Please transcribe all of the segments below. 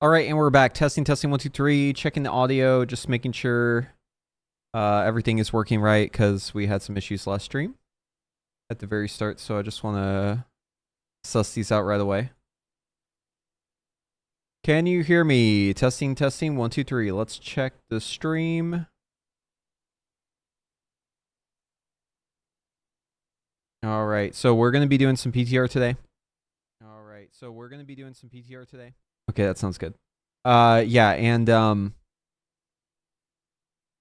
All right, and we're back. Testing, 1, 2, 3. Checking the audio, just making sure everything is working right because we had some issues last stream at the very start. So I just want to suss these out right away. Can you hear me? Testing, 1, 2, 3. Let's check the stream. All right, so we're going to be doing some PTR today. Okay, that sounds good. Yeah, and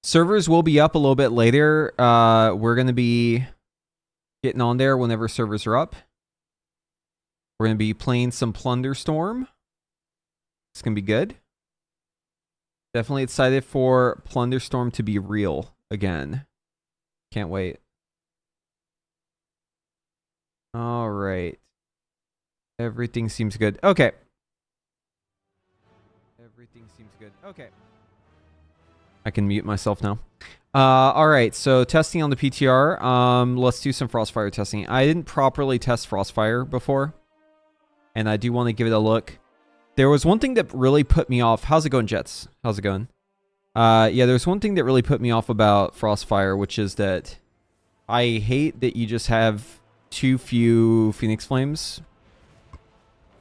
servers will be up a little bit later. We're going to be getting on there whenever servers are up. We're going to be playing some Plunder Storm. It's going to be good. Definitely excited for Plunder Storm to be real again. Can't wait. All right. Everything seems good. Okay. Okay. I can mute myself now. All right, so testing on the PTR. Let's do some Frostfire testing. I didn't properly test Frostfire before, and I do want to give it a look. There was one thing that really put me off. How's it going, Jets? How's it going? Yeah, there's one thing that really put me off about Frostfire, which is that I hate that you just have too few Phoenix Flames.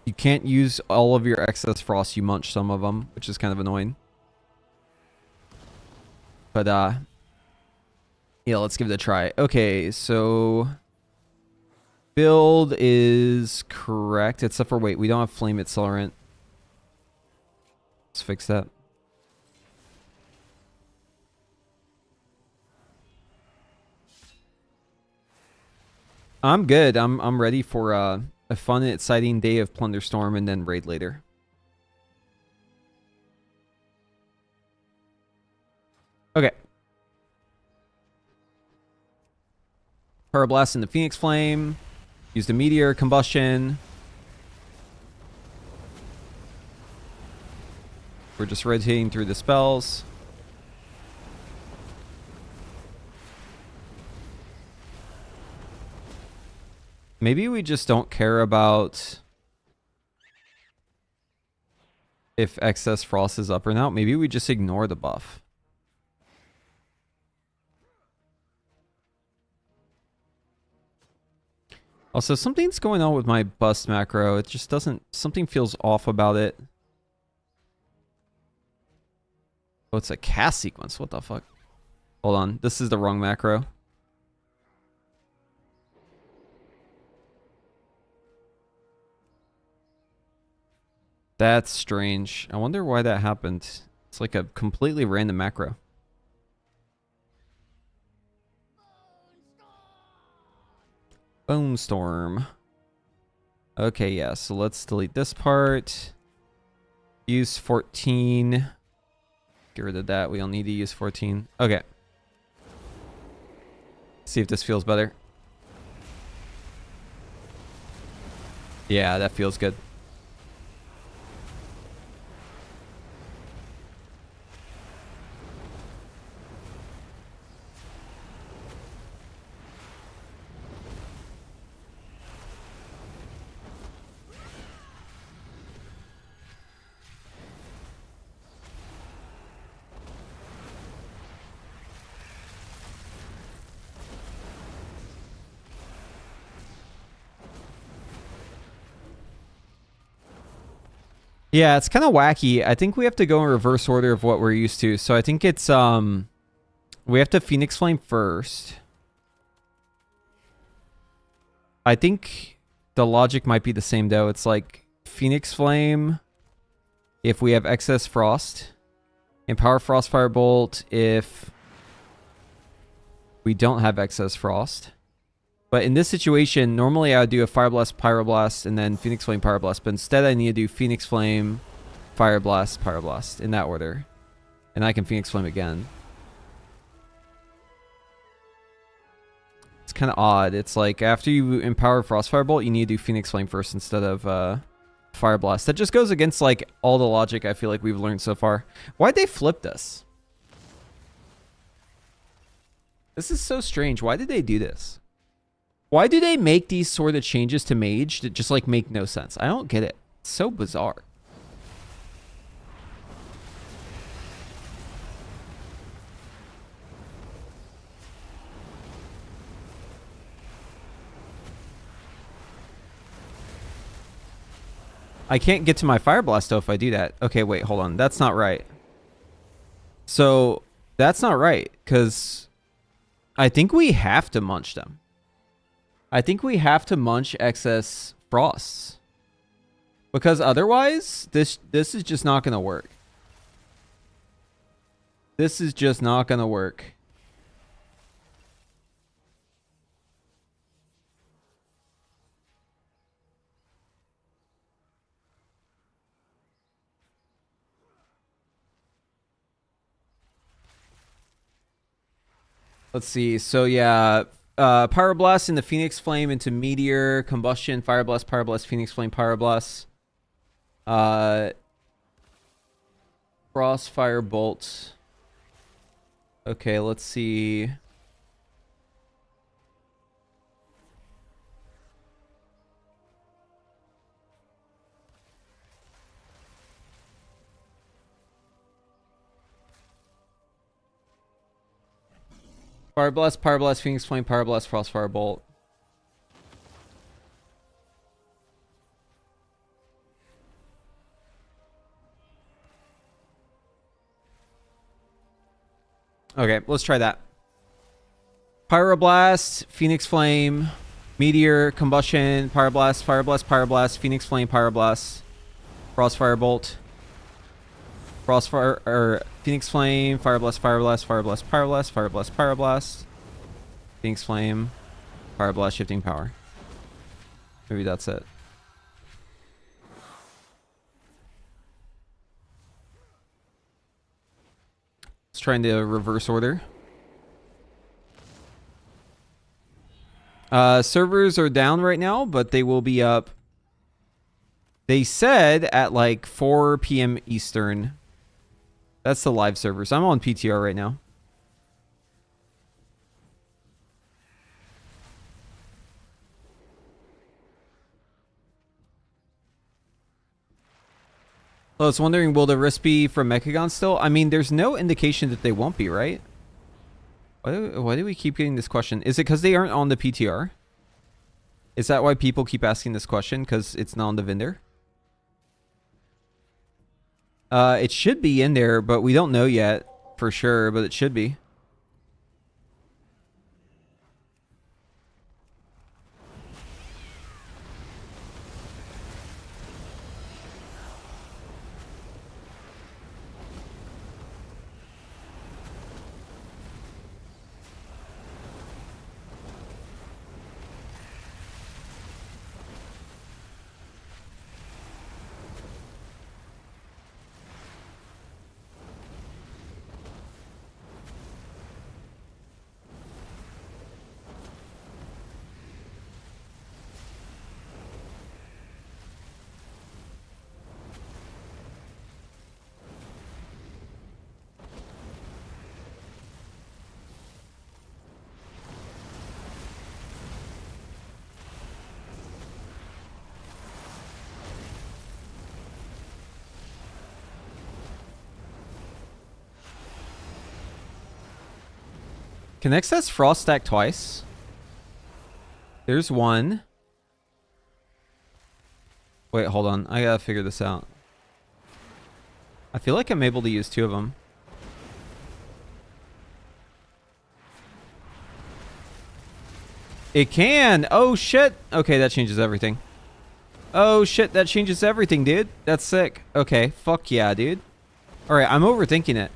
You can't use all of your excess frost. You munch some of them, which is kind of annoying. But, yeah, let's give it a try. Okay, so build is correct, except for, wait, we don't have Flame Accelerant. Let's fix that. I'm good. I'm ready for a fun and exciting day of Plunder Storm and then raid later. Okay. Pyroblast in the Phoenix Flame. Use the Meteor Combustion. We're just rotating through the spells. Maybe we just don't care about if excess frost is up or not. Maybe we just ignore the buff. Also, something's going on with my bust macro. It just doesn't... Something feels off about it. Oh, it's a cast sequence. What the fuck? Hold on. This is the wrong macro. That's strange. I wonder why that happened. It's like a completely random macro. Bone Storm. Okay, yeah, so let's delete this part. Use 14. Get rid of that. We don't need to use 14. Okay. See if this feels better. Yeah, that feels good. Yeah, it's kind of wacky. I think we have to go in reverse order of what we're used to. So I think it's we have to Phoenix Flame first. I think the logic might be the same though. It's like Phoenix Flame if we have excess frost, and Power Frost Firebolt if we don't have excess frost. But in this situation, normally I would do a Fire Blast, Pyroblast, and then Phoenix Flame, Pyroblast. But instead I need to do Phoenix Flame, Fire Blast, Pyroblast in that order. And I can Phoenix Flame again. It's kind of odd. It's like after you empower Frost Firebolt, you need to do Phoenix Flame first instead of Fire Blast. That just goes against like all the logic I feel like we've learned so far. Why'd they flip this? This is so strange. Why did they do this? Why do they make these sort of changes to Mage that just like make no sense? I don't get it. It's so bizarre. I can't get to my Fire Blast though if I do that. Okay, wait, hold on. That's not right. So that's not right, because I think we have to munch them. I think we have to munch excess frosts. Because otherwise, this is just not going to work. This is just not going to work. Let's see. So yeah, Pyroblast in the Phoenix Flame into Meteor, Combustion, Fireblast, Pyroblast, Phoenix Flame, Pyroblast. Frostfire Bolt. Okay, let's see. Fireblast, Pyroblast, Phoenix Flame, Pyroblast, Frostfire Bolt. Okay, let's try that. Pyroblast, Phoenix Flame, Meteor, Combustion, Pyroblast, Fireblast, Pyroblast, Phoenix Flame, Pyroblast, Frostfire Bolt, Frostfire, or Phoenix Flame, Fireblast, Fireblast, Fireblast, Pyroblast, Fireblast, Pyroblast, Phoenix Flame, Pyroblast, Shifting Power. Maybe that's it. Let's try into reverse order. Servers are down right now, but they will be up. They said at like 4 p.m. Eastern. That's the live servers. I'm on PTR right now. I was wondering, will the risk be from Mechagon still? I mean, there's no indication that they won't be, right? Why do we keep getting this question? Is it because they aren't on the PTR? Is that why people keep asking this question? Because it's not on the vendor? It should be in there, but we don't know yet for sure, but it should be. Can excess frost stack twice? There's one. Wait, hold on. I gotta figure this out. I feel like I'm able to use 2 of them. It can! Oh shit! Okay, that changes everything. Oh shit, that changes everything, dude. That's sick. Okay, fuck yeah, dude. Alright, I'm overthinking it.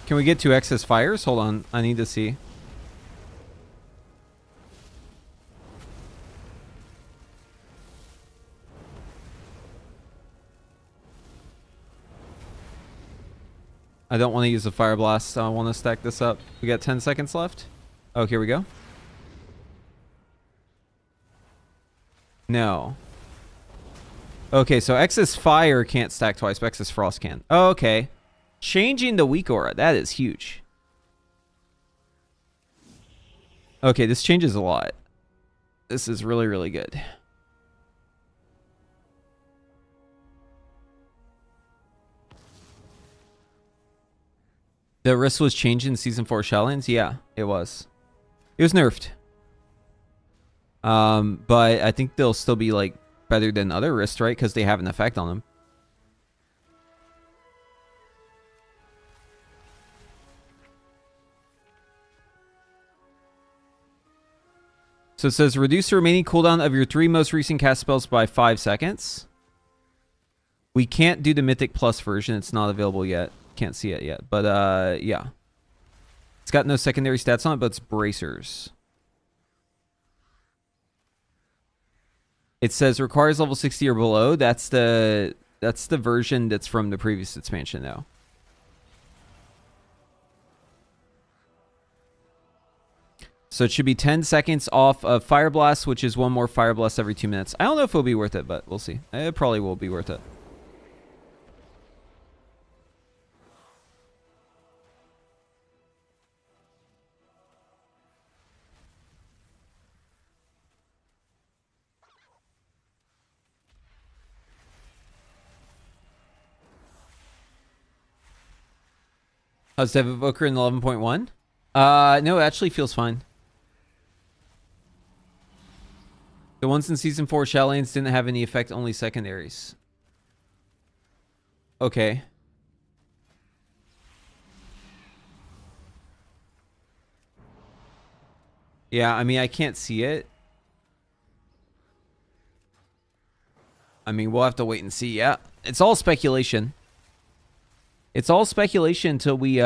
Can we get 2 excess fires? Hold on. I need to see. I don't want to use the fire blast, so I want to stack this up. We got 10 seconds left. Oh, here we go. No. Okay, so excess fire can't stack twice, but excess frost can. Oh, okay. Changing the weak aura. That is huge. Okay, this changes a lot. This is really, really good. The wrist was changed in Season 4 Shadowlands? Yeah, it was. It was nerfed. But I think they'll still be, like, better than other wrists, right? Because they have an effect on them. So it says, reduce the remaining cooldown of your 3 most recent cast spells by 5 seconds. We can't do the Mythic Plus version. It's not available yet. Can't see it yet. But, yeah. It's got no secondary stats on it, but it's bracers. It says requires level 60 or below. That's the version that's from the previous expansion now. So it should be 10 seconds off of Fire Blast, which is 1 more Fire Blast every 2 minutes. I don't know if it'll be worth it, but we'll see. It probably will be worth it. How's Dev Evoker in 11.1? No, it actually feels fine. The ones in Season 4 Shadowlands didn't have any effect, only secondaries. Okay. Yeah, I mean, I can't see it. I mean, we'll have to wait and see. Yeah, it's all speculation. It's all speculation until we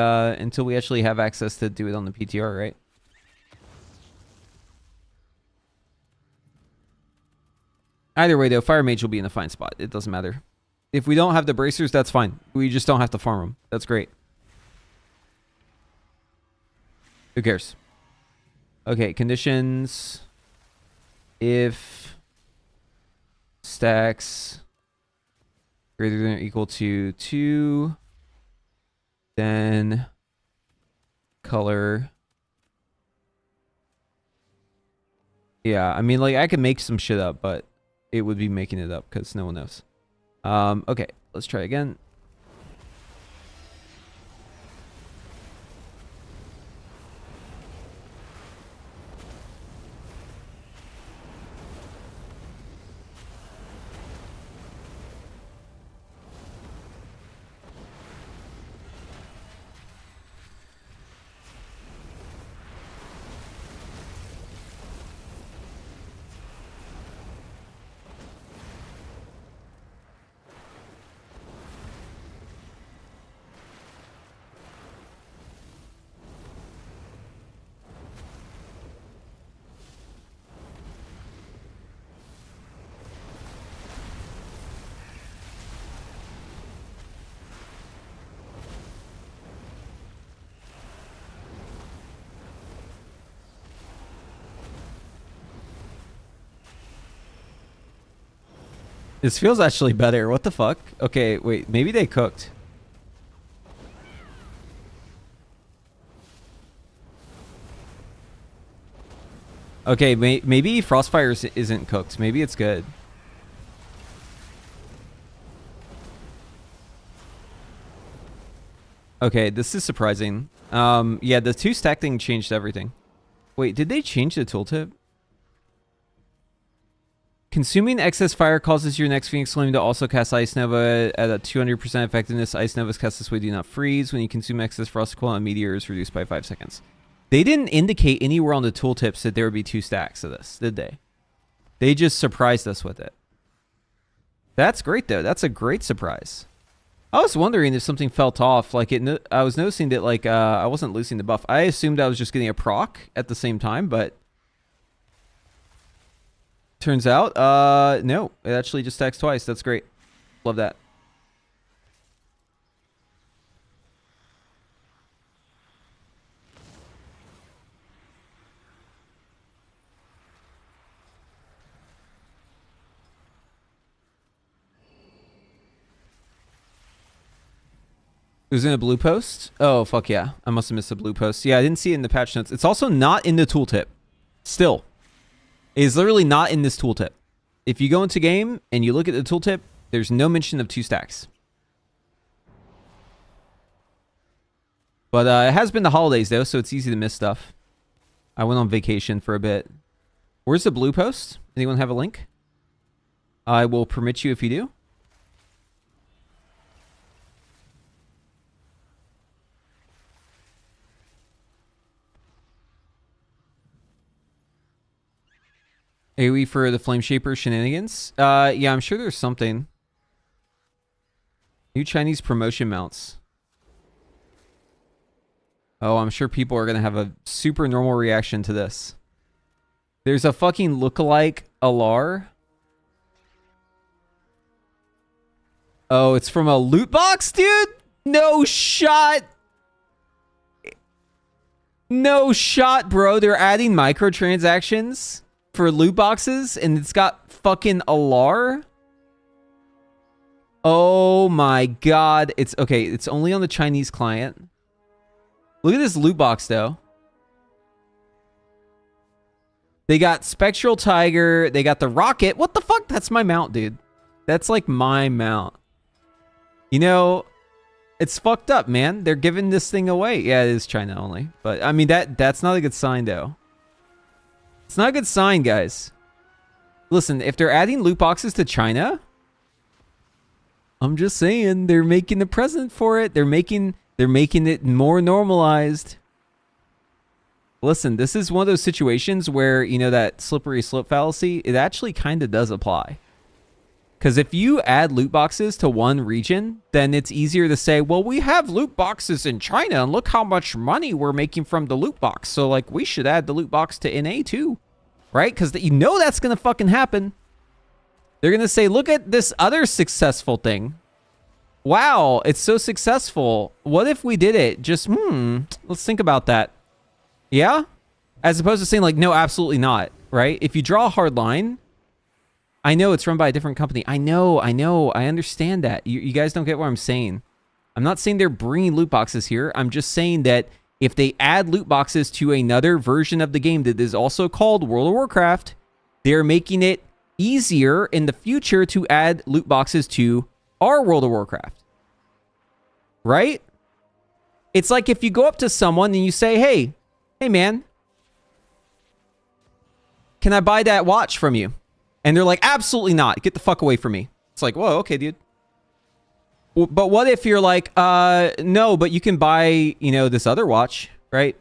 actually have access to do it on the PTR, right? Either way, though, Fire Mage will be in a fine spot. It doesn't matter. If we don't have the bracers, that's fine. We just don't have to farm them. That's great. Who cares? Okay, conditions. If stacks greater than or equal to 2, then color. Yeah, I mean, like, I could make some shit up, but it would be making it up because no one knows. Okay, let's try again. This feels actually better. What the fuck? Okay, wait. Maybe they cooked. Okay, maybe Frostfire isn't cooked. Maybe it's good. Okay, this is surprising. Yeah, the 2-stack thing changed everything. Wait, did they change the tooltip? Consuming excess fire causes your next Phoenix Flame to also cast Ice Nova at a 200% effectiveness. Ice Novas cast this way do not freeze. When you consume excess Frost Coil, a meteor is reduced by 5 seconds. They didn't indicate anywhere on the tooltips that there would be 2 stacks of this, did they? They just surprised us with it. That's great, though. That's a great surprise. I was wondering if something felt off. Like I was noticing that like I wasn't losing the buff. I assumed I was just getting a proc at the same time, but turns out, no, it actually just stacks twice. That's great. Love that. It was in a blue post? Oh, fuck yeah. I must have missed a blue post. Yeah, I didn't see it in the patch notes. It's also not in the tooltip. Still. It is literally not in this tooltip. If you go into game and you look at the tooltip, there's no mention of 2 stacks. But it has been the holidays, though, so it's easy to miss stuff. I went on vacation for a bit. Where's the blue post? Anyone have a link? I will permit you if you do. AoE for the Flame Shaper shenanigans? Yeah, I'm sure there's something. New Chinese promotion mounts. Oh, I'm sure people are going to have a super normal reaction to this. There's a fucking lookalike Alar. Oh, it's from a loot box, dude? No shot. No shot, bro. They're adding microtransactions for loot boxes, and it's got fucking Alar. Oh my god. It's okay. It's only on the Chinese client. Look at this loot box, though. They got Spectral Tiger. They got the Rocket. What the fuck? That's my mount, dude. That's like my mount. You know, it's fucked up, man. They're giving this thing away. Yeah, it is China only. But, I mean, that's not a good sign, though. It's not a good sign, guys. Listen, if they're adding loot boxes to China, I'm just saying they're making a present for it. They're making it more normalized. Listen, this is one of those situations where, you know, that slippery slope fallacy, it actually kind of does apply. Because if you add loot boxes to one region, then it's easier to say, well, we have loot boxes in China, and look how much money we're making from the loot box. So, like, we should add the loot box to NA too, right? Because you know that's going to fucking happen. They're going to say, look at this other successful thing. Wow, it's so successful. What if we did it? Just, let's think about that. Yeah? As opposed to saying, like, no, absolutely not, right? If you draw a hard line, I know it's run by a different company. I know. I understand that. You guys don't get what I'm saying. I'm not saying they're bringing loot boxes here. I'm just saying that if they add loot boxes to another version of the game that is also called World of Warcraft, they're making it easier in the future to add loot boxes to our World of Warcraft. Right? It's like if you go up to someone and you say, hey man, can I buy that watch from you? And they're like, absolutely not. Get the fuck away from me. It's like, whoa, okay, dude. But what if you're like, no, but you can buy, you know, this other watch, right?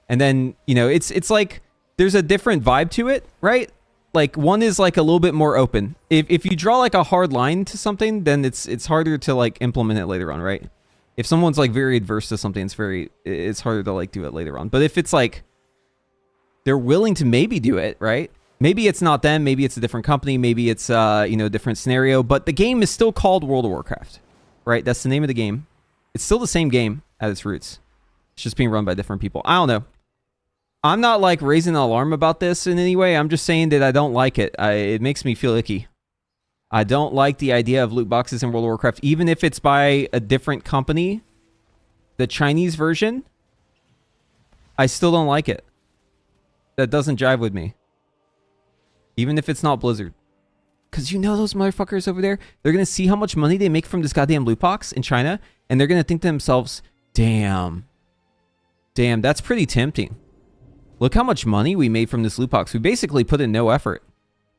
And then, you know, it's like there's a different vibe to it, right? Like one is like a little bit more open. If you draw like a hard line to something, then it's harder to like implement it later on, right? If someone's like very adverse to something, it's harder to like do it later on. But if it's like they're willing to maybe do it, right? Maybe it's not them. Maybe it's a different company. Maybe it's, you know, a different scenario. But the game is still called World of Warcraft, right? That's the name of the game. It's still the same game at its roots. It's just being run by different people. I don't know. I'm not, like, raising an alarm about this in any way. I'm just saying that I don't like it. It makes me feel icky. I don't like the idea of loot boxes in World of Warcraft. Even if it's by a different company, the Chinese version, I still don't like it. That doesn't jive with me. Even if it's not Blizzard. Because you know those motherfuckers over there, they're going to see how much money they make from this goddamn loot box in China, and they're going to think to themselves, damn, that's pretty tempting. Look how much money we made from this loot box. We basically put in no effort.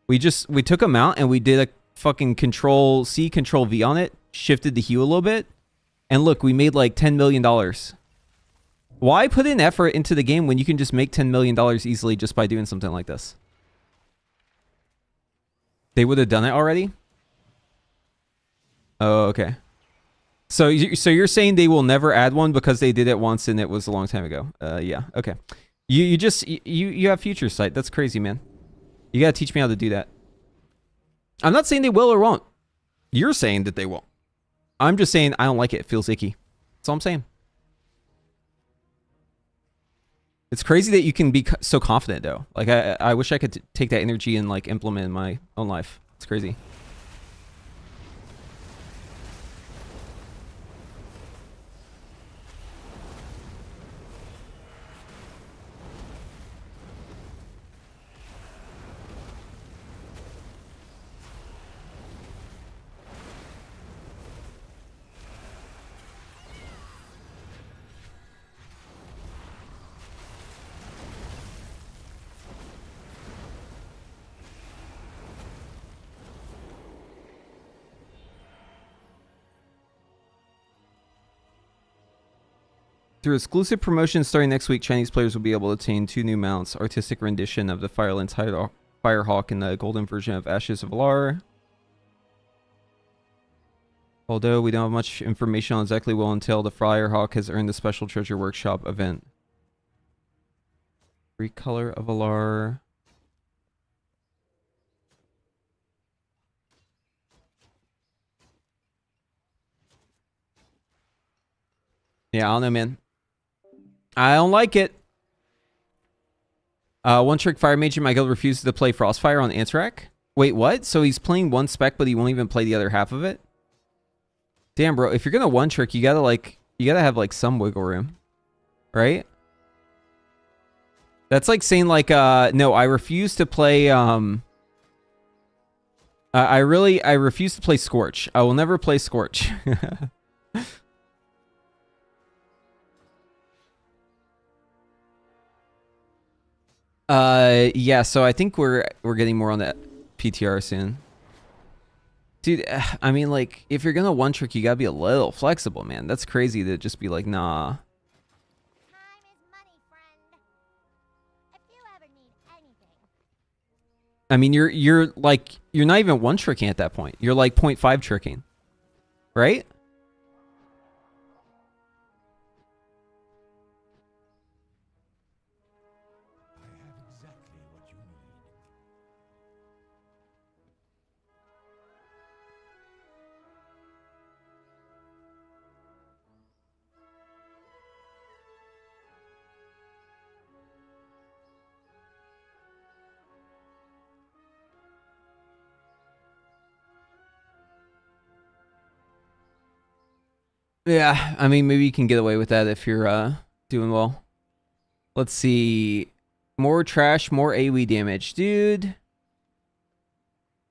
We took them out and we did a fucking Control-C, Control-V on it, shifted the hue a little bit, and look, we made like $10 million. Why put in effort into the game when you can just make $10 million easily just by doing something like this? They would have done it already? Oh, okay. So you're saying they will never add one because they did it once and it was a long time ago. Yeah, okay. You have future sight. That's crazy, man. You gotta teach me how to do that. I'm not saying they will or won't. You're saying that they won't. I'm just saying I don't like it. It feels icky. That's all I'm saying. It's crazy that you can be so confident, though. Like, I wish I could take that energy and, like, implement in my own life. It's crazy. Through exclusive promotions starting next week, Chinese players will be able to obtain 2 new mounts. Artistic rendition of the Firelands Firehawk and the golden version of Ashes of Alar. Although we don't have much information on exactly what will entail, the Firehawk has earned the Special Treasure Workshop event. Recolor of Alar. Yeah, I don't know, man. I don't like it. One trick fire mage in my guild refuses to play Frostfire on Antrak. Wait, what? So he's playing one spec, but he won't even play the other half of it? Damn, bro. If you're gonna one trick, you gotta have like some wiggle room, right? That's like saying like, no, I refuse to play. I refuse to play Scorch. I will never play Scorch. Yeah, so I think we're getting more on that PTR soon. Dude, I mean, like, if you're gonna one trick, you gotta be a little flexible, man. That's crazy to just be like, nah. Time is money, friend. If you ever need anything. I mean, you're like, you're not even one tricking at that point. You're like 0.5 tricking, right? Yeah, I mean, maybe you can get away with that if you're doing well. Let's see. More trash, more AoE damage. Dude.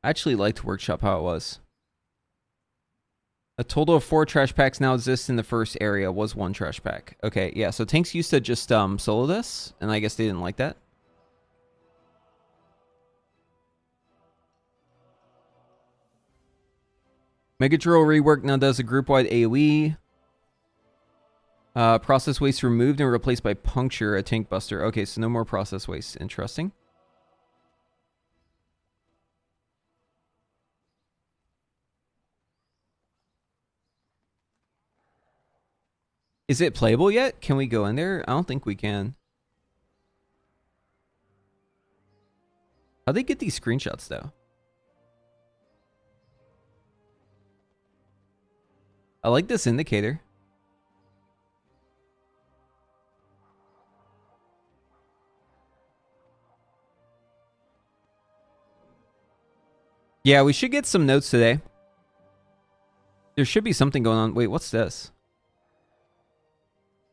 I actually liked Workshop how it was. A total of 4 trash packs now exist in the first area. Was 1 trash pack. Okay, yeah, so tanks used to just solo this, and I guess they didn't like that. Mega Drill rework now does a group-wide AoE. Process waste removed and replaced by puncture, a tank buster. Okay, so no more process waste. Interesting. Is it playable yet? Can we go in there? I don't think we can. How'd they get these screenshots, though? I like this indicator. Yeah, we should get some notes today. There should be something going on. Wait, what's this?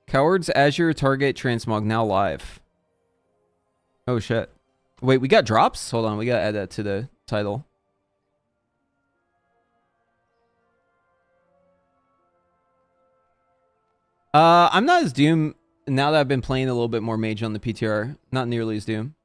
Cowards Azure Target Transmog now live. Oh, shit. Wait, we got drops? Hold on, we gotta add that to the title. I'm not as Doom now that I've been playing a little bit more Mage on the PTR. Not nearly as Doom.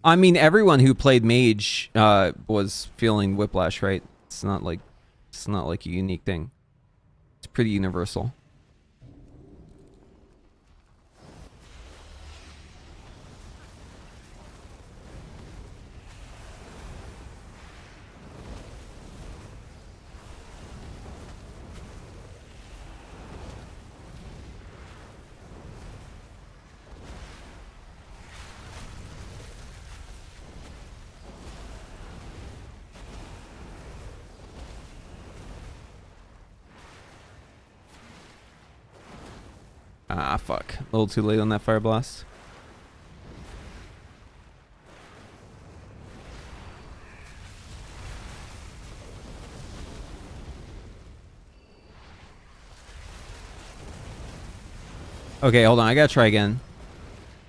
I mean, everyone who played Mage was feeling Whiplash, right? It's not like a unique thing. It's pretty universal. Ah, fuck. A little too late on that Fire Blast. Okay, hold on. I gotta try again.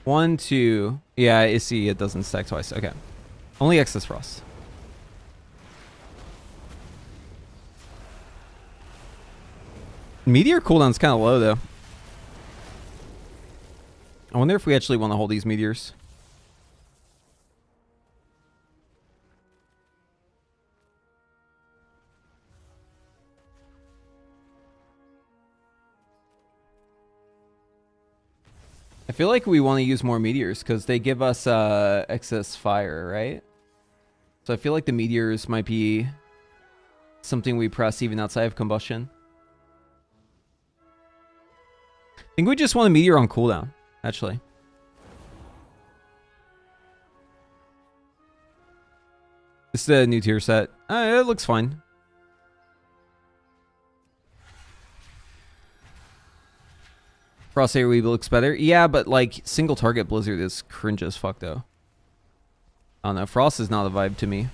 1, 2. Yeah, I see. It doesn't stack twice. Okay. Only excess frost. Meteor cooldown's kind of low, though. I wonder if we actually want to hold these meteors. I feel like we want to use more meteors because they give us excess fire, right? So I feel like the meteors might be something we press even outside of combustion. I think we just want a meteor on cooldown, actually. This is a new tier set. It looks fine. Crosshair Weeb looks better. Yeah, but like single target Blizzard is cringe as fuck though. I don't know. Frost is not a vibe to me.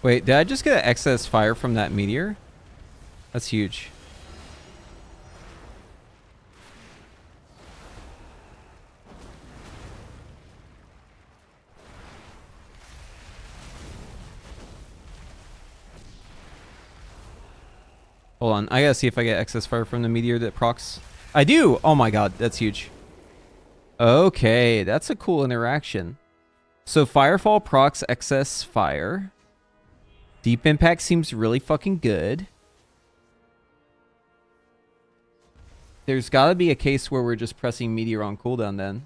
Wait, did I just get excess fire from that meteor? That's huge. Hold on, I gotta see if I get excess fire from the meteor that procs. I do! Oh my god, that's huge. Okay, that's a cool interaction. So Firefall procs excess fire. Deep Impact seems really fucking good. There's gotta be a case where we're just pressing meteor on cooldown then.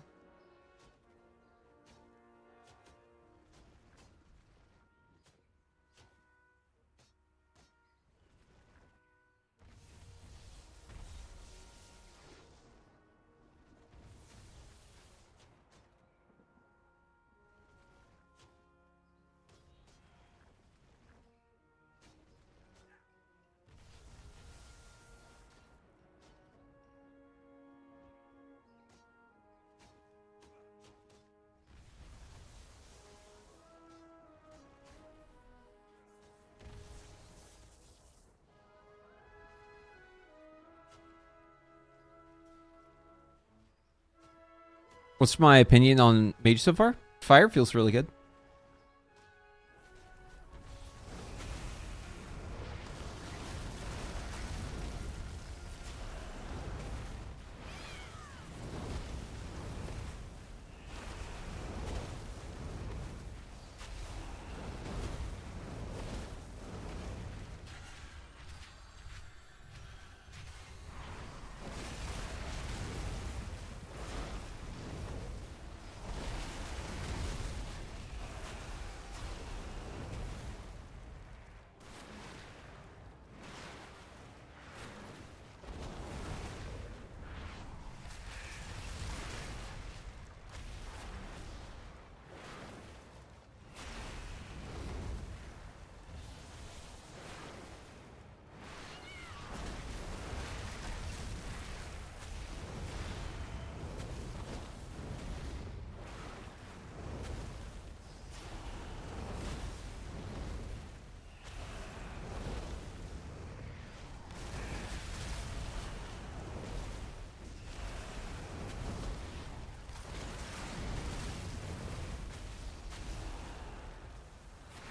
What's my opinion on Mage so far? Fire feels really good.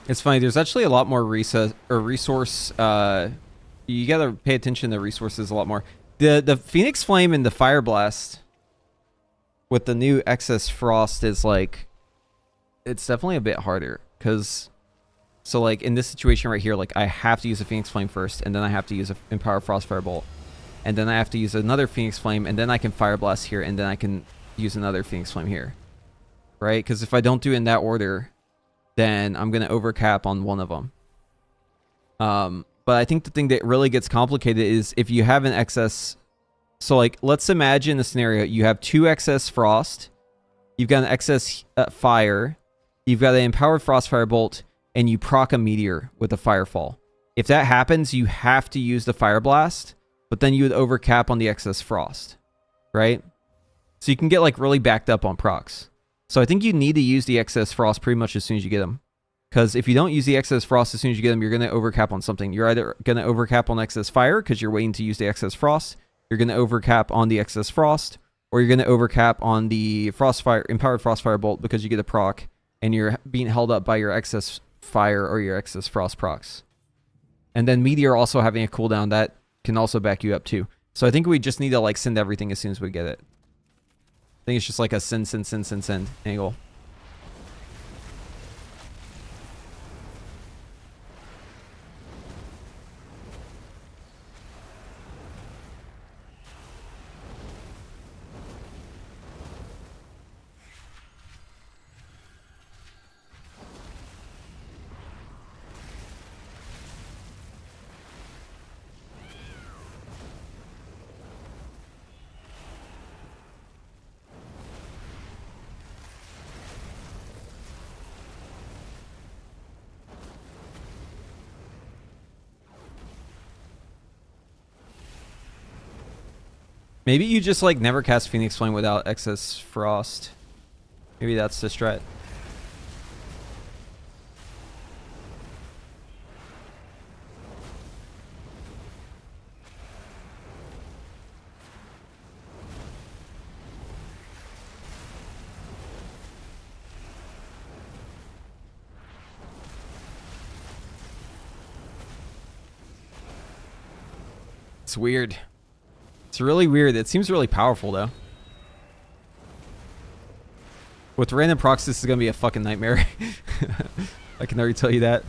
It's funny, there's actually a lot more resource. You gotta pay attention to resources a lot more. The Phoenix Flame and the Fire Blast with the new excess frost is like, it's definitely a bit harder because, so like in this situation right here, like I have to use a Phoenix Flame first, and then I have to use a Empower Frost Firebolt, and then I have to use another Phoenix Flame, and then I can Fire Blast here, and then I can use another Phoenix Flame here, right? Because if I don't do it in that order, then I'm going to overcap on one of them. But I think the thing that really gets complicated is if you have an excess. So like, let's imagine a scenario. You have 2 excess frost. You've got an excess fire. You've got an empowered frostfire bolt, and you proc a meteor with a firefall. If that happens, you have to use the fire blast, but then you would overcap on the excess frost, right? So you can get like really backed up on procs. So I think you need to use the excess frost pretty much as soon as you get them. Because if you don't use the excess frost as soon as you get them, you're going to overcap on something. You're either going to overcap on excess fire because you're waiting to use the excess frost. You're going to overcap on the excess frost. Or you're going to overcap on the frostfire, empowered frostfire bolt because you get a proc. And you're being held up by your excess fire or your excess frost procs. And then meteor also having a cooldown, that can also back you up too. So I think we just need to like send everything as soon as we get it. I think it's just like a send angle. Maybe you just like never cast Phoenix Flame without excess frost. Maybe that's the strat. It's weird. It's really weird. It seems really powerful, though. With random procs, this is going to be a fucking nightmare. I can already tell you that.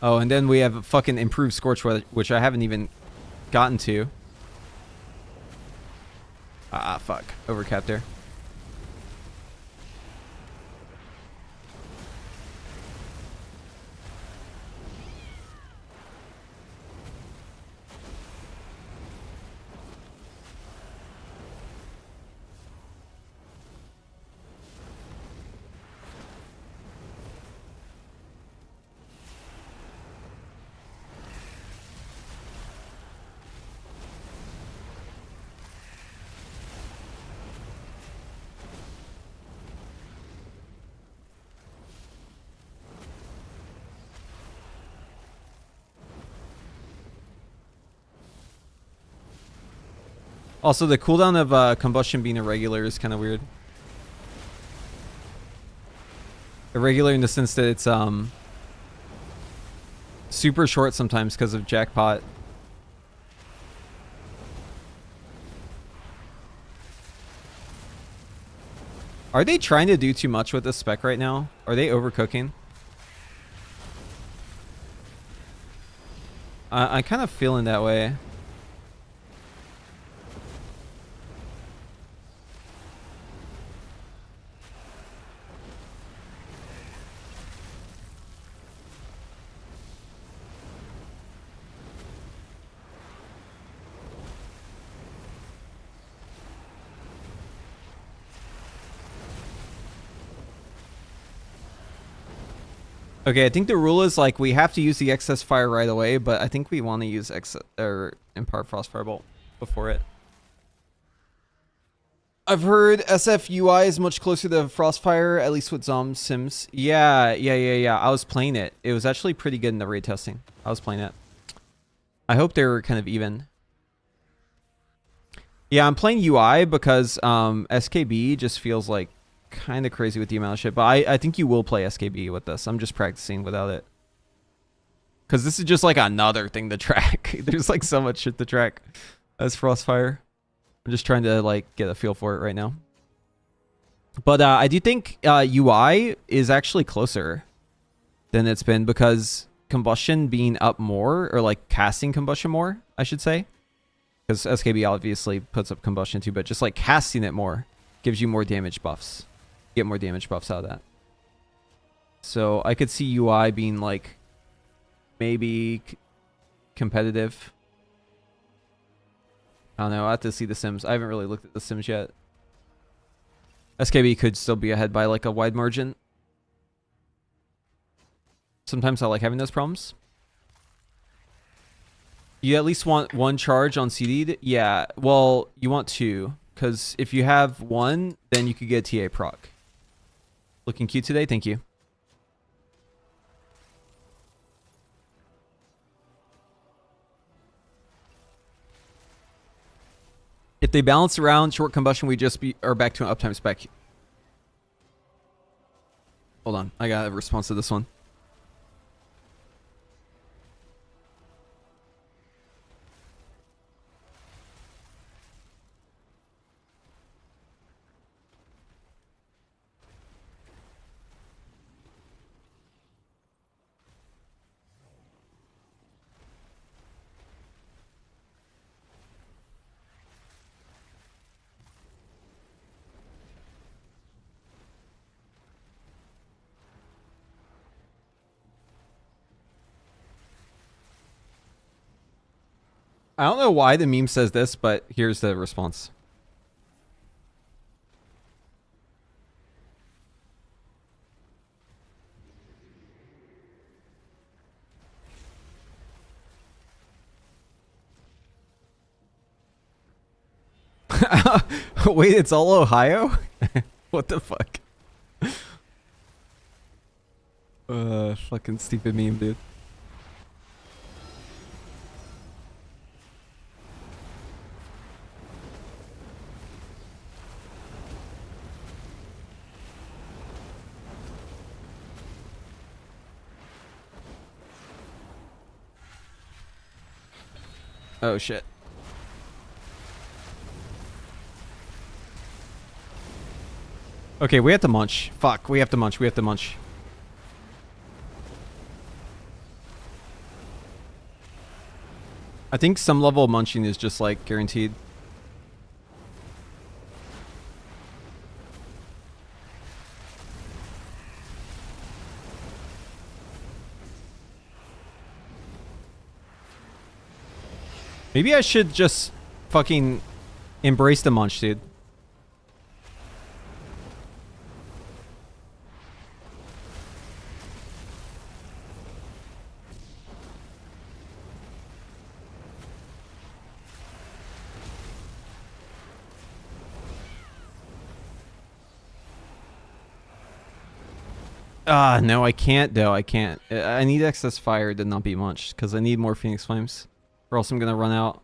Oh, and then we have a fucking improved Scorch Weather, which I haven't even gotten to. Ah, fuck. Overcapped there. Also, the cooldown of combustion being irregular is kind of weird. Irregular in the sense that it's super short sometimes because of jackpot. Are they trying to do too much with this spec right now? Are they overcooking? I'm kind of feeling that way. Okay, I think the rule is like we have to use the excess fire right away, but I think we want to use Empowered Frostfire Bolt before it. I've heard SF UI is much closer to Frostfire, at least with Sims. Yeah. I was playing it. It was actually pretty good in the raid testing. I was playing it. I hope they were kind of even. Yeah, I'm playing UI because SKB just feels like kind of crazy with the amount of shit, but I think you will play SKB with this. I'm just practicing without it because this is just like another thing to track. There's like so much shit to track as Frostfire. I'm just trying to like get a feel for it right now, but I do think UI is actually closer than it's been because combustion being up more, or like casting combustion more, I should say, because SKB obviously puts up combustion too, but just like casting it more gives you more damage buffs. Get more damage buffs out of that. So I could see UI being like maybe competitive. I don't know. I have to see the Sims. I haven't really looked at the Sims yet. SKB could still be ahead by like a wide margin. Sometimes I like having those problems. You at least want one charge on CD? Yeah. Well, you want two. Because if you have one, then you could get TA proc. Looking cute today. Thank you. If they balance around short combustion, we just are back to an uptime spec. Hold on. I got a response to this one. I don't know why the meme says this, but here's the response. Wait, it's all Ohio? What the fuck? Fucking stupid meme, dude. Oh shit. Okay, we have to munch. Fuck, we have to munch. We have to munch. I think some level of munching is just like guaranteed. Maybe I should just fucking embrace the munch, dude. No, I can't, though. I can't. I need excess fire to not be munched, because I need more Phoenix Flames, or else I'm going to run out.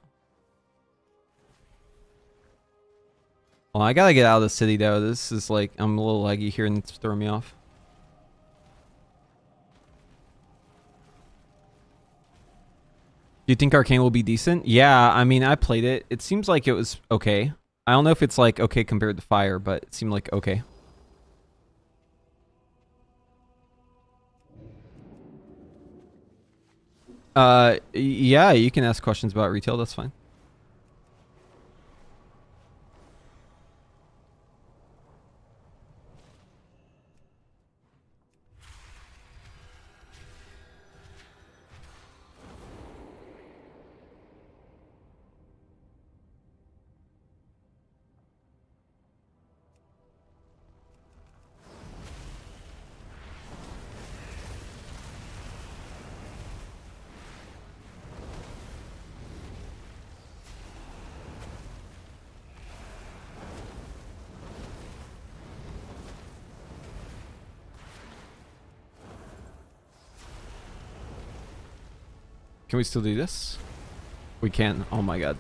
Well, I gotta get out of the city, though. This is like, I'm a little laggy here and it's throwing me off. Do you think Arcane will be decent? Yeah, I mean, I played it. It seems like it was okay. I don't know if it's like okay compared to Fire, but it seemed like okay. Yeah, you can ask questions about retail. That's fine. Can we still do this? We can. Oh my god.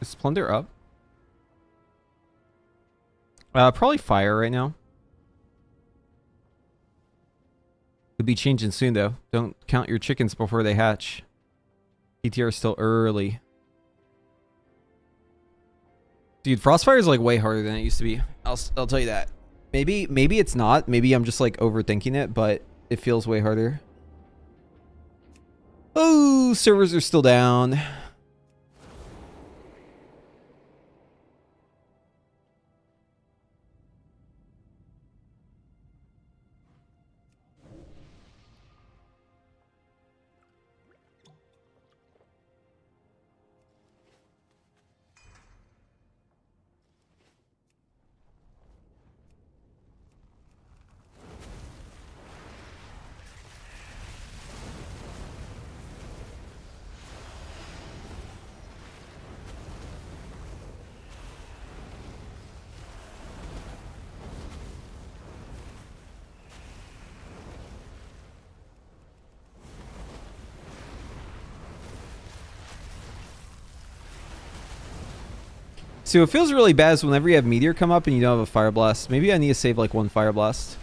Is plunder up? Probably fire right now. Could be changing soon though. Don't count your chickens before they hatch. PTR is still early. Dude, Frostfire is like way harder than it used to be. I'll tell you that. Maybe it's not. Maybe I'm just like overthinking it, but it feels way harder. Oh, servers are still down. So it feels really bad is whenever you have Meteor come up and you don't have a Fire Blast. Maybe I need to save like one Fire Blast.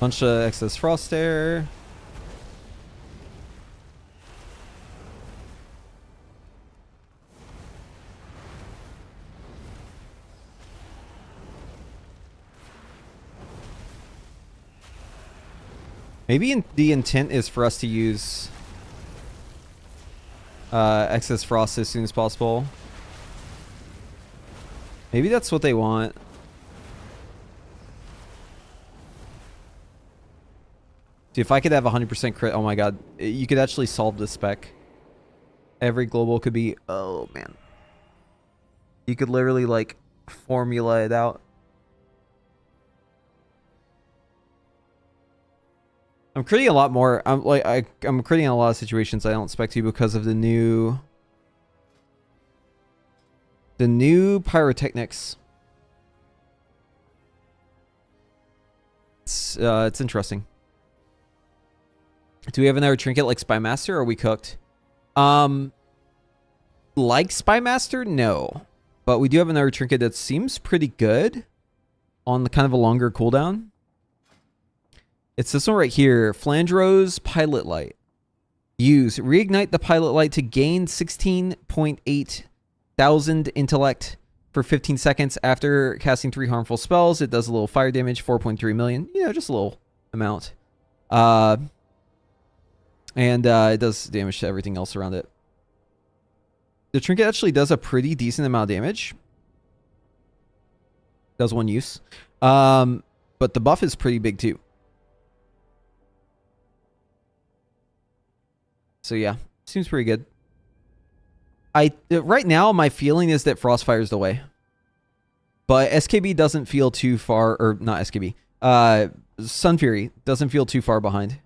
Bunch of excess frost there. Maybe the intent is for us to use excess frost as soon as possible. Maybe that's what they want. Dude, if I could have 100% crit, oh my god, you could actually solve this spec. Every global could be, oh man. You could literally like formula it out. I'm critting a lot more. I'm critting in a lot of situations I don't expect to because of the new pyrotechnics. It's interesting. Do we have another trinket like Spymaster, or are we cooked? Like Spymaster, no. But we do have another trinket that seems pretty good on the kind of a longer cooldown. It's this one right here. Flandreau's Pilot Light. Use. Reignite the Pilot Light to gain 16.8 thousand intellect for 15 seconds after casting 3 harmful spells. It does a little fire damage, 4.3 million. You know, just a little amount. And it does damage to everything else around it. The trinket actually does a pretty decent amount of damage. Does one use. But the buff is pretty big too. So yeah, seems pretty good. Right now, my feeling is that Frostfire is the way. But SKB doesn't feel too far, or not SKB. Sun Fury doesn't feel too far behind.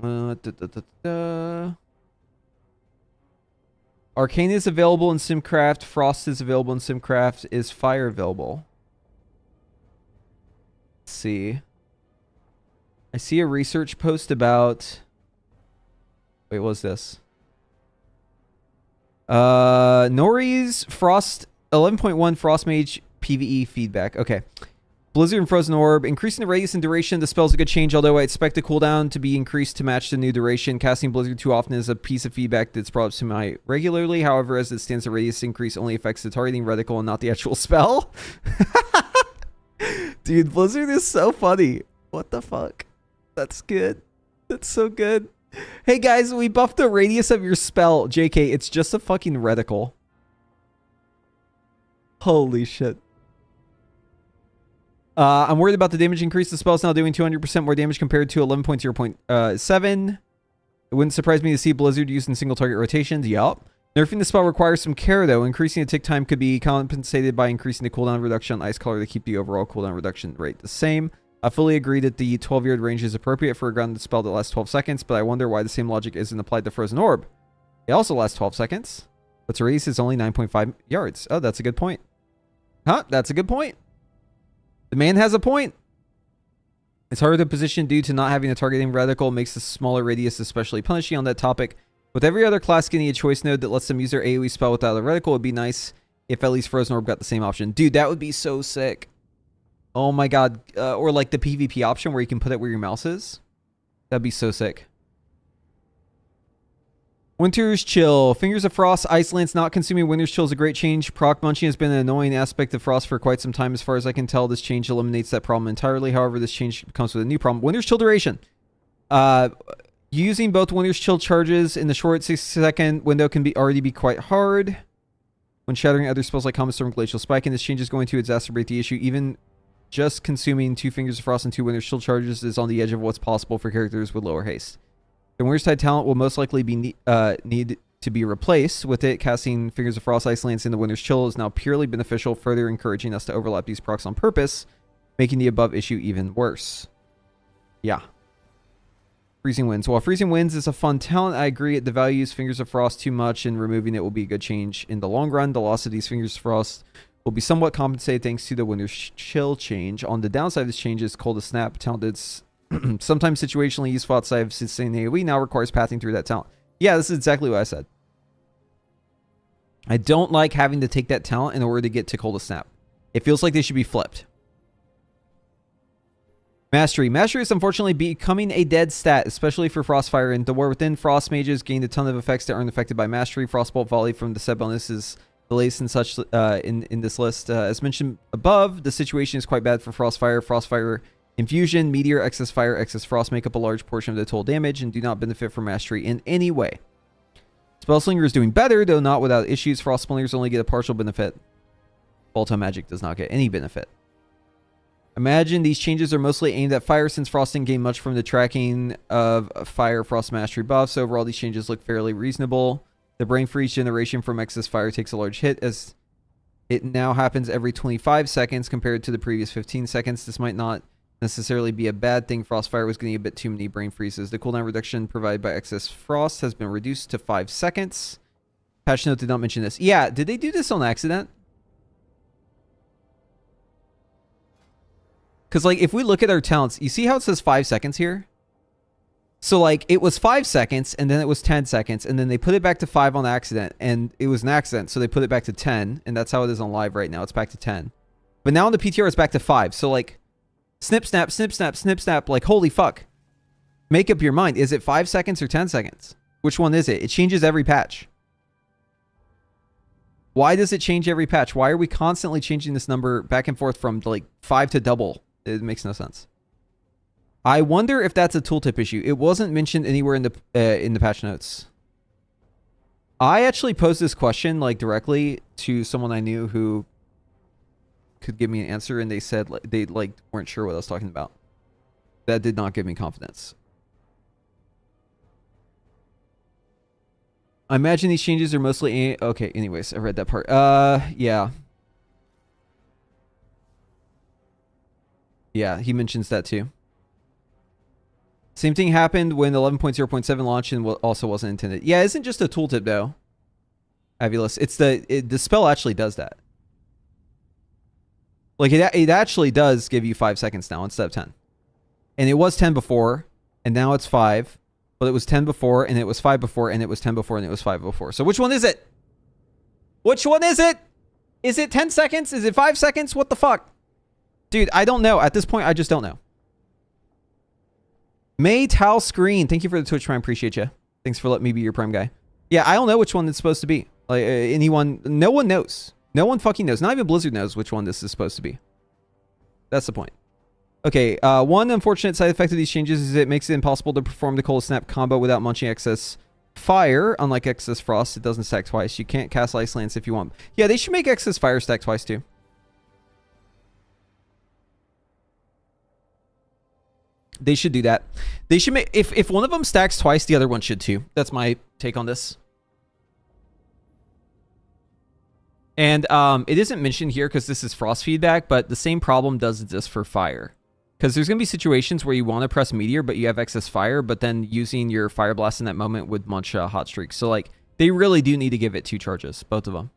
Arcane is available in Simcraft. Frost is available in Simcraft. Is Fire available? Let's see. I see a research post about... Wait, what was this? Nori's Frost 11.1 Frost Mage PvE feedback. Okay. Blizzard and Frozen Orb. Increasing the radius and duration of the spell is a good change, although I expect the cooldown to be increased to match the new duration. Casting Blizzard too often is a piece of feedback that's brought up to me regularly. However, as it stands, the radius increase only affects the targeting reticle and not the actual spell. Dude, Blizzard is so funny. What the fuck? That's good. That's so good. Hey guys, we buffed the radius of your spell. JK, it's just a fucking reticle. Holy shit. I'm worried about the damage increase. The spell's now doing 200% more damage compared to 11.0.7. It wouldn't surprise me to see Blizzard used in single target rotations. Yup. Nerfing the spell requires some care, though. Increasing the tick time could be compensated by increasing the cooldown reduction on Ice Color to keep the overall cooldown reduction rate the same. I fully agree that the 12-yard range is appropriate for a grounded spell that lasts 12 seconds, but I wonder why the same logic isn't applied to Frozen Orb. It also lasts 12 seconds, but its radius is only 9.5 yards. Oh, that's a good point. Huh? That's a good point. The man has a point. It's harder to position due to not having a targeting reticle, makes the smaller radius especially punishing on that topic. With every other class getting a choice node that lets them use their AoE spell without a reticle, it would be nice if at least Frozen Orb got the same option. Dude, that would be so sick. Oh my god. Or like the PvP option where you can put it where your mouse is. That'd be so sick. Winter's Chill. Fingers of Frost. Ice Lance not consuming Winter's Chill is a great change. Proc munching has been an annoying aspect of Frost for quite some time. As far as I can tell, this change eliminates that problem entirely. However, this change comes with a new problem. Winter's Chill duration. Using both Winter's Chill charges in the short 6-second window can already be quite hard. When shattering other spells like Common Storm, Glacial Spike, and this change is going to exacerbate the issue. Even just consuming 2 Fingers of Frost and 2 Winter's Chill charges is on the edge of what's possible for characters with lower haste. The Winter's Tide talent will most likely be need to be replaced. With it, casting Fingers of Frost, Ice Lance, and the Winter's Chill is now purely beneficial, further encouraging us to overlap these procs on purpose, making the above issue even worse. Yeah. Freezing Winds. While Freezing Winds is a fun talent, I agree it devalues Fingers of Frost too much, and removing it will be a good change in the long run. The loss of these Fingers of Frost will be somewhat compensated thanks to the Winter's Chill change. On the downside of this change is Cold as Snap talent that's sometimes situationally useful outside of sustained AoE now requires pathing through that talent. Yeah, this is exactly what I said. I don't like having to take that talent in order to get to Cold as Snap. It feels like they should be flipped. Mastery. Mastery is unfortunately becoming a dead stat, especially for Frostfire and the War Within. Frost mages gained a ton of effects that aren't affected by Mastery. Frostbolt Volley from the set bonus is the latest and such in this list. As mentioned above, the situation is quite bad for Frostfire. Frostfire Infusion, Meteor, Excess Fire, Excess Frost make up a large portion of the total damage and do not benefit from Mastery in any way. Spellslinger is doing better, though not without issues. Frost Splinters only get a partial benefit. Bolton Magic does not get any benefit. Imagine these changes are mostly aimed at fire since Frost didn't gain much from the tracking of Fire Frost Mastery buffs. Overall, these changes look fairly reasonable. The Brain Freeze generation from Excess Fire takes a large hit as it now happens every 25 seconds compared to the previous 15 seconds. This might not necessarily be a bad thing. Frostfire was getting a bit too many brain freezes. The cooldown reduction provided by Excess Frost has been reduced to 5 seconds. Patch note did not mention this. Yeah, did they do this on accident? Because, like, if we look at our talents, you see how it says 5 seconds here? So, like, it was 5 seconds, and then it was 10 seconds, and then they put it back to 5 on accident, and it was an accident, so they put it back to 10, and that's how it is on live right now. It's back to 10. But now on the PTR, it's back to 5. So, like, snip, snap, snip, snap, snip, snap. Like, holy fuck. Make up your mind. Is it 5 seconds or 10 seconds? Which one is it? It changes every patch. Why does it change every patch? Why are we constantly changing this number back and forth from, like, 5 to double? It makes no sense. I wonder if that's a tooltip issue. It wasn't mentioned anywhere in the patch notes. I actually posed this question, like, directly to someone I knew who could give me an answer, and they said they weren't sure what I was talking about. That did not give me confidence. I imagine these changes are mostly okay. Anyways, I read that part. Yeah. Yeah, he mentions that too. Same thing happened when 11.0.7 launched and also wasn't intended. Yeah, it isn't just a tooltip though. Avulus. It's the spell actually does that. Like it actually does give you 5 seconds now instead of 10. And it was 10 before, and now it's 5. But it was 10 before, and it was 5 before, and it was 10 before, and it was 5 before. So which one is it? Which one is it? Is it 10 seconds? Is it 5 seconds? What the fuck? Dude, I don't know. At this point, I just don't know. May Tao Screen. Thank you for the Twitch Prime. Appreciate you. Thanks for letting me be your Prime guy. Yeah, I don't know which one it's supposed to be. Like anyone, no one knows. No one fucking knows. Not even Blizzard knows which one this is supposed to be. That's the point. Okay, one unfortunate side effect of these changes is it makes it impossible to perform the Cold Snap combo without munching excess fire. Unlike excess frost, it doesn't stack twice. You can't cast Ice Lance if you want. Yeah, they should make excess fire stack twice too. They should do that. They should make if one of them stacks twice, the other one should too. That's my take on this. And it isn't mentioned here because this is frost feedback, but the same problem does exist for fire. Because there's going to be situations where you want to press Meteor, but you have excess fire, but then using your Fire Blast in that moment would munch Hot Streak. So, like, they really do need to give it 2 charges, both of them.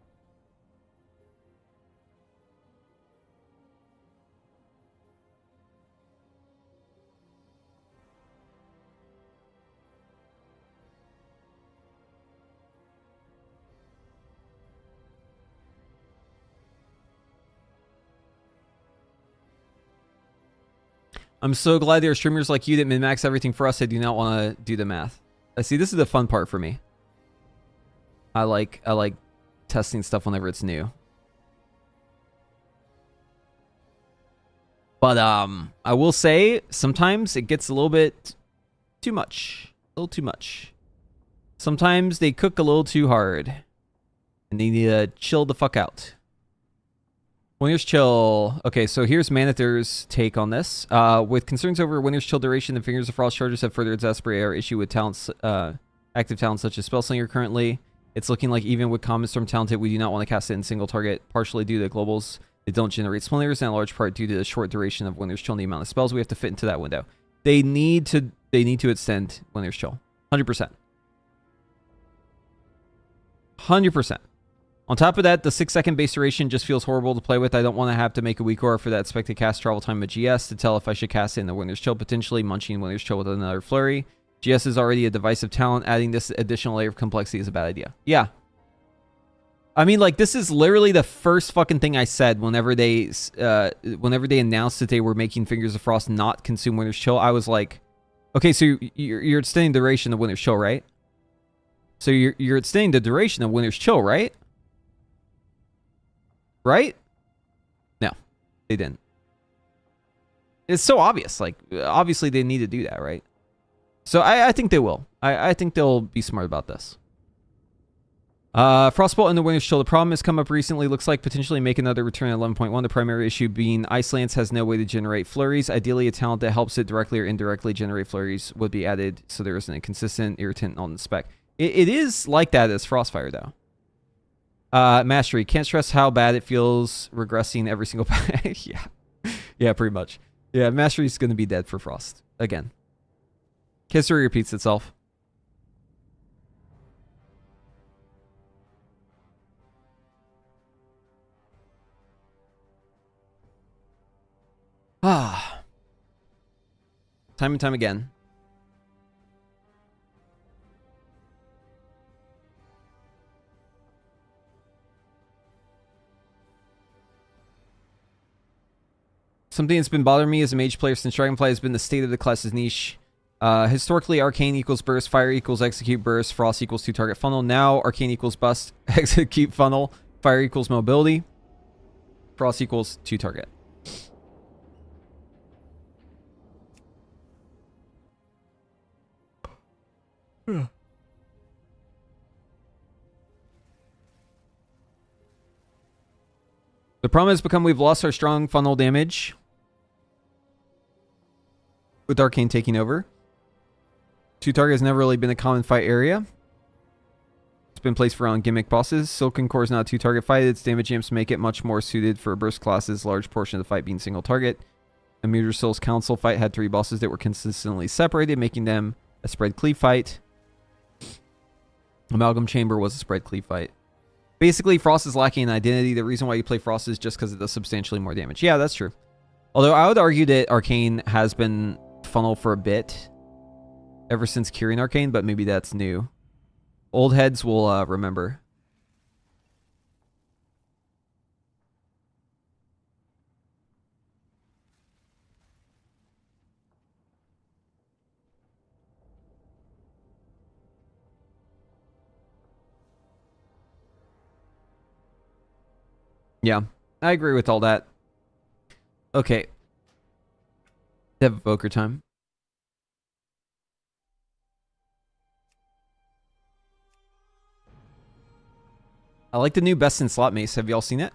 I'm so glad there are streamers like you that min-max everything for us. I do not want to do the math. See, this is the fun part for me. I like testing stuff whenever it's new. But I will say sometimes it gets a little bit too much. A little too much. Sometimes they cook a little too hard. And they need to chill the fuck out. Winter's Chill. Okay, so here's Manather's take on this. With concerns over Winter's Chill duration, the Fingers of Frost charges have further exacerbated our issue with talents, active talents such as Spellslinger currently. It's looking like even with Common Storm talented, we do not want to cast it in single target, partially due to globals that don't generate splinters, and in large part due to the short duration of Winter's Chill and the amount of spells we have to fit into that window. They need to extend Winter's Chill. 100%. 100%. On top of that, the 6-second base duration just feels horrible to play with. I don't want to have to make a weak aura for that expected cast travel time of GS to tell if I should cast it in the Winter's Chill, potentially munching Winter's Chill with another flurry. GS is already a divisive talent. Adding this additional layer of complexity is a bad idea. Yeah. I mean, like, this is literally the first fucking thing I said whenever they announced that they were making Fingers of Frost not consume Winter's Chill. I was like, okay, so you're extending the duration of Winter's Chill, right? So you're extending the duration of Winter's Chill, right? Right? No, they didn't. It's so obvious. Like, obviously they need to do that, right? So I think they will. I think they'll be smart about this. Frostbolt and the Winter's Chill. The problem has come up recently. Looks like potentially make another return at 11.1. The primary issue being Ice Lance has no way to generate flurries. Ideally, a talent that helps it directly or indirectly generate flurries would be added so there isn't a consistent irritant on the spec. It is like that as Frostfire, though. Mastery. Can't stress how bad it feels regressing every single yeah. Yeah, pretty much. Yeah, Mastery is going to be dead for Frost. Again. History repeats itself. Ah. Time and time again. Something that's been bothering me as a mage player since Dragonfly has been the state of the class's niche. Historically, Arcane equals burst, Fire equals execute burst, Frost equals 2 target funnel. Now, Arcane equals bust, execute funnel, Fire equals mobility, Frost equals 2 target. The problem has become we've lost our strong funnel damage with Arcane taking over. 2 target has never really been a common fight area. It's been placed for around gimmick bosses. Silken Core is not a 2 target fight. Its damage amps make it much more suited for burst classes, large portion of the fight being single target. Immutersil's council fight had 3 bosses that were consistently separated, making them a spread cleave fight. Amalgam Chamber was a spread cleave fight. Basically, Frost is lacking in identity. The reason why you play Frost is just because it does substantially more damage. Yeah, that's true. Although I would argue that Arcane has been funnel for a bit. Ever since curing Arcane, but maybe that's new. Old heads will remember. Yeah, I agree with all that. Okay. Dev Evoker time. I like the new Best in Slot Mace. Have y'all seen it?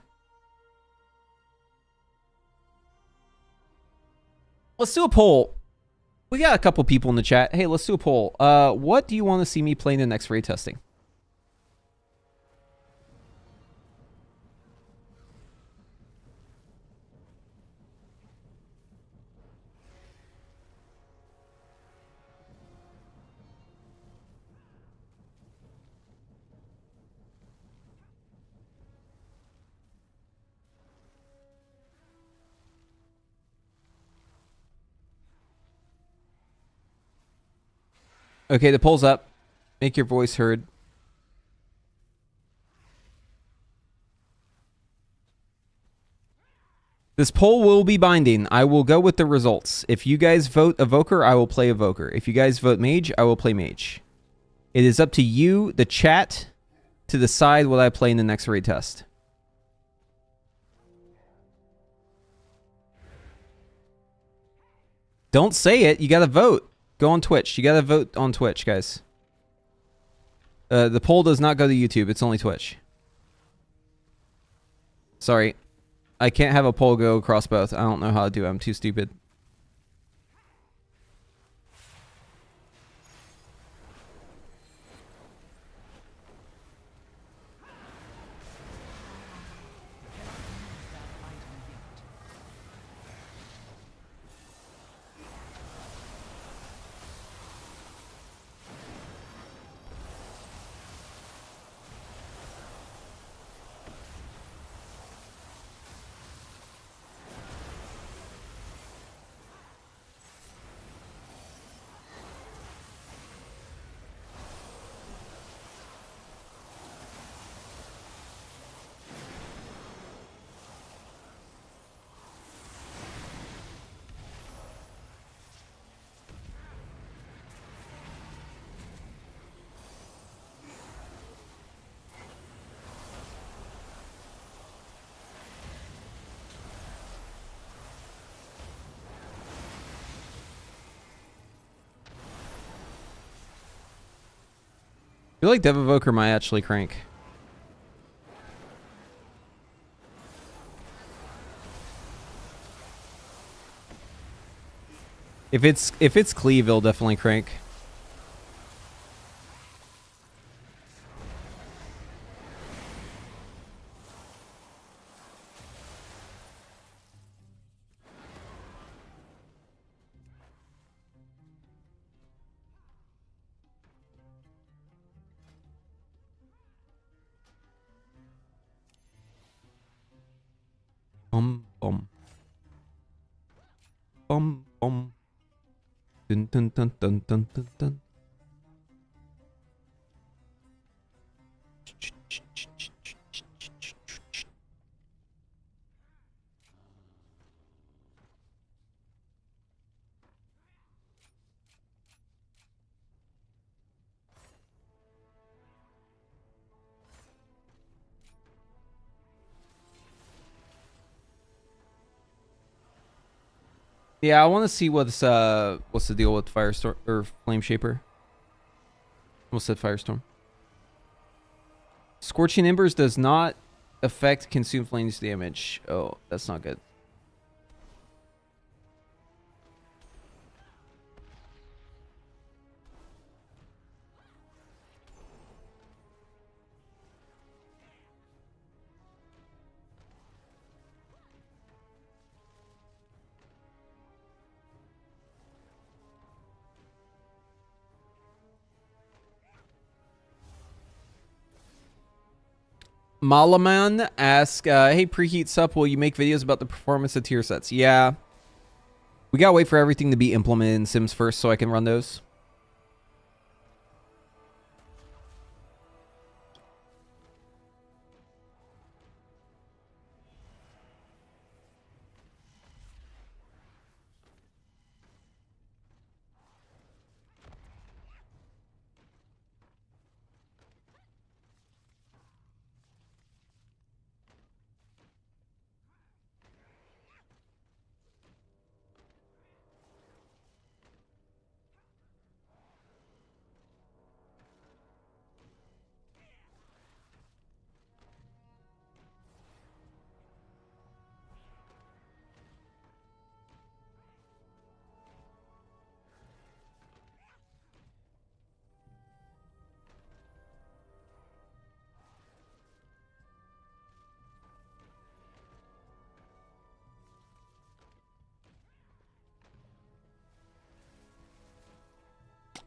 Let's do a poll. We got a couple people in the chat. Hey, let's do a poll. What do you want to see me play in the next raid testing? Okay, the poll's up. Make your voice heard. This poll will be binding. I will go with the results. If you guys vote Evoker, I will play Evoker. If you guys vote Mage, I will play Mage. It is up to you, the chat, to decide what I play in the next raid test. Don't say it. You gotta vote. Go on Twitch. You gotta vote on Twitch, guys. The poll does not go to YouTube. It's only Twitch. Sorry. I can't have a poll go across both. I don't know how to do it. I'm too stupid. I feel like Dev Evoker might actually crank. If it's cleave, it'll definitely crank. Bum bum. Bum bum. Dun dun dun dun dun dun dun. Yeah, I want to see what's the deal with Firestorm or Flame Shaper. Almost said Firestorm. Scorching Embers does not affect Consume Flames damage. Oh, that's not good. Malaman asks, hey, Preheat Sup, will you make videos about the performance of tier sets? Yeah. We gotta wait for everything to be implemented in Sims first so I can run those.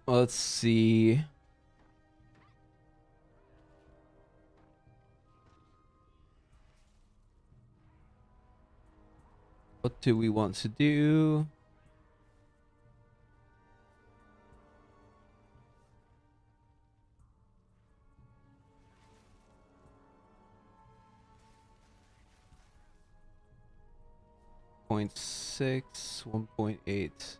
Let's see. What do we want to do? Point 6, 1.8.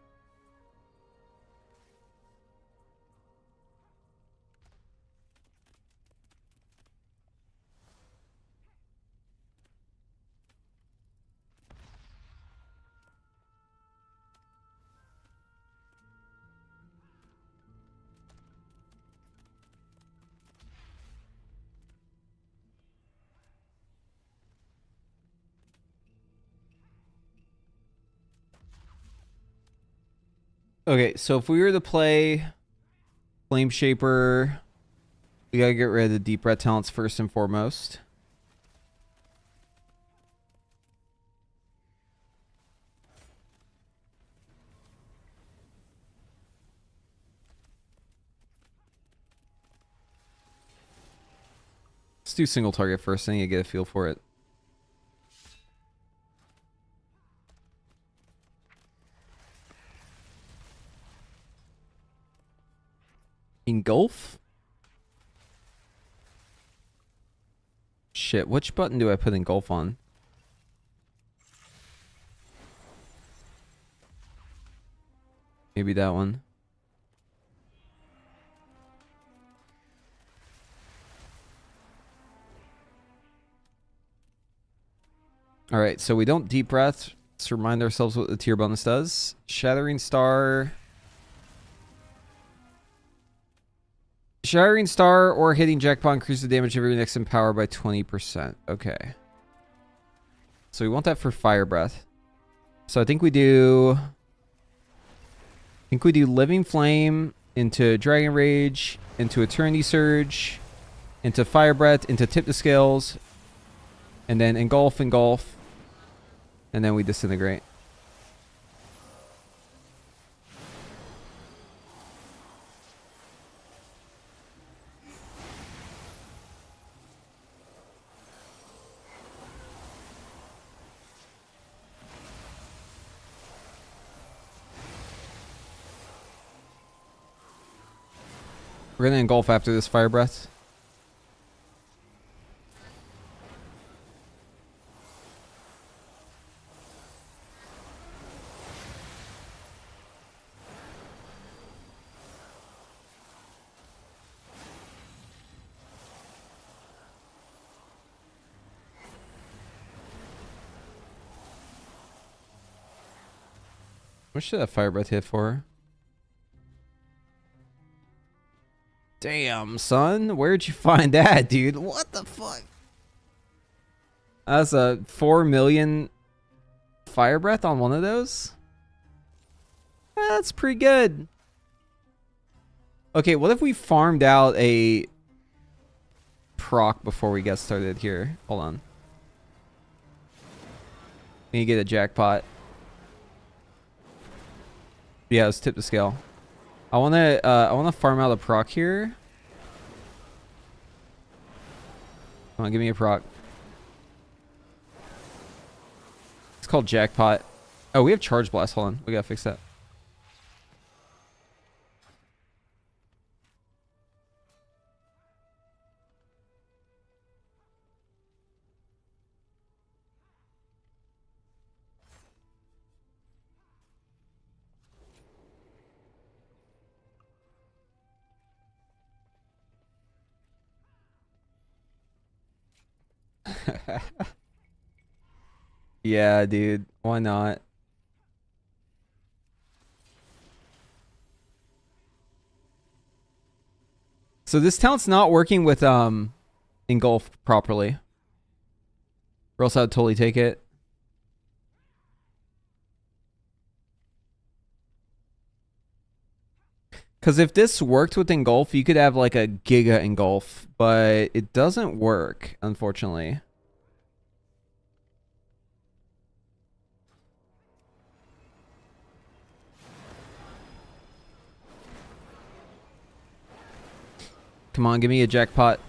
Okay, so if we were to play Flame Shaper, we gotta get rid of the deep red talents first and foremost. Let's do single target first. I need to get a feel for it. Engulf? Shit, which button do I put engulf on? Maybe that one. Alright, so we don't deep breath. Let's remind ourselves what the tier bonus does. Shattering Star. Shattering Star or hitting jackpot increases the damage of your next in power by 20%. Okay. So we want that for Fire Breath. So I think we do Living Flame into Dragon Rage, into Eternity Surge, into Fire Breath, into Tip the Scales, and then Engulf, and then we Disintegrate. We're gonna engulf after this Fire Breath. What should that Fire Breath hit for? Damn, son. Where'd you find that, dude? What the fuck? That's a 4 million Fire Breath on one of those? That's pretty good. Okay, what if we farmed out a proc before we get started here? Hold on. Need to get a jackpot. Yeah, let's tip the scale. I wanna farm out a proc here. Come on, give me a proc. It's called Jackpot. Oh, we have Charge Blast. Hold on. We gotta fix that. Yeah, dude. Why not? So this talent's not working with engulf properly. Or else I'd totally take it. Because if this worked with engulf, you could have like a giga engulf, but it doesn't work, unfortunately. Come on, give me a jackpot.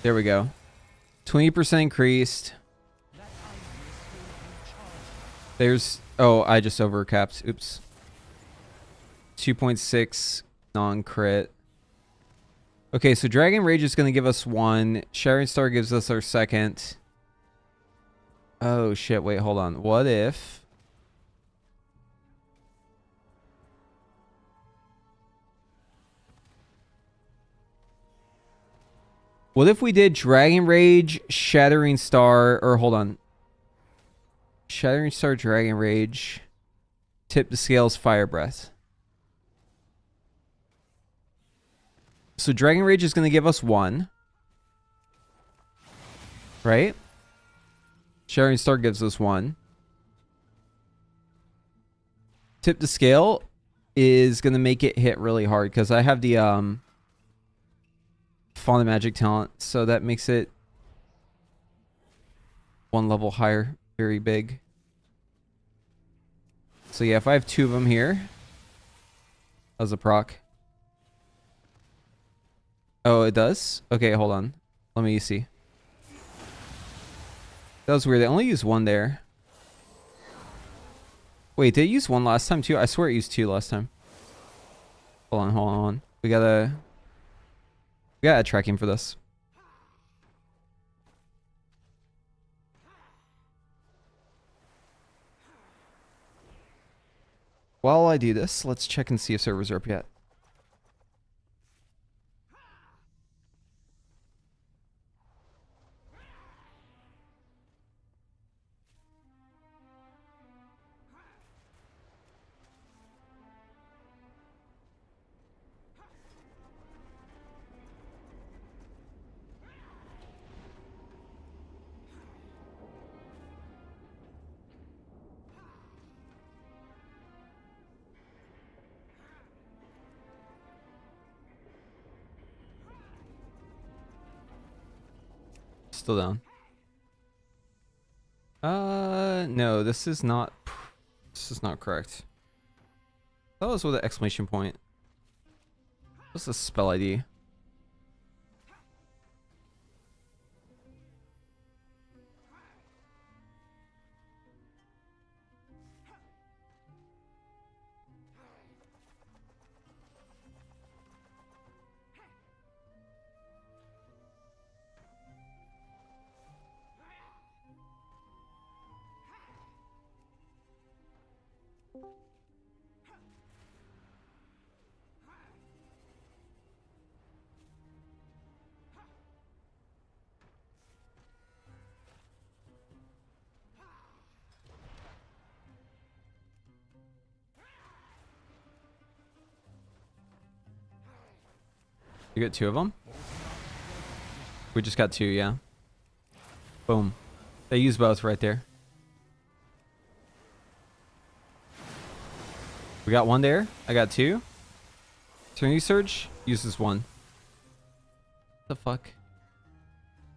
There we go. 20% increased. There's... Oh, I just overcapped. Oops. 2.6 non-crit. Okay, so Dragon Rage is going to give us 1. Shattering Star gives us our 2nd. Oh, shit. Wait, hold on. What if... What if we did Dragon Rage, Shattering Star, or hold on. Shattering Star, Dragon Rage, Tip the Scales, Fire Breath. So Dragon Rage is going to give us 1. Right? Shattering Star gives us 1. Tip the Scale is going to make it hit really hard because I have the Fauna Magic talent, so that makes it 1 level higher. Very big. So yeah, if I have 2 of them here as a proc. Oh, it does? Okay, hold on. Let me see. That was weird. They only used 1 there. Wait, did it use 1 last time too? I swear it used 2 last time. Hold on, hold on. We gotta add tracking for this. While I do this, let's check and see if servers are up yet. Still down. No, this is not correct. That was with an exclamation point. What's the spell ID? You got 2 of them? We just got 2, yeah. Boom. They use both right there. We got 1 there. I got 2. Eternity Surge uses 1. What the fuck?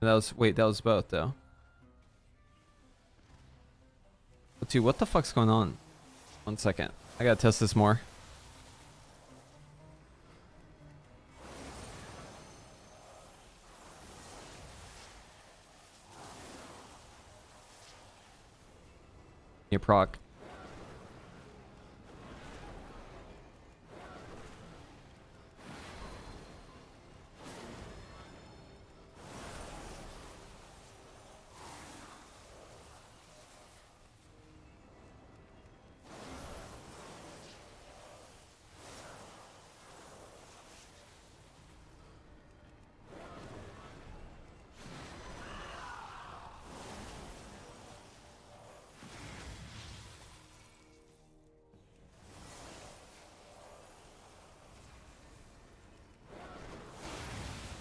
That was, wait, that was both though. Dude, what the fuck's going on? 1 second. I gotta test this more. Yeah, proc.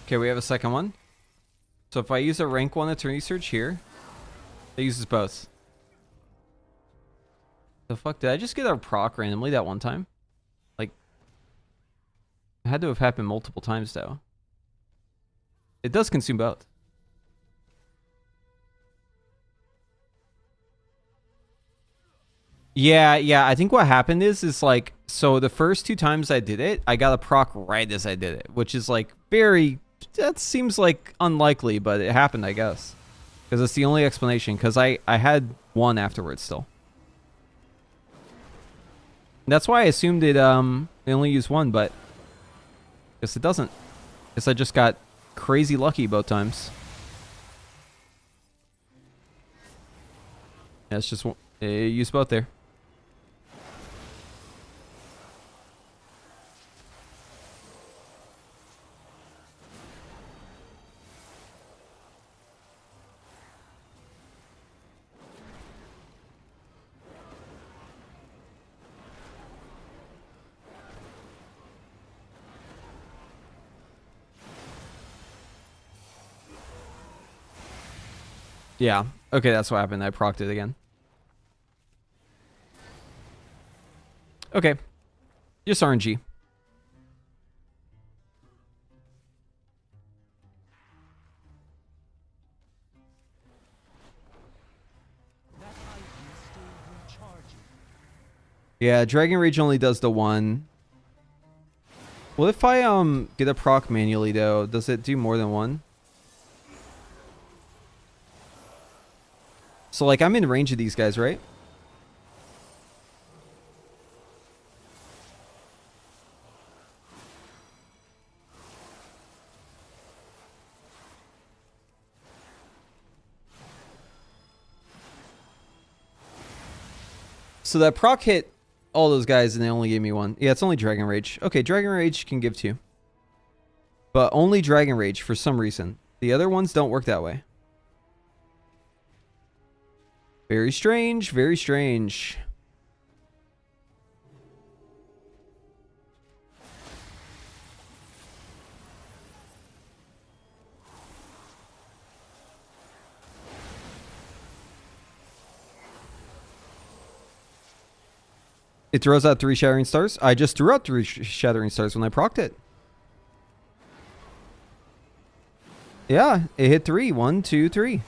Okay, we have a second one. So if I use a rank 1 attorney search here, it uses both. The fuck? Did I just get a proc randomly that one time? Like, it had to have happened multiple times though. It does consume both. Yeah, I think what happened is like, so the first 2 times I did it, I got a proc right as I did it, which is like very, that seems like unlikely, but it happened, I guess. Because it's the only explanation, because I had 1 afterwards still. That's why I assumed it, they only use 1, but I guess it doesn't. Guess I just got crazy lucky both times. Yeah, it's just, they use both there. Yeah. Okay, that's what happened. I procced it again. Okay. Just RNG. Yeah, Dragon Rage only does the 1. What if I get a proc manually though? Does it do more than 1? So like I'm in range of these guys, right? So that proc hit all those guys and they only gave me 1. Yeah, it's only Dragon Rage. Okay, Dragon Rage can give 2. But only Dragon Rage for some reason. The other ones don't work that way. Very strange, very strange. It throws out 3 Shattering Stars. I just threw out 3 Shattering Stars when I procced it. Yeah, it hit 3. 1, 2, 3.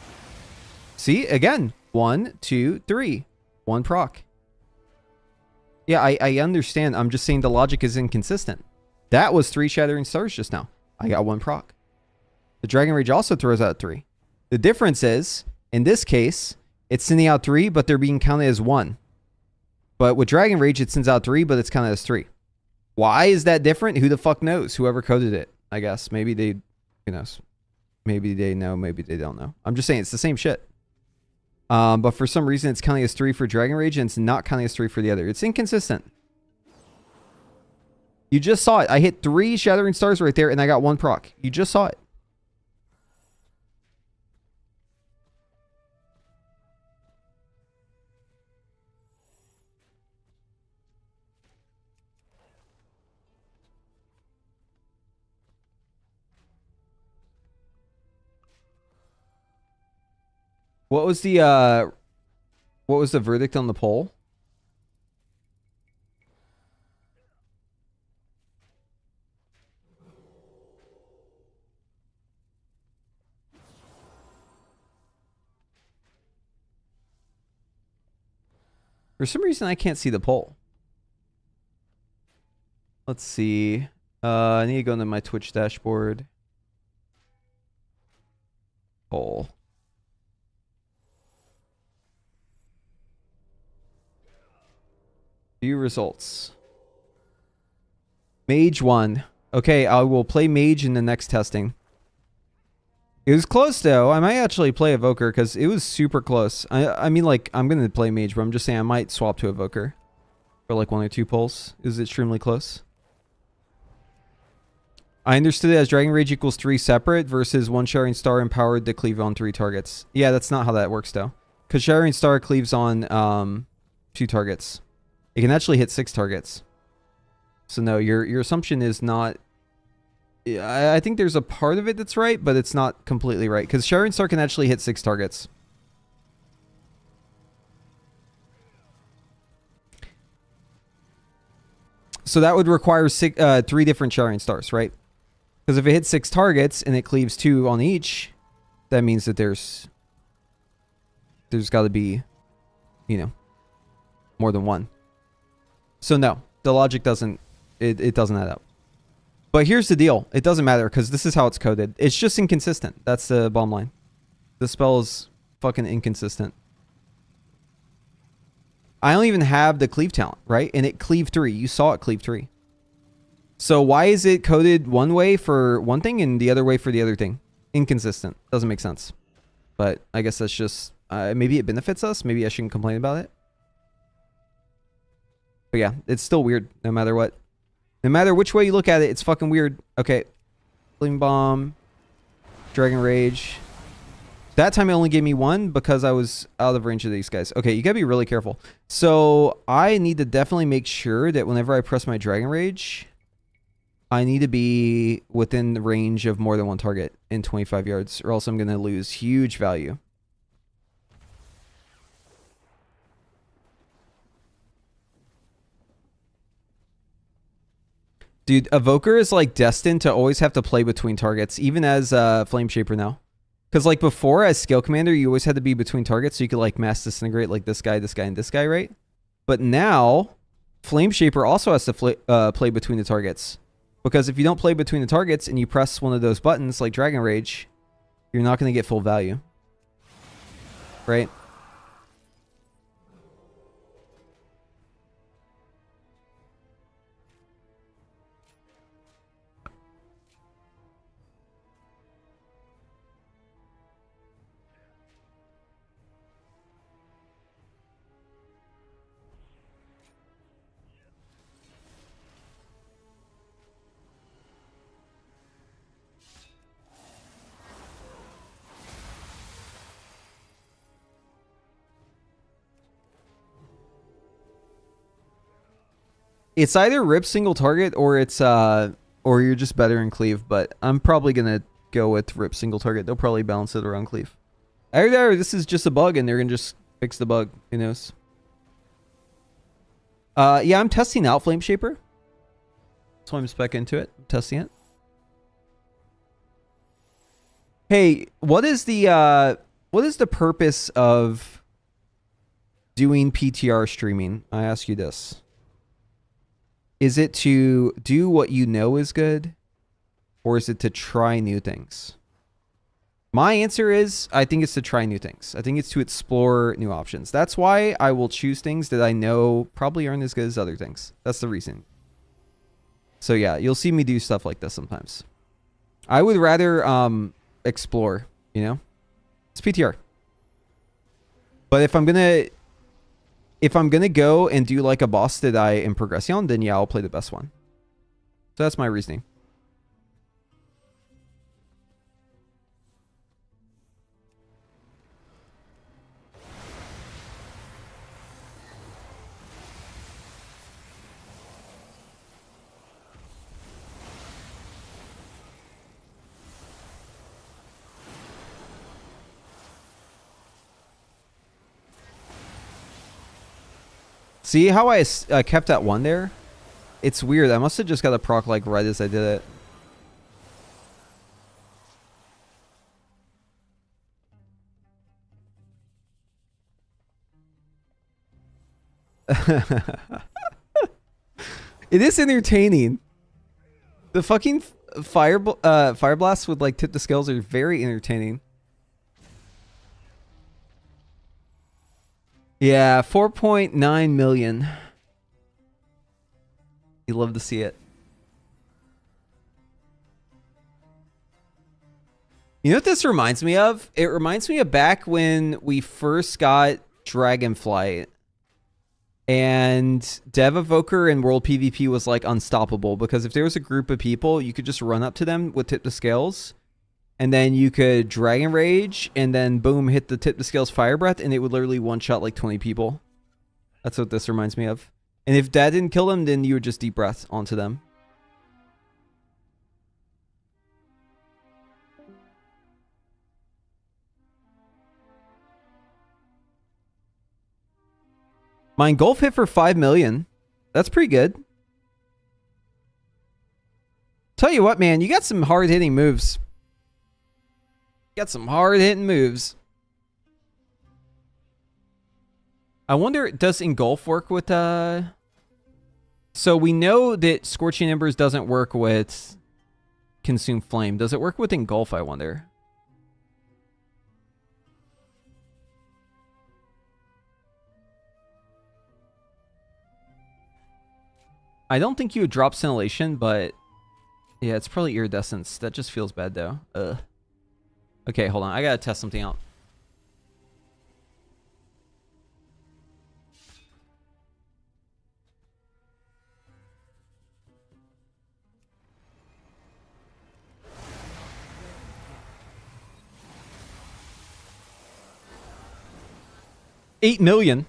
See, again. 1, 2, 3. 1 proc. Yeah, I understand. I'm just saying the logic is inconsistent. That was 3 Shattering Stars just now. I got 1 proc. The Dragon Rage also throws out 3. The difference is, in this case, it's sending out 3, but they're being counted as 1. But with Dragon Rage, it sends out 3, but it's counted as 3. Why is that different? Who the fuck knows? Whoever coded it, I guess. Maybe they, who knows? Maybe they know, maybe they don't know. I'm just saying it's the same shit. But for some reason, it's counting as 3 for Dragon Rage, and it's not counting as 3 for the other. It's inconsistent. You just saw it. I hit 3 Shattering Stars right there, and I got 1 proc. You just saw it. What was the verdict on the poll? For some reason, I can't see the poll. Let's see. I need to go into my Twitch dashboard. Poll. View results. Mage won. Okay, I will play Mage in the next testing. It was close though. I might actually play Evoker because it was super close. I mean, like, I'm going to play Mage, but I'm just saying I might swap to Evoker for like 1 or 2 pulls. It was extremely close. I understood it as Dragon Rage equals 3 separate versus 1 Shattering Star empowered to cleave on 3 targets. Yeah, that's not how that works though. Because Shattering Star cleaves on 2 targets. It can actually hit 6 targets. So no, your assumption is not... I think there's a part of it that's right, but it's not completely right. Because Shattering Star can actually hit 6 targets. So that would require 3 different Shattering Stars, right? Because if it hits 6 targets and it cleaves 2 on each, that means that there's got to be, you know, more than 1. So no, the logic doesn't, it doesn't add up. But here's the deal. It doesn't matter because this is how it's coded. It's just inconsistent. That's the bottom line. The spell is fucking inconsistent. I don't even have the cleave talent, right? And it cleave 3. You saw it cleave 3. So why is it coded one way for one thing and the other way for the other thing? Inconsistent. Doesn't make sense. But I guess that's just... maybe it benefits us. Maybe I shouldn't complain about it. But yeah, it's still weird no matter what. No matter which way you look at it, it's fucking weird. Okay. Flame Bomb. Dragon Rage. That time it only gave me 1 because I was out of range of these guys. Okay, you gotta be really careful. So I need to definitely make sure that whenever I press my Dragon Rage, I need to be within the range of more than 1 target in 25 yards, or else I'm gonna lose huge value. Dude, Evoker is like destined to always have to play between targets, even as Flame Shaper now. Because like before, as Scale Commander, you always had to be between targets, so you could like Mass Disintegrate like this guy, and this guy, right? But now, Flame Shaper also has to play between the targets. Because if you don't play between the targets and you press one of those buttons like Dragon Rage, you're not going to get full value. Right? It's either rip single target or it's or you're just better in cleave, but I'm probably gonna go with rip single target. They'll probably balance it around cleave. Either this is just a bug and they're gonna just fix the bug. Who knows? Yeah, I'm testing out Flame Shaper. So I'm spec into it. I'm testing it. Hey, what is the purpose of doing PTR streaming? I ask you this. Is it to do what you know is good? Or is it to try new things? My answer is, I think it's to try new things. I think it's to explore new options. That's why I will choose things that I know probably aren't as good as other things. That's the reason. So yeah, you'll see me do stuff like this sometimes. I would rather explore, you know? It's PTR. But if I'm gonna go and do like a boss that I am progressing on, then yeah, I'll play the best one. So that's my reasoning. See how I kept that 1 there? It's weird. I must have just got a proc like right as I did it. It is entertaining. The fucking fire blasts with like tip the scales are very entertaining. Yeah, 4.9 million. You love to see it. You know what this reminds me of? It reminds me of back when we first got Dragonflight. And Dev Evoker in World PvP was like unstoppable because if there was a group of people, you could just run up to them with Tip the Scales. And then you could Dragon Rage and then boom, hit the Tip the Scales Fire Breath and it would literally one-shot like 20 people. That's what this reminds me of. And if that didn't kill them, then you would just Deep Breath onto them. My Engulf hit for 5 million. That's pretty good. Tell you what, man, you got some hard-hitting moves. You got some hard-hitting moves. I wonder, does Engulf work with... So we know that Scorching Embers doesn't work with Consume Flame. Does it work with Engulf, I wonder? I don't think you would drop Scintillation, but yeah, it's probably Iridescence. That just feels bad though. Ugh. Okay, hold on. I gotta test something out. $8 million.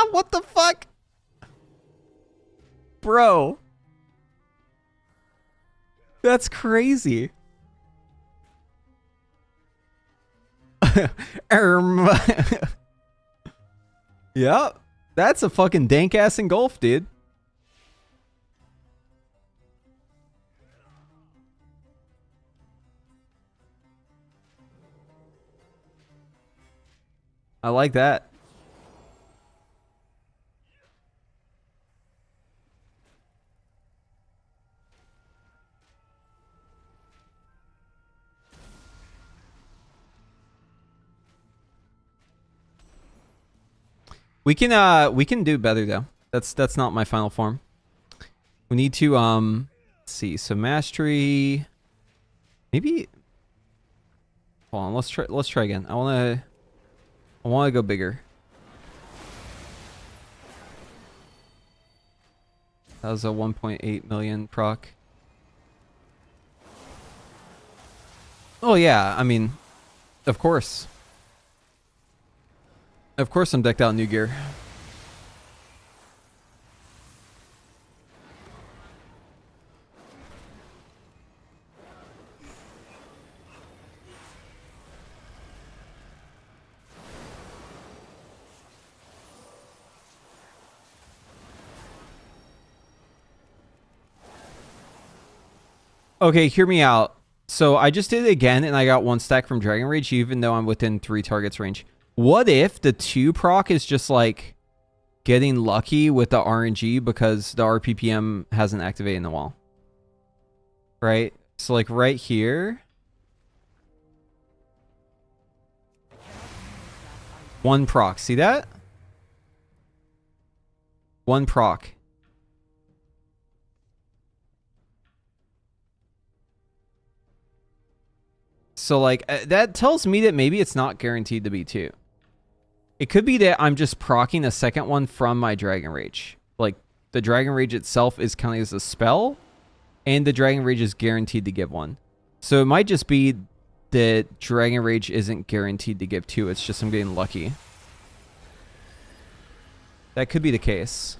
What the fuck? Bro. That's crazy. Yep. That's a fucking dank ass Engulf, dude. I like that. We can do better though. That's not my final form. We need to let's see. So mastery, maybe. Hold on. Let's try again. I wanna go bigger. That was a 1.8 million proc. Oh yeah, I mean, of course. Of course I'm decked out in new gear. Okay, hear me out. So I just did it again and I got 1 stack from Dragon Rage even though I'm within 3 targets range. What if the 2 proc is just like getting lucky with the RNG because the RPPM hasn't activated in the wall? Right? So like right here. 1 proc. See that? 1 proc. So like that tells me that maybe it's not guaranteed to be 2. It could be that I'm just proccing a second one from my Dragon Rage. Like, the Dragon Rage itself is counting as a spell, and the Dragon Rage is guaranteed to give 1. So it might just be that Dragon Rage isn't guaranteed to give 2. It's just I'm getting lucky. That could be the case.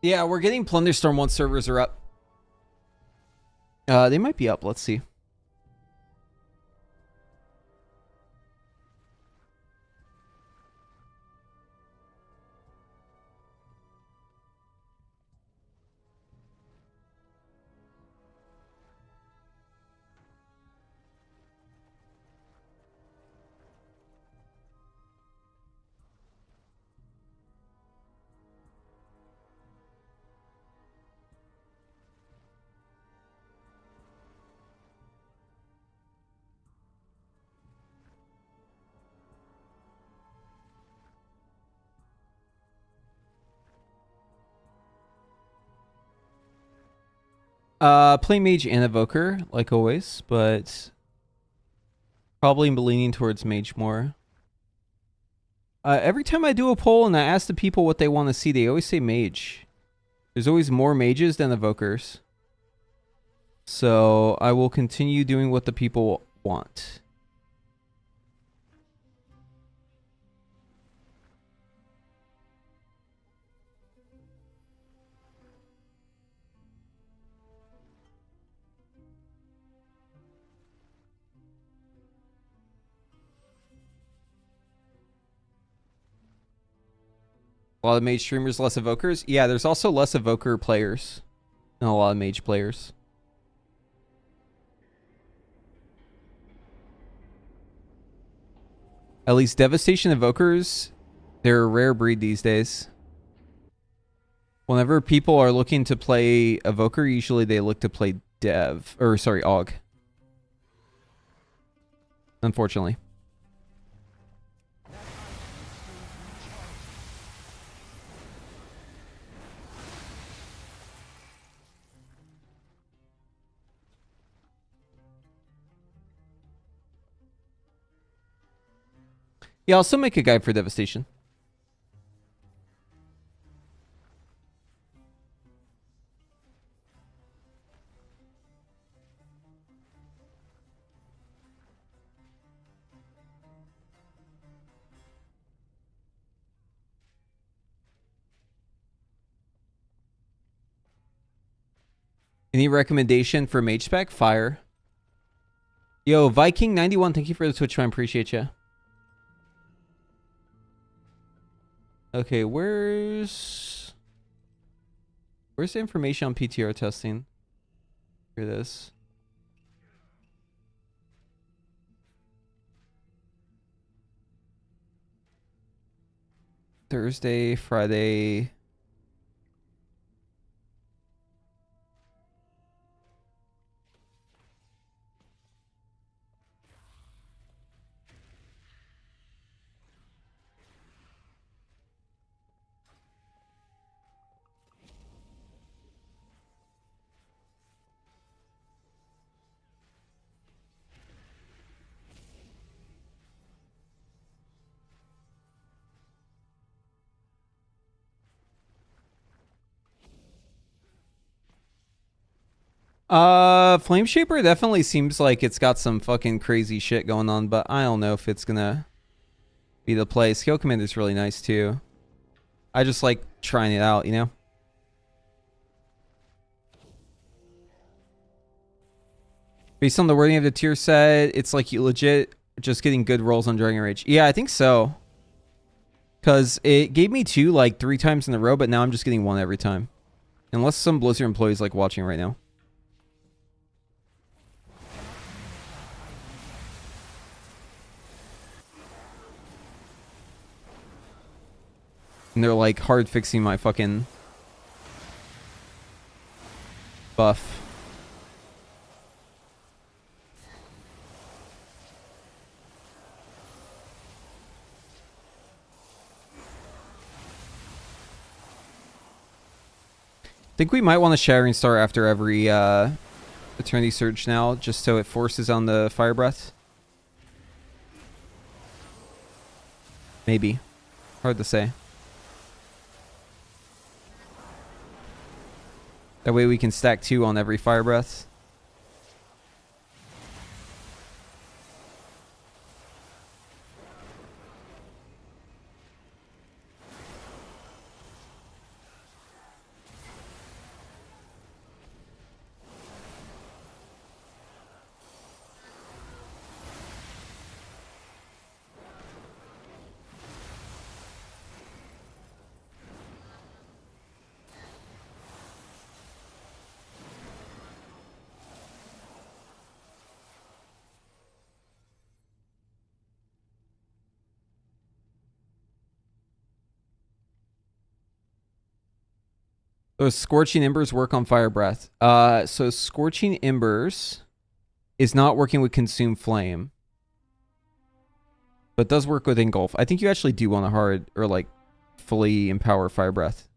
Yeah, we're getting Plunderstorm once servers are up. They might be up. Let's see. Play mage and evoker, like always, but probably leaning towards mage more. Every time I do a poll and I ask the people what they want to see, they always say mage. There's always more mages than evokers. So I will continue doing what the people want. A lot of mage streamers, less evokers. Yeah, there's also less evoker players than a lot of mage players. At least Devastation evokers, they're a rare breed these days. Whenever people are looking to play evoker, usually they look to play dev, or sorry, AUG. Unfortunately. Yeah, I'll still make a guide for Devastation. Any recommendation for mage spec? Fire. Yo, Viking91, thank you for the Twitch Prime. Appreciate you. Okay, where's the information on PTR testing? Here it is. Thursday, Friday. Flame Shaper definitely seems like it's got some fucking crazy shit going on, but I don't know if it's gonna be the play. Scale Commander's really nice too. I just like trying it out, you know? Based on the wording of the tier set, it's like you legit just getting good rolls on Dragon Rage. Yeah, I think so. Because it gave me 2 like 3 times in a row, but now I'm just getting 1 every time. Unless some Blizzard employees like watching right now. And they're like hard fixing my fucking buff. I think we might want a Shattering Star after every Eternity Surge now, just so it forces on the Fire Breath. Maybe. Hard to say. That way we can stack 2 on every Fire Breath. Those Scorching Embers work on Fire Breath. So Scorching Embers is not working with Consume Flame, but does work with Engulf. I think you actually do want to hard or like fully empower Fire Breath.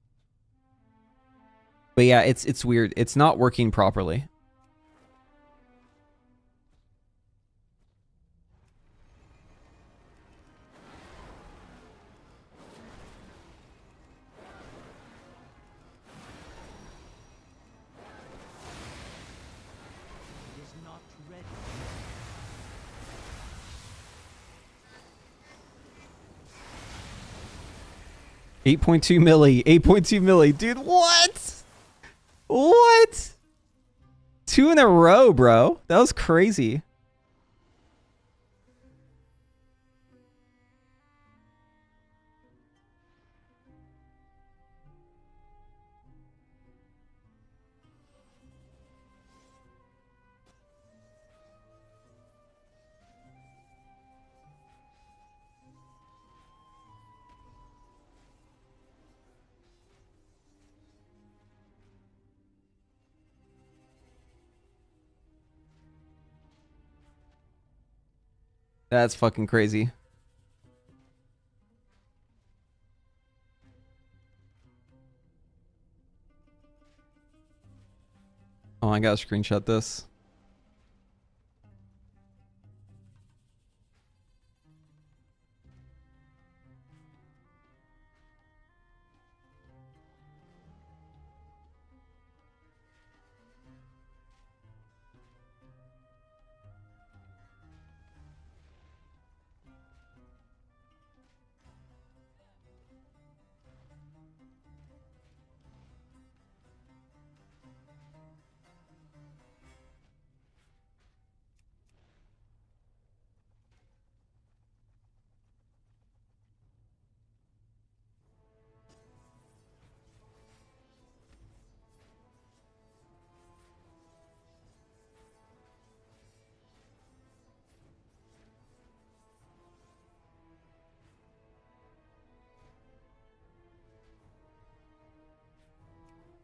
But yeah, it's weird. It's not working properly. It is not ready. 8.2 milli. 8.2 milli. Dude, what? What? 2 in a row, bro. That was crazy. That's fucking crazy. Oh, I gotta screenshot this.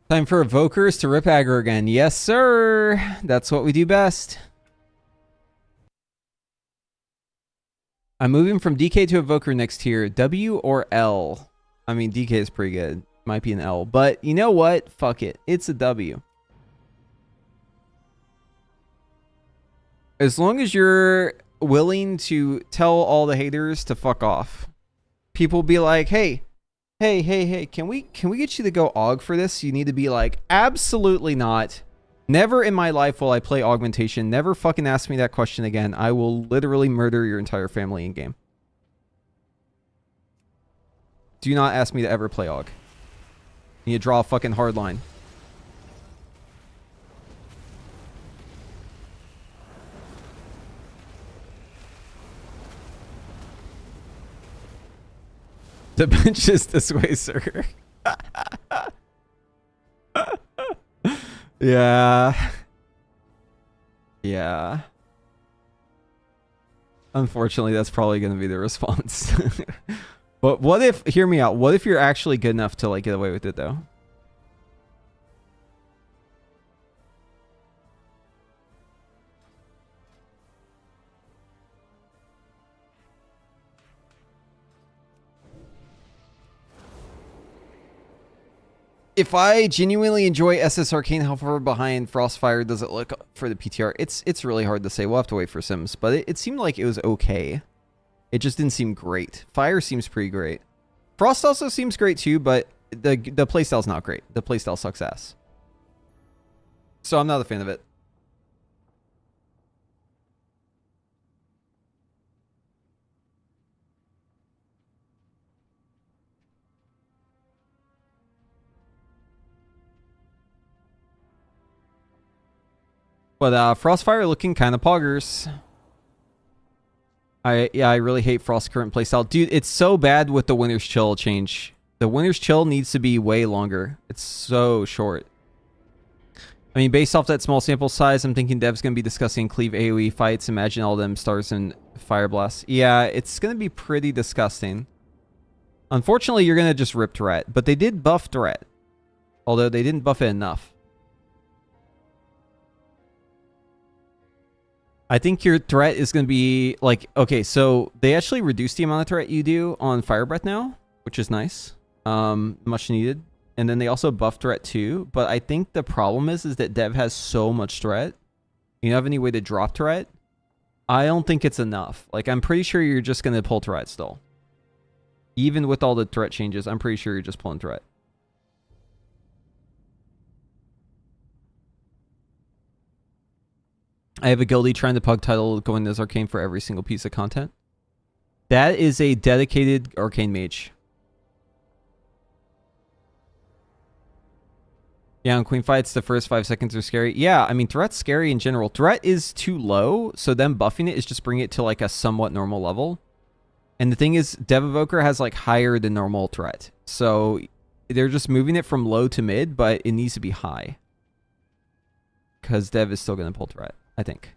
Time for Evokers to rip aggro again. Yes, sir. That's what we do best. I'm moving from DK to Evoker next tier. W or L? I mean, DK is pretty good. Might be an L. But you know what? Fuck it. It's a W. As long as you're willing to tell all the haters to fuck off. People be like, hey, can we get you to go AUG for this? You need to be like, absolutely not. Never in my life will I play augmentation. Never fucking ask me that question again. I will literally murder your entire family in game. Do not ask me to ever play AUG. You need to draw a fucking hard line. The bench is this way, sir. Yeah. Yeah. Unfortunately, that's probably going to be the response. But what if, hear me out, what if you're actually good enough to like get away with it though? If I genuinely enjoy SS Arcane, how far behind Frostfire does it look for the PTR? It's really hard to say. We'll have to wait for Sims, but it seemed like it was okay. It just didn't seem great. Fire seems pretty great. Frost also seems great too, but the playstyle's not great. The playstyle sucks ass. So I'm not a fan of it. But Frostfire looking kind of poggers. I really hate Frost's current playstyle. Dude, it's so bad with the Winter's Chill change. The Winter's Chill needs to be way longer. It's so short. I mean, based off that small sample size, I'm thinking dev's going to be discussing Cleave AoE fights. Imagine all them stars and Fire Blast. Yeah, it's going to be pretty disgusting. Unfortunately, you're going to just rip Threat. But they did buff Threat. Although they didn't buff it enough. I think your threat is going to be like, okay, so they actually reduced the amount of threat you do on Fire Breath now, which is nice. Much needed. and then they also buff threat too. But I think the problem is that Dev has so much threat. You don't have any way to drop threat. I don't think it's enough. Like, I'm pretty sure you're just going to pull threat still. Even with all the threat changes, I'm pretty sure you're just pulling threat. I have a guildie trying to pug title going as Arcane for every single piece of content. That is a dedicated Arcane mage. Yeah, on Queen fights, the first 5 seconds are scary. Yeah, I mean, threat's scary in general. Threat is too low, so them buffing it is just bringing it to like a somewhat normal level. And the thing is, Dev Evoker has like higher than normal threat. So they're just moving it from low to mid, but it needs to be high. Because Dev is still going to pull threat, I think.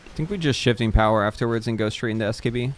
I think we're just shifting power afterwards and go straight into SKB.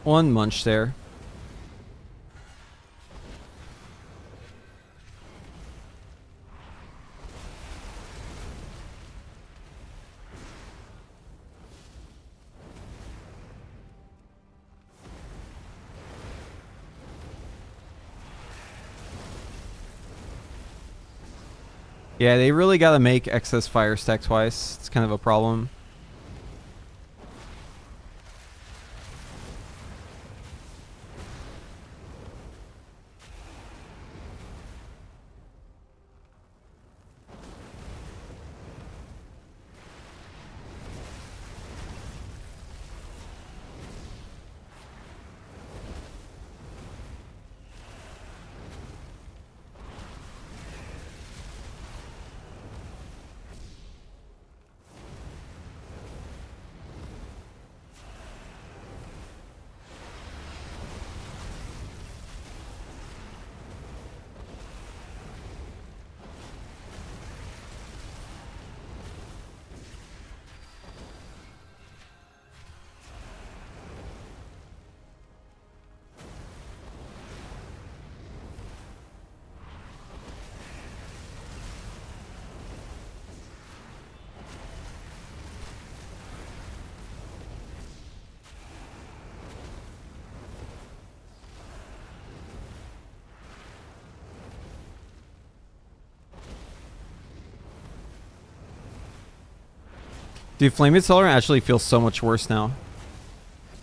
One munch there. Yeah, they really got to make excess fire stack twice. It's kind of a problem. Dude, Flame Accelerant actually feels so much worse now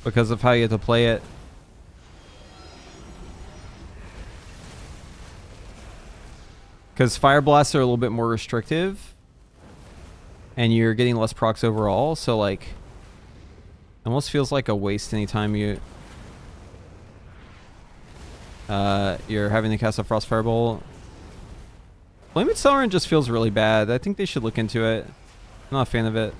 because of how you have to play it. Because Fire Blasts are a little bit more restrictive and you're getting less procs overall, so like it almost feels like a waste anytime you're having to cast a Frost Firebolt. Flame Accelerant just feels really bad. I think they should look into it. I'm not a fan of it.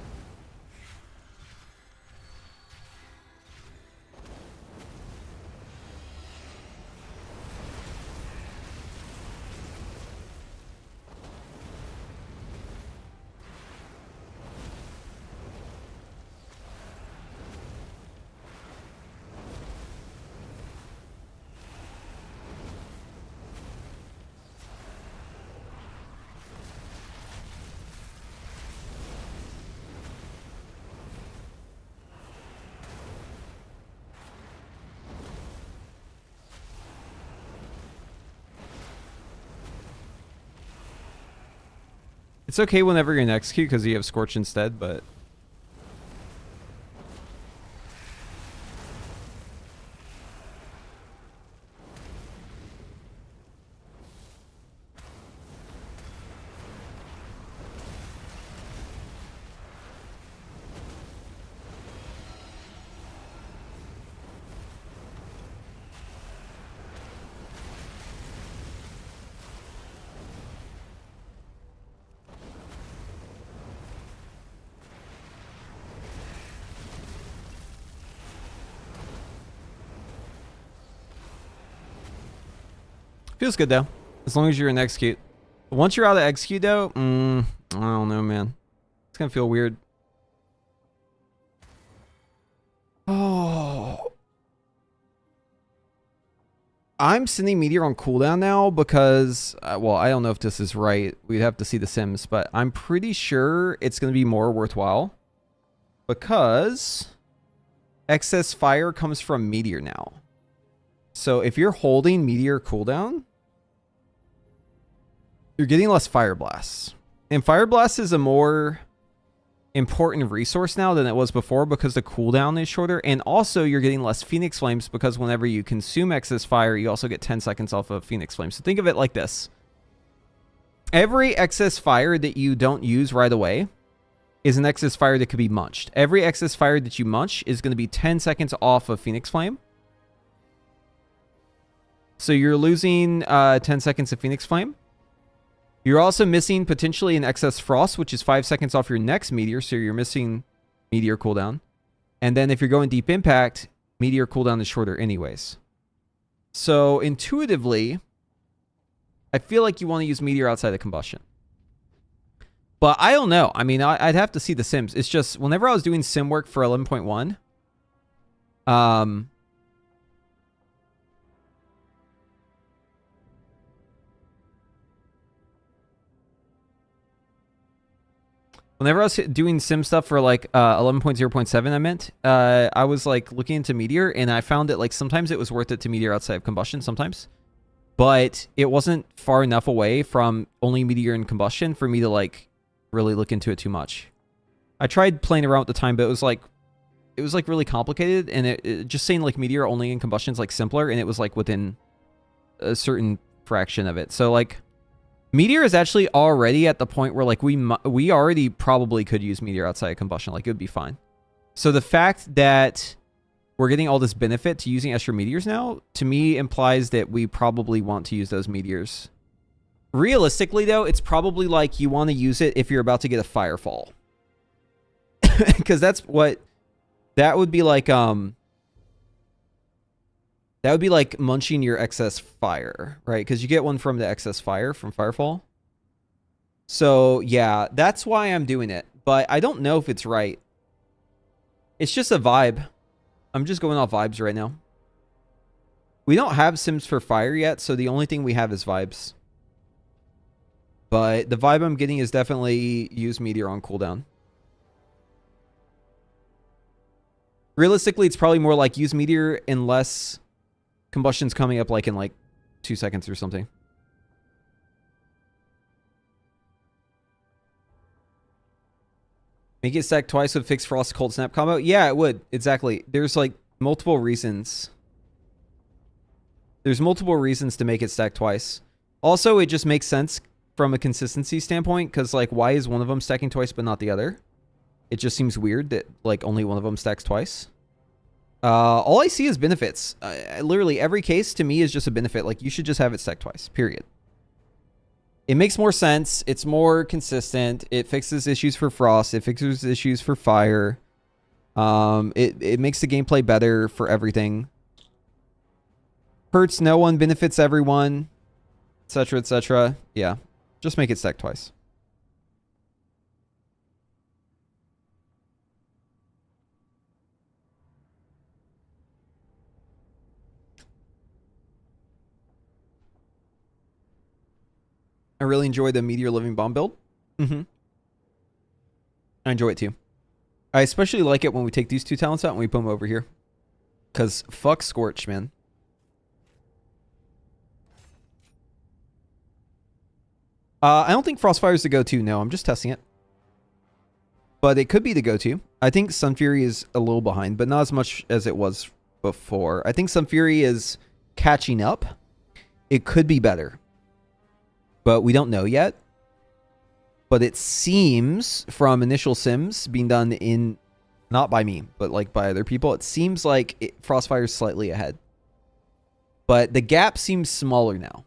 It's okay whenever you're in execute because you have Scorch instead, but... Feels good though, as long as you're in execute. Once you're out of execute though, I don't know, man. It's gonna feel weird. Oh, I'm sending Meteor on cooldown now because, well, I don't know if this is right. We'd have to see the sims, but I'm pretty sure it's gonna be more worthwhile because excess fire comes from Meteor now. So if you're holding Meteor cooldown, you're getting less Fire Blasts. And Fire Blast is a more important resource now than it was before because the cooldown is shorter. And also you're getting less Phoenix Flames because whenever you consume excess fire, you also get 10 seconds off of Phoenix Flames. So think of it like this. Every excess fire that you don't use right away is an excess fire that could be munched. Every excess fire that you munch is going to be 10 seconds off of Phoenix Flame. So you're losing 10 seconds of Phoenix Flame. You're also missing potentially an excess Frost, which is 5 seconds off your next Meteor. So you're missing Meteor cooldown. And then if you're going Deep Impact, Meteor cooldown is shorter anyways. So intuitively, I feel like you want to use Meteor outside of Combustion. But I don't know. I mean, I'd have to see the sims. It's just whenever I was doing sim work for 11.1, whenever I was doing sim stuff for like 11.0.7, I meant, I was like looking into Meteor and I found that like sometimes it was worth it to Meteor outside of Combustion sometimes. But it wasn't far enough away from only Meteor and Combustion for me to like really look into it too much. I tried playing around at the time, but it was like really complicated, and it just saying like Meteor only in Combustion is like simpler, and it was like within a certain fraction of it. So like Meteor is actually already at the point where like we already probably could use Meteor outside of Combustion. Like it would be fine. So the fact that we're getting all this benefit to using extra Meteors now, to me implies that we probably want to use those Meteors. Realistically though, it's probably like you want to use it if you're about to get a Firefall. Because that would be like munching your excess fire, right? Because you get one from the excess fire from Firefall. So yeah, that's why I'm doing it. But I don't know if it's right. It's just a vibe. I'm just going off vibes right now. We don't have sims for fire yet, so the only thing we have is vibes. But the vibe I'm getting is definitely use Meteor on cooldown. Realistically, it's probably more like use Meteor unless Combustion's coming up like in like 2 seconds or something. Make it stack twice would fix Frost Cold Snap combo? Yeah, it would. Exactly. There's like multiple reasons. There's multiple reasons to make it stack twice. Also, it just makes sense from a consistency standpoint, because like why is one of them stacking twice but not the other? It just seems weird that like only one of them stacks twice. All I see is benefits. Literally every case to me is just a benefit. Like you should just have it stack twice, period. It makes more sense. It's more consistent. It fixes issues for Frost. It fixes issues for Fire. It makes the gameplay better for everything. Hurts no one, benefits everyone, etc., etc. Yeah, just make it stack twice. I really enjoy the Meteor Living Bomb build. I enjoy it too. I especially like it when we take these two talents out and we put them over here. Because fuck Scorch, man. I don't think Frostfire is the go-to. No, I'm just testing it. But it could be the go-to. I think Sun Fury is a little behind, but not as much as it was before. I think Sun Fury is catching up. It could be better, but we don't know yet. But it seems from initial sims being done in, not by me, but like by other people, it seems like Frostfire is slightly ahead. But the gap seems smaller now.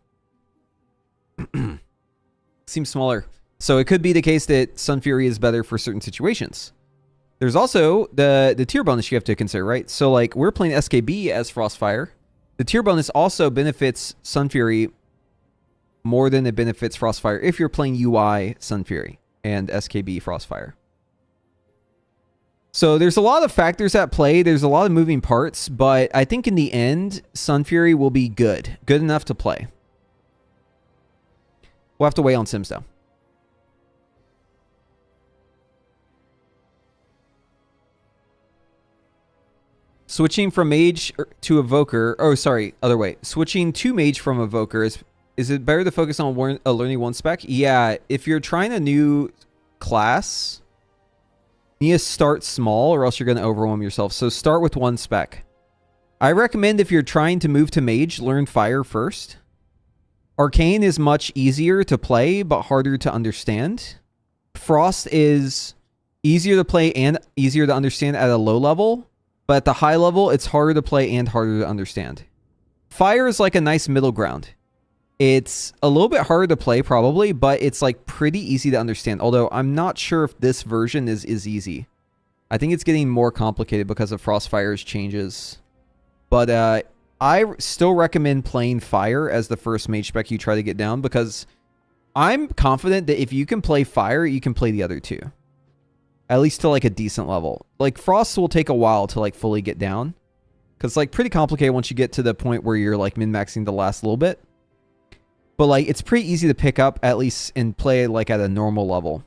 Seems smaller. So it could be the case that Sun Fury is better for certain situations. There's also the tier bonus you have to consider, right? So like we're playing SKB as Frostfire. The tier bonus also benefits Sun Fury more than it benefits Frostfire if you're playing UI Sun Fury and SKB Frostfire. So there's a lot of factors at play. There's a lot of moving parts, but I think in the end, Sun Fury will be good. Good enough to play. We'll have to wait on Sims though. Switching from mage to evoker. Oh, sorry, other way. Switching to mage from evoker is it better to focus on learning one spec? Yeah, if you're trying a new class, you need to start small or else you're going to overwhelm yourself. So start with one spec. I recommend if you're trying to move to mage, learn fire first. Arcane is much easier to play, but harder to understand. Frost is easier to play and easier to understand at a low level, but at the high level, it's harder to play and harder to understand. Fire is like a nice middle ground. It's a little bit harder to play probably, but it's like pretty easy to understand. Although I'm not sure if this version is easy. I think it's getting more complicated because of Frostfire's changes. But I still recommend playing Fire as the first mage spec you try to get down, because I'm confident that if you can play Fire, you can play the other two. At least to like a decent level. Like Frost will take a while to like fully get down, because it's like pretty complicated once you get to the point where you're like min-maxing the last little bit. But like it's pretty easy to pick up at least and play like at a normal level.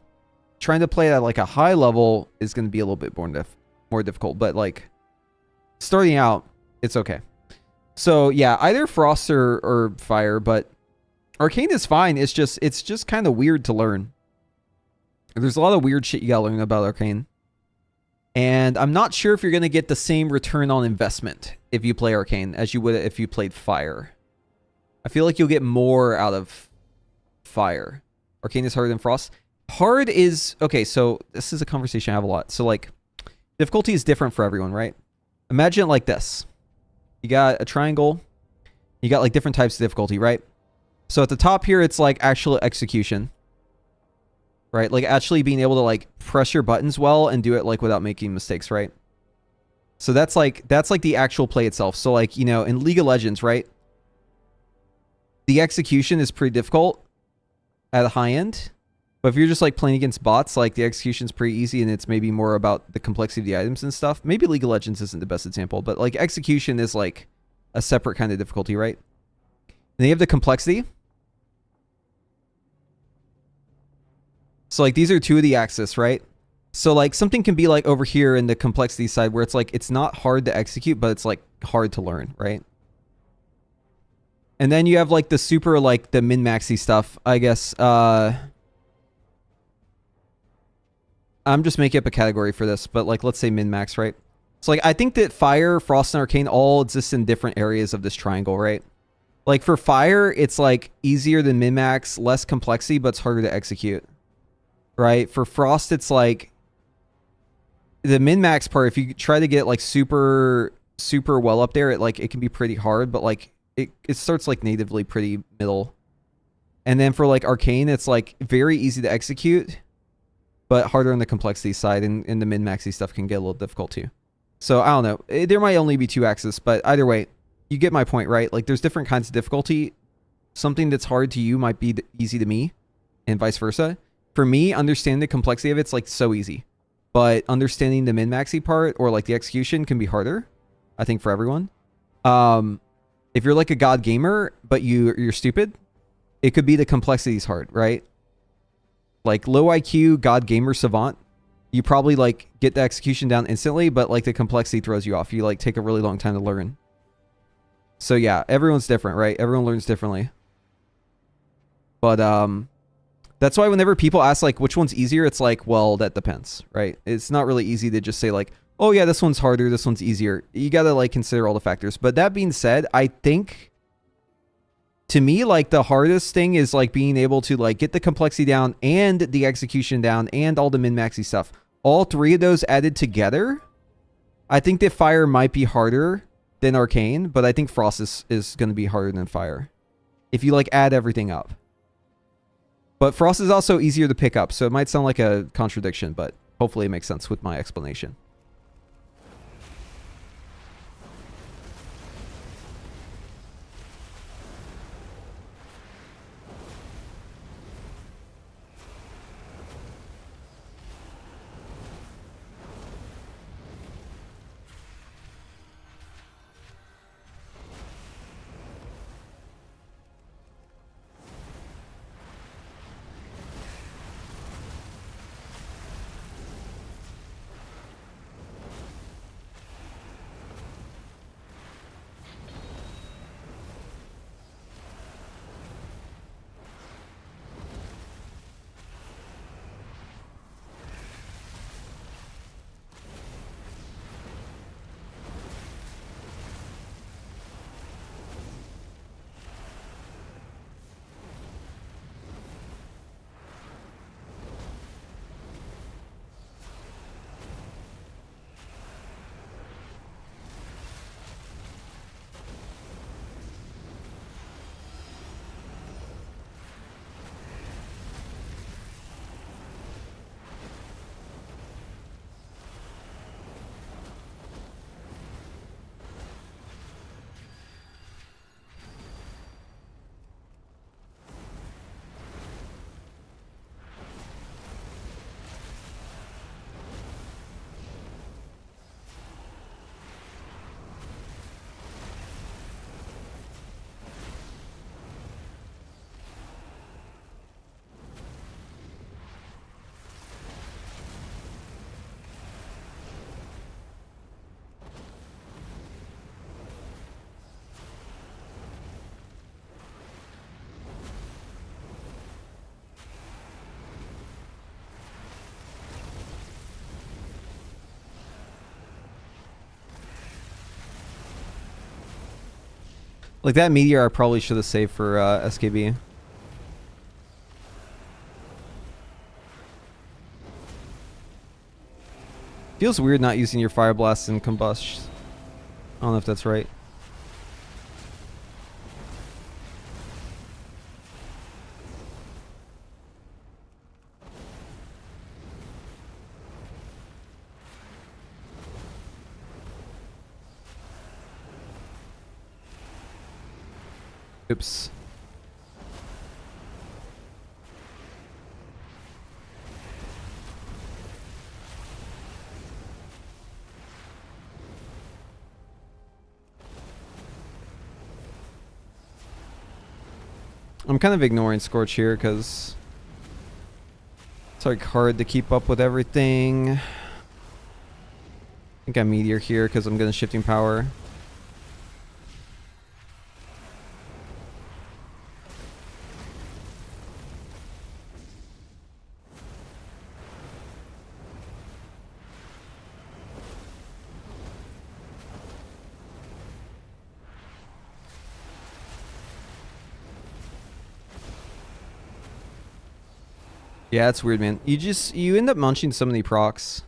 Trying to play at like a high level is going to be a little bit more difficult, but like starting out, it's okay. So yeah, either Frost or Fire, but Arcane is fine. It's just kind of weird to learn. There's a lot of weird shit you gotta learn about Arcane. And I'm not sure if you're going to get the same return on investment if you play Arcane as you would if you played Fire. I feel like you'll get more out of Fire. Arcane is harder than Frost. Hard is... Okay, so this is a conversation I have a lot. So, like, difficulty is different for everyone, right? Imagine it like this. You got a triangle. You got, like, different types of difficulty, right? So, at the top here, it's, like, actual execution. Right? Like, actually being able to, like, press your buttons well and do it, like, without making mistakes, right? So, that's, like, the actual play itself. So, like, you know, in League of Legends, right? The execution is pretty difficult at a high end. But if you're just like playing against bots, like the execution's pretty easy and it's maybe more about the complexity of the items and stuff. Maybe League of Legends isn't the best example, but like execution is like a separate kind of difficulty, right? And then you have the complexity. So like these are two of the axes, right? So like something can be like over here in the complexity side where it's like it's not hard to execute, but it's like hard to learn, right? And then you have like the super, like the min-maxy stuff, I guess. I'm just making up a category for this, but like let's say min-max, right? So like I think that Fire, Frost, and Arcane all exist in different areas of this triangle, right? Like for Fire, it's like easier than min-max, less complexity, but it's harder to execute, right? For Frost, it's like the min-max part, if you try to get like super well up there, it can be pretty hard, but like it starts like natively pretty middle. And then for like Arcane, it's like very easy to execute, but harder on the complexity side, and the min-maxy stuff can get a little difficult too. So I don't know. There might only be two axes, but either way, you get my point, right? Like there's different kinds of difficulty. Something that's hard to you might be easy to me, and vice versa. For me, understanding the complexity of it's like so easy, but understanding the min-maxy part or like the execution can be harder, I think, for everyone. If you're like a god gamer, but you're stupid, it could be the complexity is hard, right? Like low IQ god gamer savant, you probably like get the execution down instantly, but like the complexity throws you off. You like take a really long time to learn. So yeah, everyone's different, right? Everyone learns differently. But That's why whenever people ask like which one's easier, it's like, well, that depends, right? It's not really easy to just say like, oh yeah, this one's harder, this one's easier. You gotta like consider all the factors. But that being said, I think to me, like the hardest thing is like being able to like get the complexity down and the execution down and all the min-maxy stuff. All three of those added together, I think that Fire might be harder than Arcane, but I think Frost is going to be harder than Fire if you like add everything up. But Frost is also easier to pick up, so it might sound like a contradiction, but hopefully it makes sense with my explanation. Like that meteor I probably should have saved for SKB. Feels weird not using your fire blasts and combust. I don't know if that's right. Oops. I'm kind of ignoring Scorch here because it's like hard to keep up with everything. I think I Meteor here because I'm going to Shifting Power. Yeah, it's weird, man. You end up munching so many procs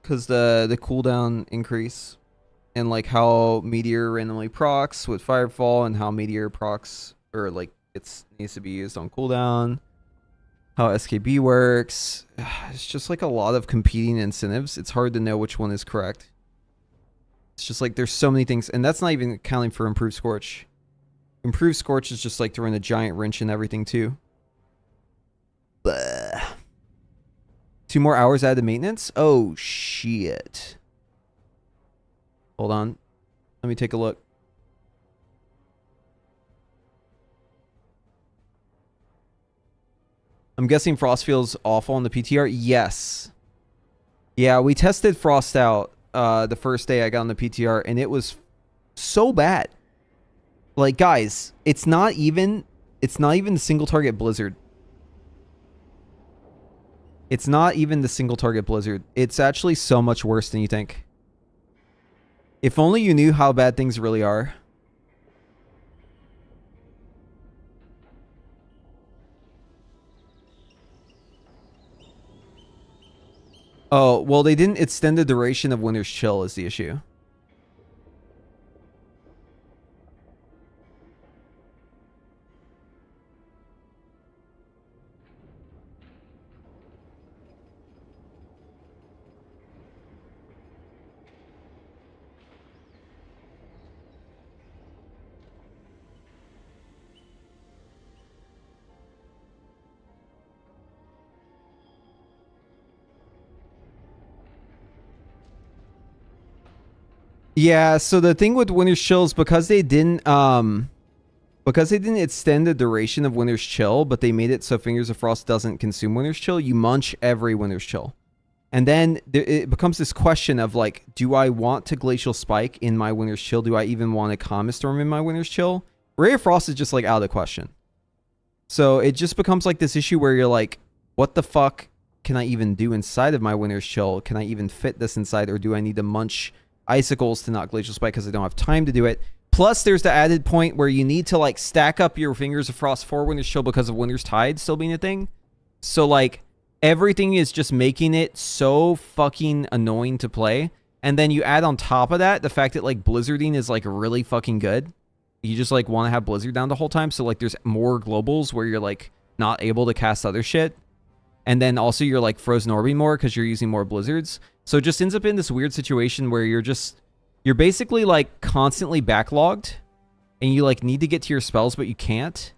because the cooldown increase and like how Meteor randomly procs with Firefall and how Meteor procs or like needs to be used on cooldown. How SKB works. It's just like a lot of competing incentives. It's hard to know which one is correct. It's just like there's so many things, and that's not even accounting for Improved Scorch. Improved Scorch is just like throwing a giant wrench in everything too. 2 more hours added to maintenance? Oh, shit. Hold on. Let me take a look. I'm guessing Frost feels awful on the PTR? Yes. Yeah, we tested Frost out the first day I got on the PTR, and it was so bad. Like, guys, it's not even the single target Blizzard. It's not even the single target blizzard. It's actually so much worse than you think. If only you knew how bad things really are. Oh, well, they didn't extend the duration of Winter's Chill is the issue. Yeah, so the thing with Winter's Chill is because they didn't extend the duration of Winter's Chill, but they made it so Fingers of Frost doesn't consume Winter's Chill, you munch every Winter's Chill. And then it becomes this question of like, do I want to Glacial Spike in my Winter's Chill? Do I even want a Comet Storm in my Winter's Chill? Ray of Frost is just like out of the question. So it just becomes like this issue where you're like, what the fuck can I even do inside of my Winter's Chill? Can I even fit this inside, or do I need to munch Icicles to not Glacial Spike because I don't have time to do it? Plus, there's the added point where you need to like stack up your Fingers of Frost for Winter's Chill because of Winter's Tide still being a thing. So like everything is just making it so fucking annoying to play. And then you add on top of that the fact that like blizzarding is like really fucking good. You just like want to have blizzard down the whole time. So like there's more globals where you're like not able to cast other shit. And then also you're like frozen orbing more because you're using more blizzards. So it just ends up in this weird situation where you're basically like constantly backlogged and you like need to get to your spells, but you can't.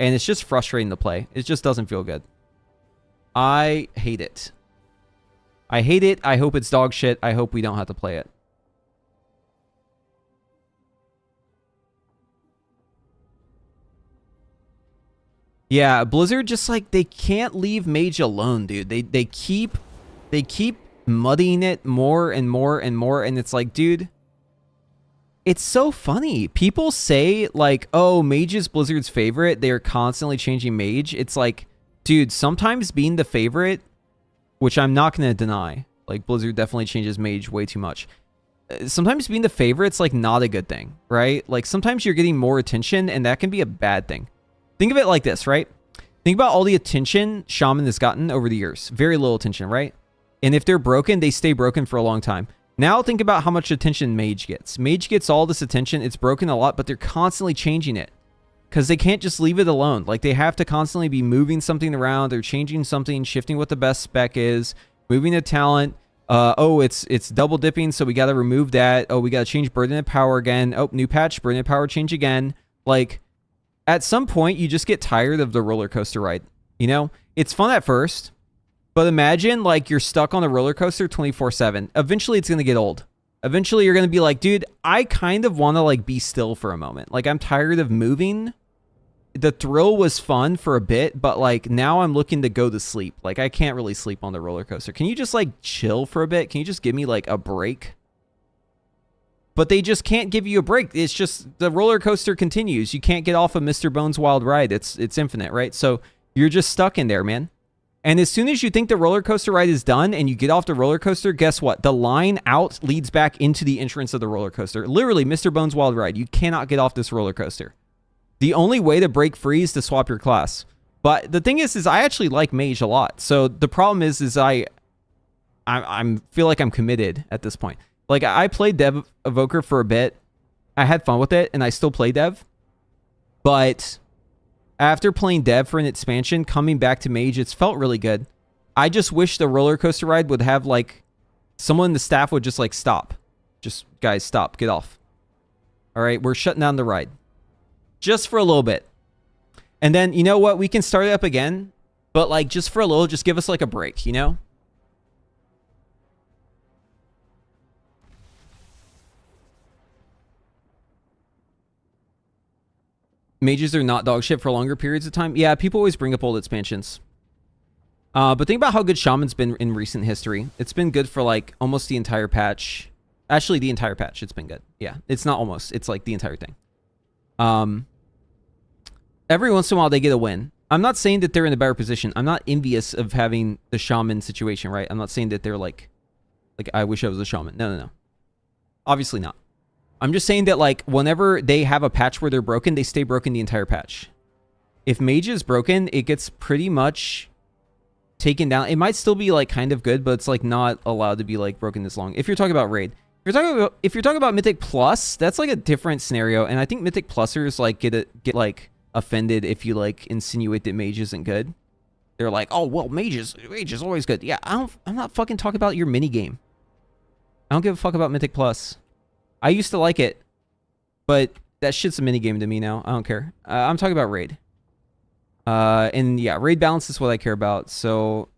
And it's just frustrating to play. It just doesn't feel good. I hate it. I hate it. I hope it's dog shit. I hope we don't have to play it. Yeah, Blizzard just like they can't leave Mage alone, dude. They keep muddying it more and more and more, and it's like, dude, it's so funny. People say like, oh, Mage is Blizzard's favorite. They are constantly changing Mage. It's like, dude, sometimes being the favorite, which I'm not going to deny, like Blizzard definitely changes Mage way too much. Sometimes being the favorite's like not a good thing, right? Like sometimes you're getting more attention and that can be a bad thing. Think of it like this, right? Think about all the attention Shaman has gotten over the years. Very little attention, right? And if they're broken, they stay broken for a long time. Now think about how much attention Mage gets. Mage gets all this attention. It's broken a lot, but they're constantly changing it. Because they can't just leave it alone. Like they have to constantly be moving something around. They're changing something, shifting what the best spec is, moving a talent. Oh, it's double dipping, so we got to remove that. Oh, we got to change Burden of Power again. Oh, new patch, Burden of Power change again. Like, at some point, you just get tired of the roller coaster ride. You know? It's fun at first, but imagine, like, you're stuck on a roller coaster 24/7. Eventually, it's going to get old. Eventually, you're going to be like, dude, I kind of want to, like, be still for a moment. Like, I'm tired of moving. The thrill was fun for a bit, but, like, now I'm looking to go to sleep. Like, I can't really sleep on the roller coaster. Can you just, like, chill for a bit? Can you just give me, like, a break? But they just can't give you a break. It's just the roller coaster continues. You can't get off of Mr. Bones' Wild Ride. It's infinite, right? So you're just stuck in there, man. And as soon as you think the roller coaster ride is done and you get off the roller coaster, guess what? The line out leads back into the entrance of the roller coaster. Literally, Mr. Bones' Wild Ride. You cannot get off this roller coaster. The only way to break free is to swap your class. But the thing is I actually like Mage a lot. So the problem is I feel like I'm committed at this point. Like, I played Dev Evoker for a bit. I had fun with it, and I still play Dev. But after playing Dev for an expansion, coming back to Mage, it's felt really good. I just wish the roller coaster ride would have, like, someone in the staff would just, like, stop. Just, guys, stop. Get off. All right, we're shutting down the ride. Just for a little bit. And then, you know what? We can start it up again. But, like, just for a little, just give us, like, a break, you know? Mages are not dog shit for longer periods of time. Yeah, people always bring up old expansions. But think about how good Shaman's been in recent history. It's been good for like almost the entire patch. Actually, the entire patch. It's been good. Yeah, it's not almost. It's like the entire thing. Every once in a while they get a win. I'm not saying that they're in a better position. I'm not envious of having the shaman situation, right? I'm not saying that they're like I wish I was a shaman. No. Obviously not. I'm just saying that like whenever they have a patch where they're broken, they stay broken the entire patch. If mage is broken, it gets pretty much taken down. It might still be like kind of good, but it's like not allowed to be like broken this long. If you're talking about raid, if you're talking about Mythic Plus, that's like a different scenario. And I think Mythic Plusers like get like offended if you like insinuate that mage isn't good. They're like, oh well, mage is always good. Yeah, I'm not fucking talking about your mini game. I don't give a fuck about Mythic Plus. I used to like it, but that shit's a mini game to me now. I don't care. I'm talking about raid. And yeah, raid balance is what I care about. So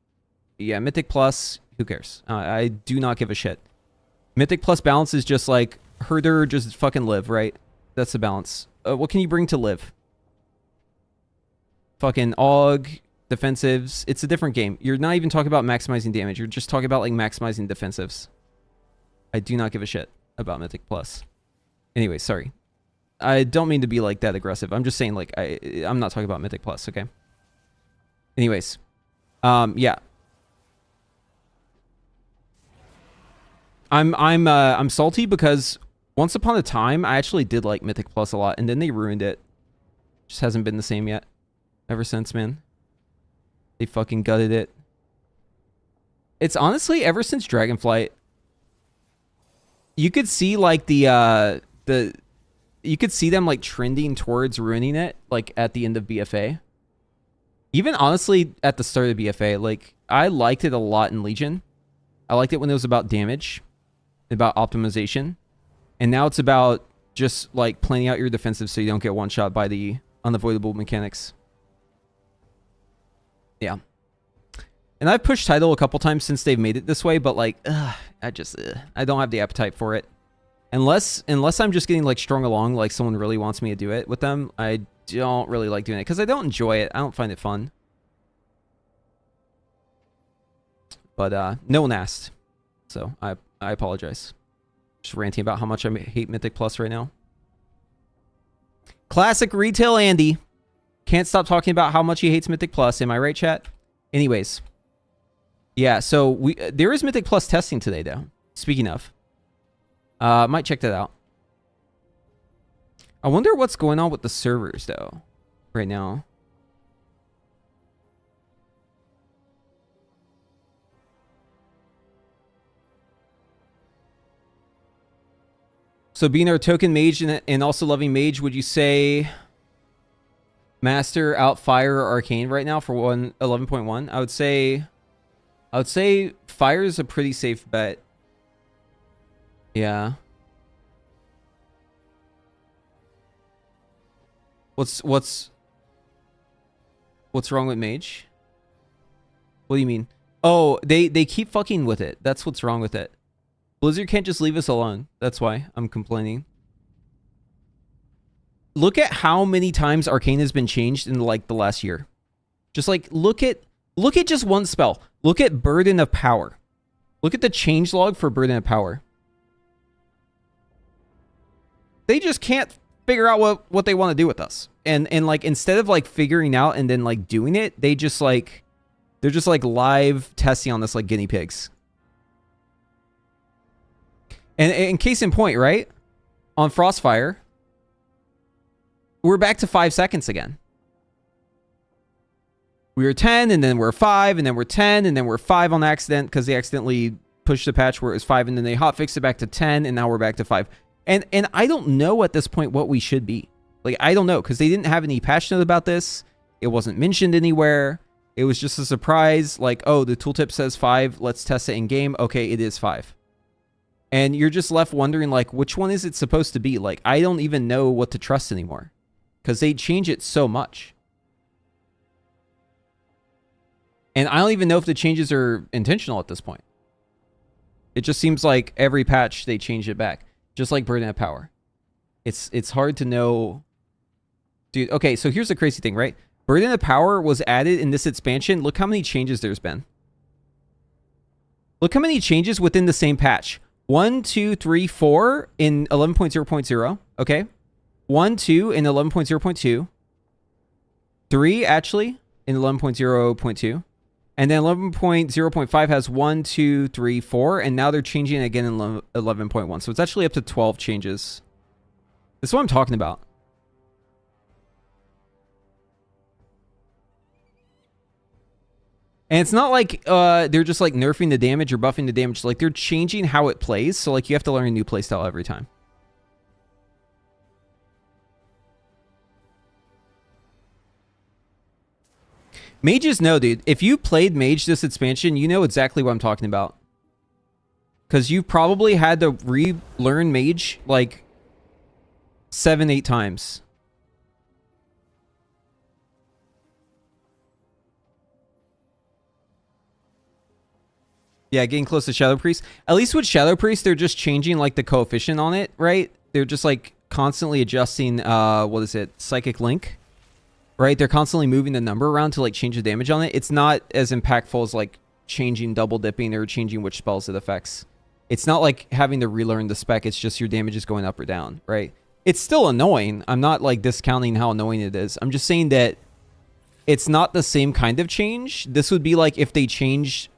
yeah, Mythic Plus, who cares? I do not give a shit. Mythic Plus balance is just like herder, just fucking live, right? That's the balance. What can you bring to live? Fucking AUG, defensives. It's a different game. You're not even talking about maximizing damage. You're just talking about like maximizing defensives. I do not give a shit about Mythic Plus. Anyway, sorry. I don't mean to be like that aggressive. I'm just saying like I'm not talking about Mythic Plus, okay? Anyways. Yeah. I'm salty because once upon a time I actually did like Mythic Plus a lot and then they ruined it. Just hasn't been the same yet. Ever since, man. They fucking gutted it. It's honestly ever since Dragonflight. You could see like you could see them like trending towards ruining it like at the end of BFA. Even honestly at the start of BFA, like I liked it a lot in Legion. I liked it when it was about damage, about optimization. And now it's about just like planning out your defensive so you don't get one shot by the unavoidable mechanics. Yeah. And I've pushed title a couple times since they've made it this way, but like, I don't have the appetite for it. Unless I'm just getting like strung along, like someone really wants me to do it with them, I don't really like doing it because I don't enjoy it. I don't find it fun. But no one asked, so I apologize. Just ranting about how much I hate Mythic Plus right now. Classic retail Andy. Can't stop talking about how much he hates Mythic Plus. Am I right, chat? Anyways. Yeah, so there is Mythic Plus testing today, though. Speaking of. Might check that out. I wonder what's going on with the servers, though, right now. So being our token mage and also loving mage, would you say Master out Fire or Arcane right now for 11.1? I would say Fire is a pretty safe bet. Yeah. What's wrong with mage? What do you mean? Oh, they keep fucking with it. That's what's wrong with it. Blizzard can't just leave us alone. That's why I'm complaining. Look at how many times Arcane has been changed in like the last year. Just like look at just one spell. Look at Burden of Power. Look at the changelog for Burden of Power. They just can't figure out what they want to do with us. And like instead of like figuring out and then like doing it, they're just like live testing on this like guinea pigs. And in case in point, right? On Frostfire, we're back to 5 seconds again. We were 10, and then we're 5, and then we're 10, and then we're 5 on accident because they accidentally pushed the patch where it was 5, and then they hotfixed it back to 10, and now we're back to 5. And I don't know at this point what we should be. Like, I don't know, because they didn't have any patch note about this. It wasn't mentioned anywhere. It was just a surprise, like, oh, the tooltip says 5, let's test it in game. Okay, it is 5. And you're just left wondering, like, which one is it supposed to be? Like, I don't even know what to trust anymore. Because they change it so much. And I don't even know if the changes are intentional at this point. It just seems like every patch they change it back. Just like Burden of Power. It's hard to know. Dude, okay, so here's the crazy thing, right? Burden of Power was added in this expansion. Look how many changes there's been. Look how many changes within the same patch. 1, 2, 3, 4 in 11.0.0. Okay. 1, 2 in 11.0.2. 3, actually. in 11.0.2. And then 11.0.5 has 1, 2, 3, 4. And now they're changing it again in 11.1. So it's actually up to 12 changes. This is what I'm talking about. And it's not like they're just like nerfing the damage or buffing the damage. Like they're changing how it plays. So like you have to learn a new playstyle every time. Mages know, dude. If you played Mage this expansion, you know exactly what I'm talking about. Because you've probably had to relearn Mage like 7, 8 times. Yeah, getting close to Shadow Priest. At least with Shadow Priest, they're just changing like the coefficient on it, right? They're just like constantly adjusting, what is it? Psychic Link, right? They're constantly moving the number around to like change the damage on it. It's not as impactful as like changing double dipping or changing which spells it affects. It's not like having to relearn the spec. It's just your damage is going up or down, right? It's still annoying. I'm not like discounting how annoying it is. I'm just saying that it's not the same kind of change. This would be like if they changed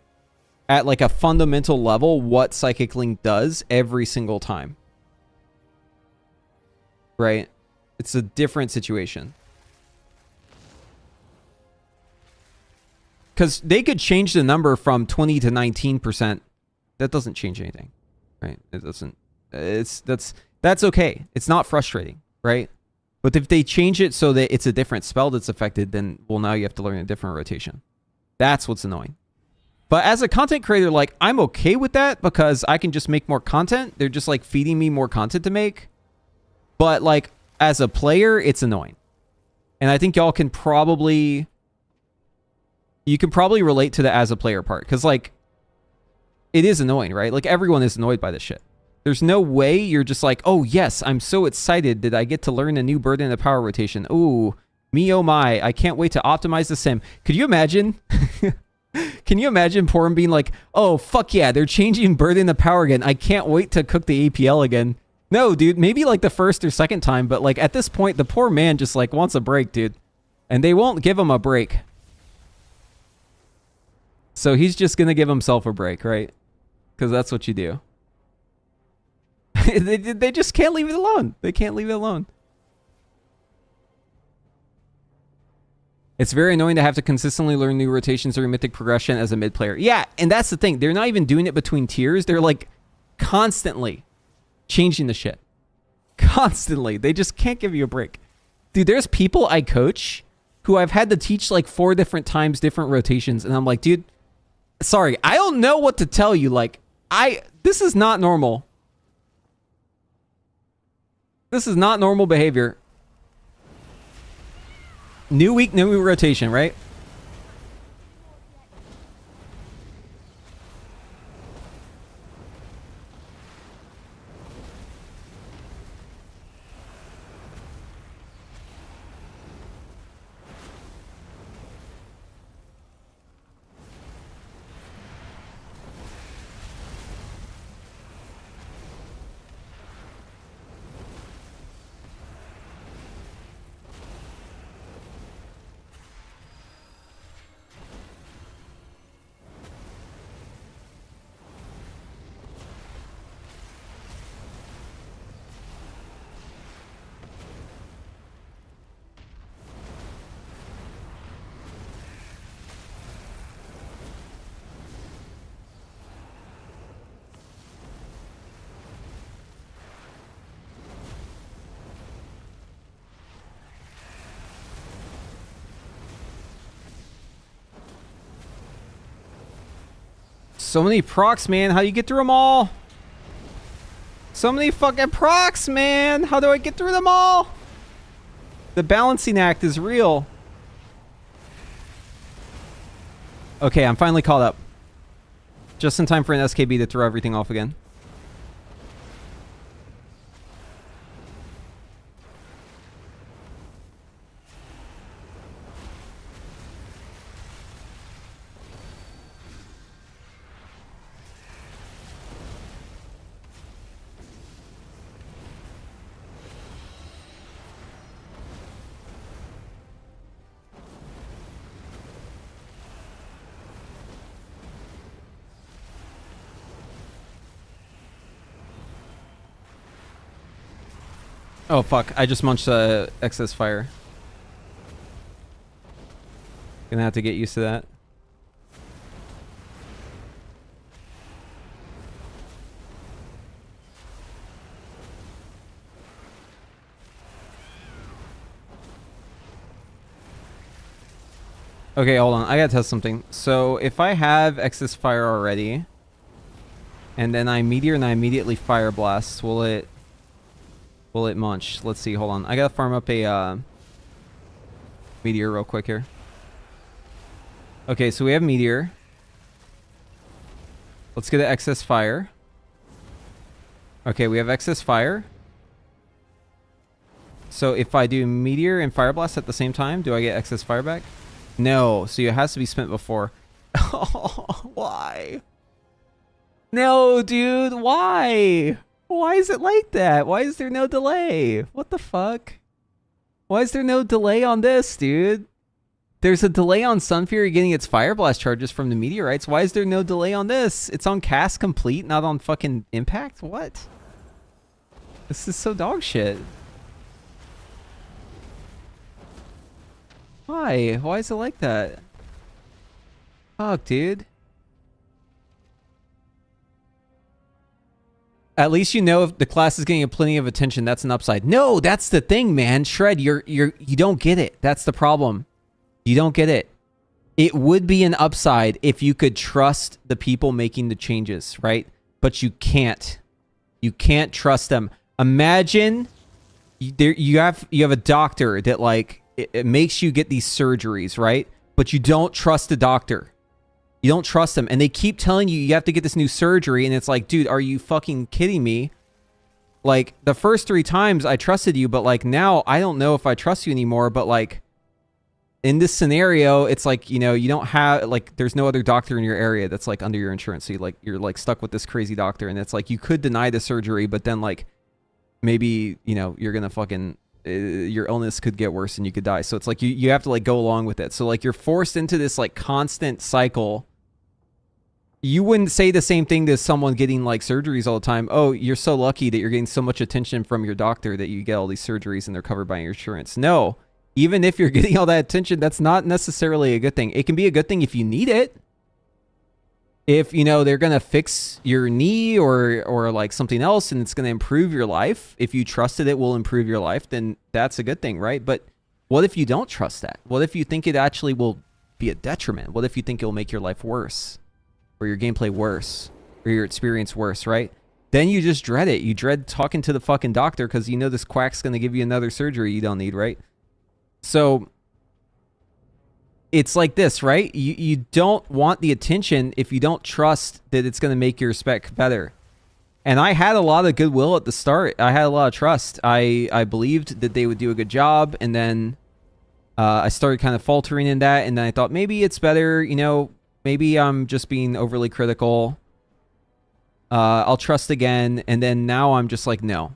at like a fundamental level what Psychic Link does every single time. Right? It's a different situation. Because they could change the number from 20 to 19%. That doesn't change anything. Right? It doesn't. That's okay. It's not frustrating. Right? But if they change it so that it's a different spell that's affected, then, well, now you have to learn a different rotation. That's what's annoying. But as a content creator, like, I'm okay with that because I can just make more content. They're just, like, feeding me more content to make. But, like, as a player, it's annoying. And I think y'all can probably... You can probably relate to the as a player part. Because, like, it is annoying, right? Like, everyone is annoyed by this shit. There's no way you're just like, oh, yes, I'm so excited that I get to learn a new Burden of Power rotation. Ooh, me oh my, I can't wait to optimize the sim. Could you imagine... Can you imagine Porum being like, oh, fuck yeah, they're changing Burden of Power again. I can't wait to cook the APL again. No, dude, maybe like the first or second time, but like at this point, the poor man just like wants a break, dude. And they won't give him a break. So he's just going to give himself a break, right? Because that's what you do. They just can't leave it alone. They can't leave it alone. It's very annoying to have to consistently learn new rotations or mythic progression as a mid player. Yeah, and that's the thing. They're not even doing it between tiers. They're like constantly changing the shit. Constantly. They just can't give you a break. Dude, there's people I coach who I've had to teach like 4 different times different rotations. And I'm like, dude, sorry, I don't know what to tell you. Like, this is not normal. This is not normal behavior. New week, new rotation, right? So many procs, man. How do you get through them all? So many fucking procs, man. How do I get through them all? The balancing act is real. Okay, I'm finally caught up. Just in time for an SKB to throw everything off again. Oh, fuck. I just munched excess fire. Gonna have to get used to that. Okay, hold on. I gotta test something. So if I have excess fire already, and then I meteor and I immediately fire blast, will it munch? Let's see. Hold on. I gotta farm up a meteor real quick here. Okay, so we have meteor. Let's get an excess fire. Okay, we have excess fire. So if I do meteor and fire blast at the same time, do I get excess fire back? No, so it has to be spent before. Oh, why? No, dude, why? Why is it like that? Why is there no delay? What the fuck? Why is there no delay on this, dude? There's a delay on Sunfury getting its Fire Blast charges from the meteorites. Why is there no delay on this? It's on cast complete, not on fucking impact? What? This is so dog shit. Why? Why is it like that? Fuck, dude. At least you know if the class is getting plenty of attention, that's an upside. No, that's the thing, man. Shred, you don't get it. That's the problem. You don't get it. It would be an upside if you could trust the people making the changes, right? But you can't. You can't trust them. Imagine you have a doctor that like it makes you get these surgeries, right? But you don't trust the doctor. You don't trust them. And they keep telling you you have to get this new surgery. And it's like, dude, are you fucking kidding me? Like, the first 3 times I trusted you, but like now I don't know if I trust you anymore. But like, in this scenario, it's like, you know, you don't have, like, there's no other doctor in your area that's like under your insurance. So you're like stuck with this crazy doctor. And it's like, you could deny the surgery, but then like, maybe, you know, you're going to fucking, your illness could get worse and you could die. So it's like you have to like go along with it. So like you're forced into this like constant cycle. You wouldn't say the same thing to someone getting like surgeries all the time. Oh, you're so lucky that you're getting so much attention from your doctor that you get all these surgeries and they're covered by your insurance. No, even if you're getting all that attention, that's not necessarily a good thing. It can be a good thing if you need it. If, you know, they're going to fix your knee or like something else and it's going to improve your life, if you trusted it will improve your life, then that's a good thing, right? But what if you don't trust that? What if you think it actually will be a detriment? What if you think it will make your life worse or your gameplay worse or your experience worse, right? Then you just dread it. You dread talking to the fucking doctor because you know this quack's going to give you another surgery you don't need, right? So it's like this, right? You don't want the attention if you don't trust that it's going to make your spec better. And I had a lot of goodwill at the start. I had a lot of trust. I believed that they would do a good job. And then I started kind of faltering in that. And then I thought maybe it's better, you know, maybe I'm just being overly critical. I'll trust again. And then now I'm just like, no,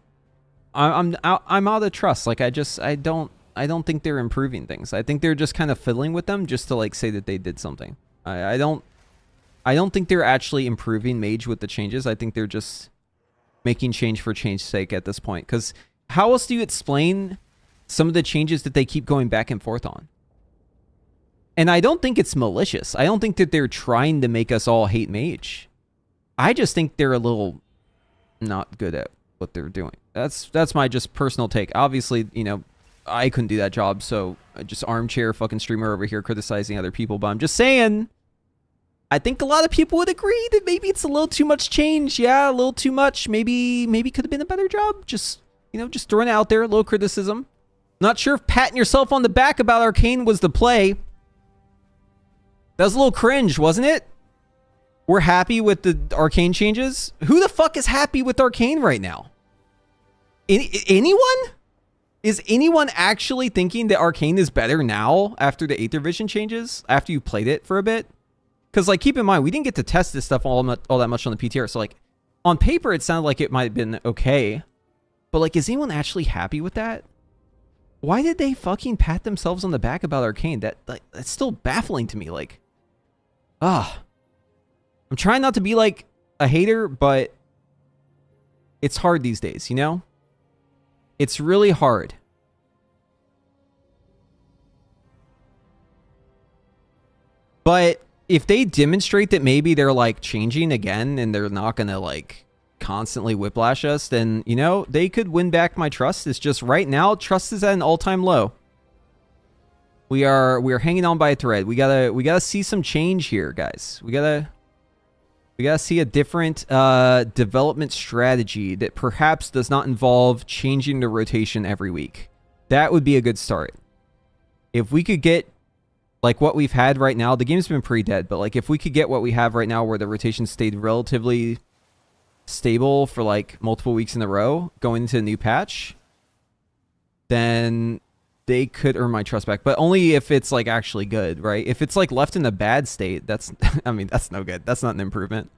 I'm out of trust. Like I don't think they're improving things. I think they're just kind of fiddling with them just to like say that they did something. I don't think they're actually improving Mage with the changes. I think they're just making change for change's sake at this point. Because how else do you explain some of the changes that they keep going back and forth on? And I don't think it's malicious. I don't think that they're trying to make us all hate Mage. I just think they're a little not good at what they're doing. That's my just personal take. Obviously, you know, I couldn't do that job, so just armchair fucking streamer over here criticizing other people. But I'm just saying, I think a lot of people would agree that maybe it's a little too much change. Yeah, a little too much. Maybe could have been a better job. Just, you know, just throwing it out there, a little criticism. Not sure if patting yourself on the back about Arcane was the play. That was a little cringe, wasn't it? We're happy with the Arcane changes. Who the fuck is happy with Arcane right now? Anyone? Is anyone actually thinking that Arcane is better now after the Aether Vision changes? After you played it for a bit? Because, like, keep in mind, we didn't get to test this stuff all that much on the PTR. So, like, on paper, it sounded like it might have been okay. But, like, is anyone actually happy with that? Why did they fucking pat themselves on the back about Arcane? That's still baffling to me. Like, I'm trying not to be, like, a hater, but it's hard these days, you know? It's really hard. But if they demonstrate that maybe they're like changing again and they're not going to like constantly whiplash us, then, you know, they could win back my trust. It's just right now, trust is at an all-time low. We are hanging on by a thread. We gotta see some change here, guys. We gotta see a different development strategy that perhaps does not involve changing the rotation every week. That would be a good start. If we could get like what we've had right now, the game's been pretty dead, but like if we could get what we have right now where the rotation stayed relatively stable for like multiple weeks in a row going into a new patch, then they could earn my trust back, but only if it's like actually good, right? If it's like left in a bad state, that's, I mean, that's no good. That's not an improvement.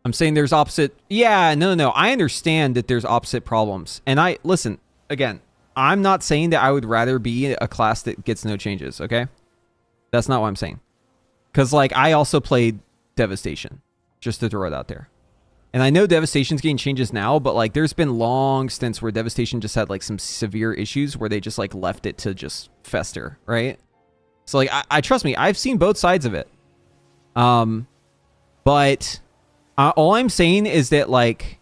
I'm saying there's opposite. Yeah, no. I understand that there's opposite problems. And listen, again, I'm not saying that I would rather be a class that gets no changes, okay? That's not what I'm saying. Because like I also played Devastation, just to throw it out there. And I know Devastation's getting changes now, but like there's been long stints where Devastation just had like some severe issues where they just like left it to just fester, right? So like I trust me, I've seen both sides of it. But all I'm saying is that like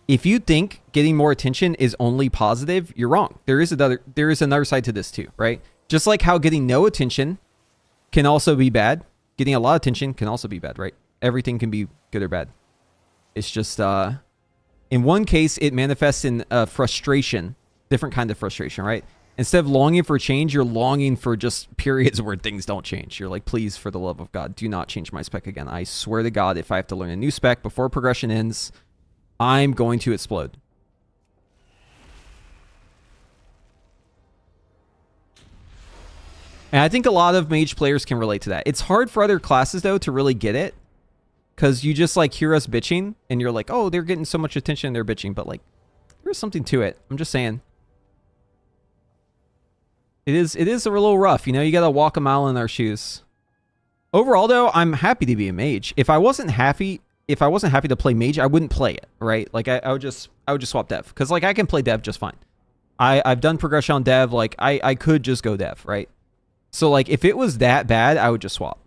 if you think getting more attention is only positive, you're wrong. There is another side to this too, right? Just like how getting no attention can also be bad, getting a lot of attention can also be bad, right? Everything can be good or bad. It's just, in one case, it manifests in frustration, different kind of frustration, right? Instead of longing for change, you're longing for just periods where things don't change. You're like, please, for the love of God, do not change my spec again. I swear to God, if I have to learn a new spec before progression ends, I'm going to explode. And I think a lot of mage players can relate to that. It's hard for other classes, though, to really get it. Because you just like hear us bitching and you're like, oh, they're getting so much attention, they're bitching. But like, there's something to it. I'm just saying. It is a little rough. You know, you got to walk a mile in our shoes. Overall, though, I'm happy to be a mage. If I wasn't happy to play mage, I wouldn't play it, right? Like I would just swap dev. Because like I can play dev just fine. I've done progression on dev. Like I could just go dev, right? So like if it was that bad, I would just swap.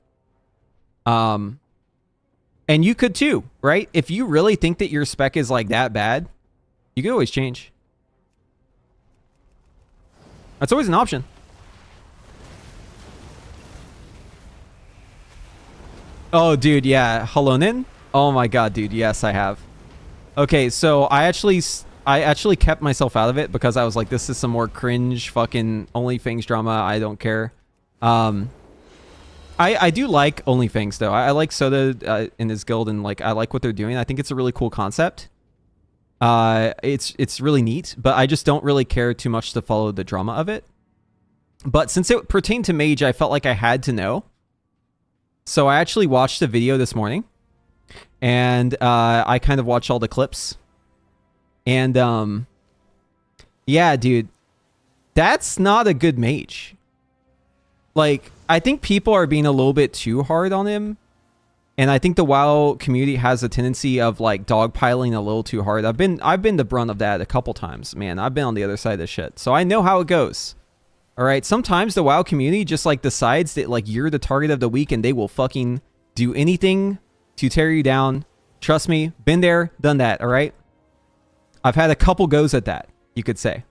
And you could too, right? If you really think that your spec is like that bad, you could always change. That's always an option. Oh, dude, yeah. Halonin? Oh my god, dude. Yes, I have. Okay, so I actually kept myself out of it because I was like, this is some more cringe fucking OnlyFans drama. I don't care. I do like OnlyFans though. I like Soda in his guild, and like I like what they're doing. I think it's a really cool concept. It's really neat, but I just don't really care too much to follow the drama of it. But since it pertained to Mage, I felt like I had to know. So I actually watched a video this morning, and I kind of watched all the clips. And yeah, dude, that's not a good mage. Like, I think people are being a little bit too hard on him. And I think the WoW community has a tendency of like dogpiling a little too hard. I've been the brunt of that a couple times, man. I've been on the other side of this shit. So I know how it goes. All right. Sometimes the WoW community just like decides that like you're the target of the week and they will fucking do anything to tear you down. Trust me, been there, done that. All right. I've had a couple goes at that, you could say.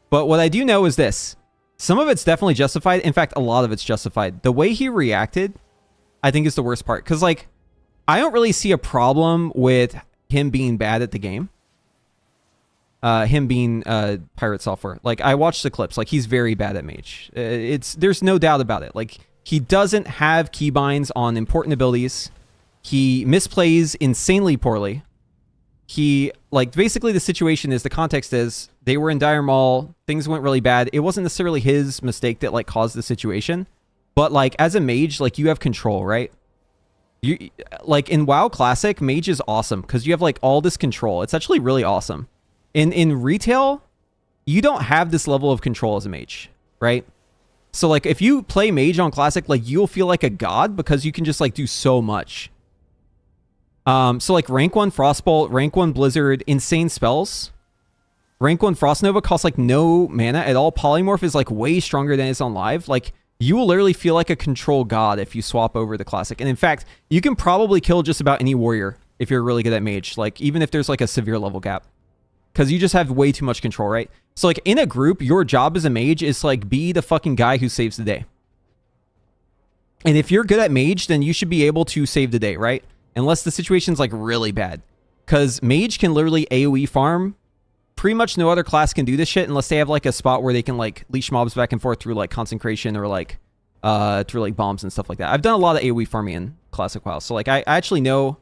But what I do know is this. Some of it's definitely justified. In fact, a lot of it's justified. The way he reacted, I think, is the worst part. Because, like, I don't really see a problem with him being bad at the game. Him being pirate software. Like, I watched the clips. Like, he's very bad at mage. There's no doubt about it. Like, he doesn't have keybinds on important abilities. He misplays insanely poorly. He, like, basically the situation is, the context is, they were in Dire Maul, things went really bad. It wasn't necessarily his mistake that, like, caused the situation. But, like, as a mage, like, you have control, right? You, like, in WoW Classic, mage is awesome, because you have, like, all this control. It's actually really awesome. In retail, you don't have this level of control as a mage, right? So, like, if you play mage on Classic, like, you'll feel like a god, because you can just, like, do so much. So like rank 1 Frostbolt, rank 1 Blizzard, insane spells. Rank 1 Frost Nova costs like no mana at all. Polymorph is like way stronger than it's on live. Like you will literally feel like a control god if you swap over the classic. And in fact, you can probably kill just about any warrior if you're really good at mage. Like even if there's like a severe level gap. Because you just have way too much control, right? So like in a group, your job as a mage is like be the fucking guy who saves the day. And if you're good at mage, then you should be able to save the day, right? Unless the situation's like really bad. Because mage can literally AoE farm. Pretty much no other class can do this shit unless they have like a spot where they can like leash mobs back and forth through like consecration or like through like bombs and stuff like that. I've done a lot of AoE farming in Classic WoW. So like I actually know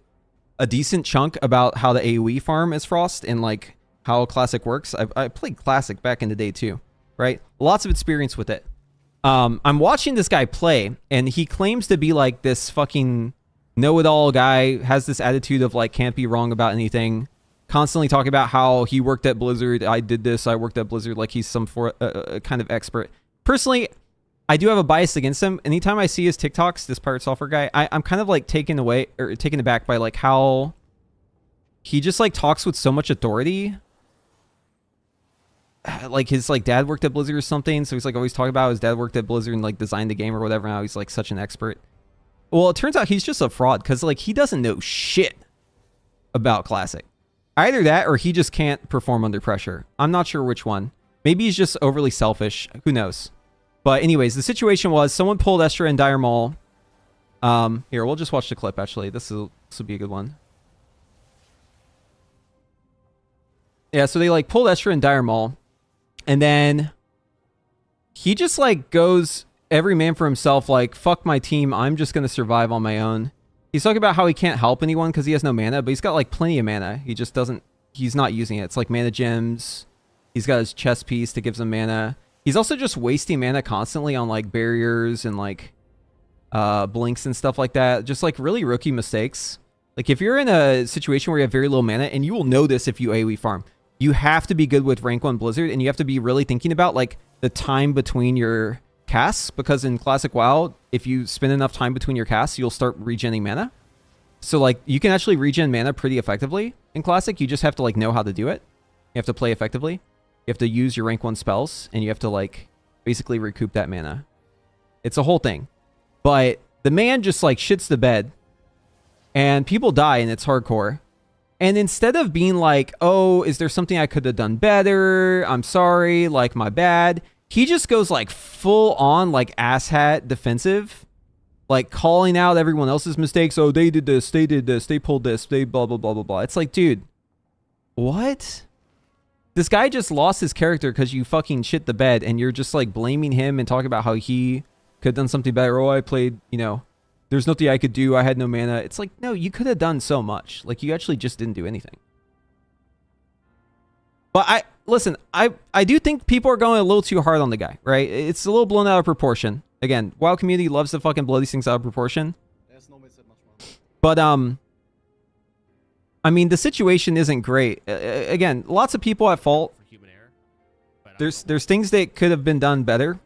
a decent chunk about how the AoE farm is Frost and like how Classic works. I played Classic back in the day too, right? Lots of experience with it. I'm watching this guy play and he claims to be like this fucking know-it-all guy, has this attitude of like can't be wrong about anything. Constantly talking about how he worked at Blizzard. I did this. I worked at Blizzard. Like he's some kind of expert. Personally, I do have a bias against him. Anytime I see his TikToks, this pirate software guy, I'm kind of like taken aback by like how he just like talks with so much authority. Like his like dad worked at Blizzard or something. So he's like always talking about how his dad worked at Blizzard and like designed the game or whatever. Now he's like such an expert. Well, it turns out he's just a fraud because like he doesn't know shit about Classic. Either that or he just can't perform under pressure. I'm not sure which one. Maybe he's just overly selfish. Who knows? But anyways, the situation was someone pulled Estra and Dire Maul. Here, we'll just watch the clip, actually. This will be a good one. Yeah, so they like pulled Estra and Dire Maul. And then he just like goes every man for himself, like, fuck my team. I'm just going to survive on my own. He's talking about how he can't help anyone because he has no mana, but he's got like plenty of mana. He just doesn't, he's not using it. It's like mana gems. He's got his chest piece that gives him mana. He's also just wasting mana constantly on like barriers and like blinks and stuff like that. Just like really rookie mistakes. Like if you're in a situation where you have very little mana, and you will know this if you AoE farm, you have to be good with rank 1 Blizzard, and you have to be really thinking about like the time between your casts, because in Classic WoW, if you spend enough time between your casts, you'll start regenning mana. So like you can actually regen mana pretty effectively in Classic. You just have to like know how to do it. You have to play effectively. You have to use your rank 1 spells, and you have to like basically recoup that mana. It's a whole thing. But the man just like shits the bed, and people die, and it's hardcore. And instead of being like, oh, is there something I could have done better? I'm sorry, like my bad. He just goes like full on like asshat defensive, like calling out everyone else's mistakes. Oh, they did this, they pulled this, they blah, blah, blah, blah, blah. It's like, dude, what? This guy just lost his character because you fucking shit the bed, and you're just like blaming him and talking about how he could have done something better. Oh, I played, you know, there's nothing I could do. I had no mana. It's like, no, you could have done so much. Like you actually just didn't do anything. But listen, I do think people are going a little too hard on the guy, right? It's a little blown out of proportion. Again, WoW community loves to fucking blow these things out of proportion. But, I mean, the situation isn't great. Again, lots of people at fault. There's things that could have been done better.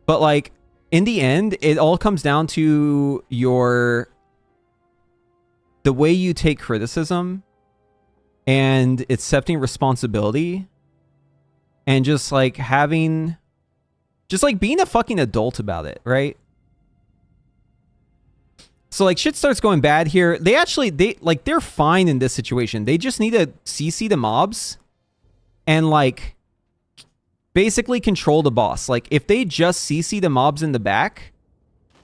But, like, in the end, it all comes down to the way you take criticism and accepting responsibility and just like being a fucking adult about it, right? So like shit starts going bad here. They're fine in this situation. They just need to CC the mobs and like basically control the boss. Like if they just CC the mobs in the back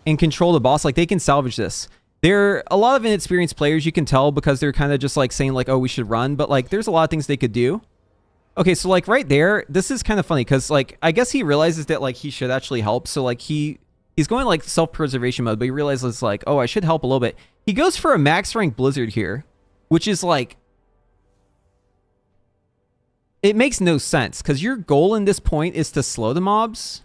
and control the boss, like they can salvage this. They're a lot of inexperienced players, you can tell, because they're kind of just like saying like, oh, we should run. But like there's a lot of things they could do. Okay, so like right there, this is kind of funny because like I guess he realizes that like he should actually help. So like he's going like self-preservation mode, but he realizes like, oh, I should help a little bit. He goes for a max rank Blizzard here, which is like, it makes no sense because your goal in this point is to slow the mobs.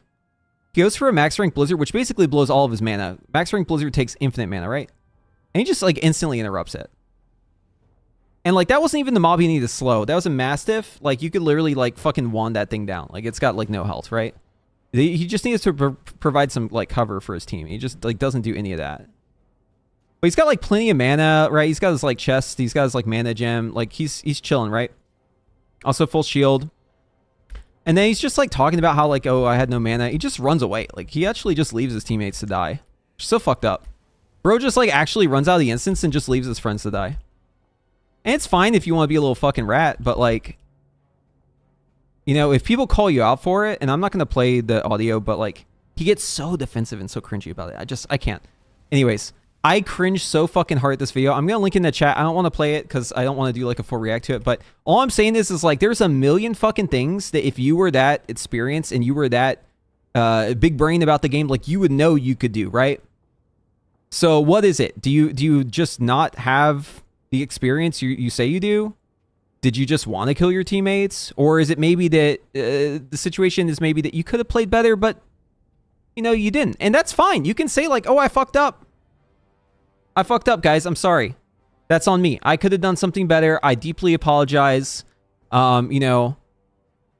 He goes for a max rank Blizzard, which basically blows all of his mana. Max rank Blizzard takes infinite mana, right? And he just like instantly interrupts it. And like that wasn't even the mob he needed to slow. That was a Mastiff. Like you could literally like fucking wand that thing down. Like it's got like no health, right? He just needs to provide some like cover for his team. He just like doesn't do any of that. But he's got like plenty of mana, right? He's got his like chest. He's got his like mana gem. Like he's chilling, right? Also full shield. And then he's just like talking about how like, oh, I had no mana. He just runs away. Like he actually just leaves his teammates to die. So fucked up. Bro just like actually runs out of the instance and just leaves his friends to die. And it's fine if you want to be a little fucking rat, but like, you know, if people call you out for it, and I'm not going to play the audio, but like, he gets so defensive and so cringy about it. I can't. Anyways, I cringe so fucking hard at this video. I'm going to link in the chat. I don't want to play it because I don't want to do like a full react to it. But all I'm saying is like, there's a million fucking things that if you were that experienced and you were that big brain about the game, like you would know you could do, right? So what is it? Do you just not have the experience you say you do? Did you just want to kill your teammates? Or is it maybe that the situation is maybe that you could have played better, but you know, you didn't. And that's fine. You can say like, oh, I fucked up. I fucked up, guys. I'm sorry. That's on me. I could have done something better. I deeply apologize. You know,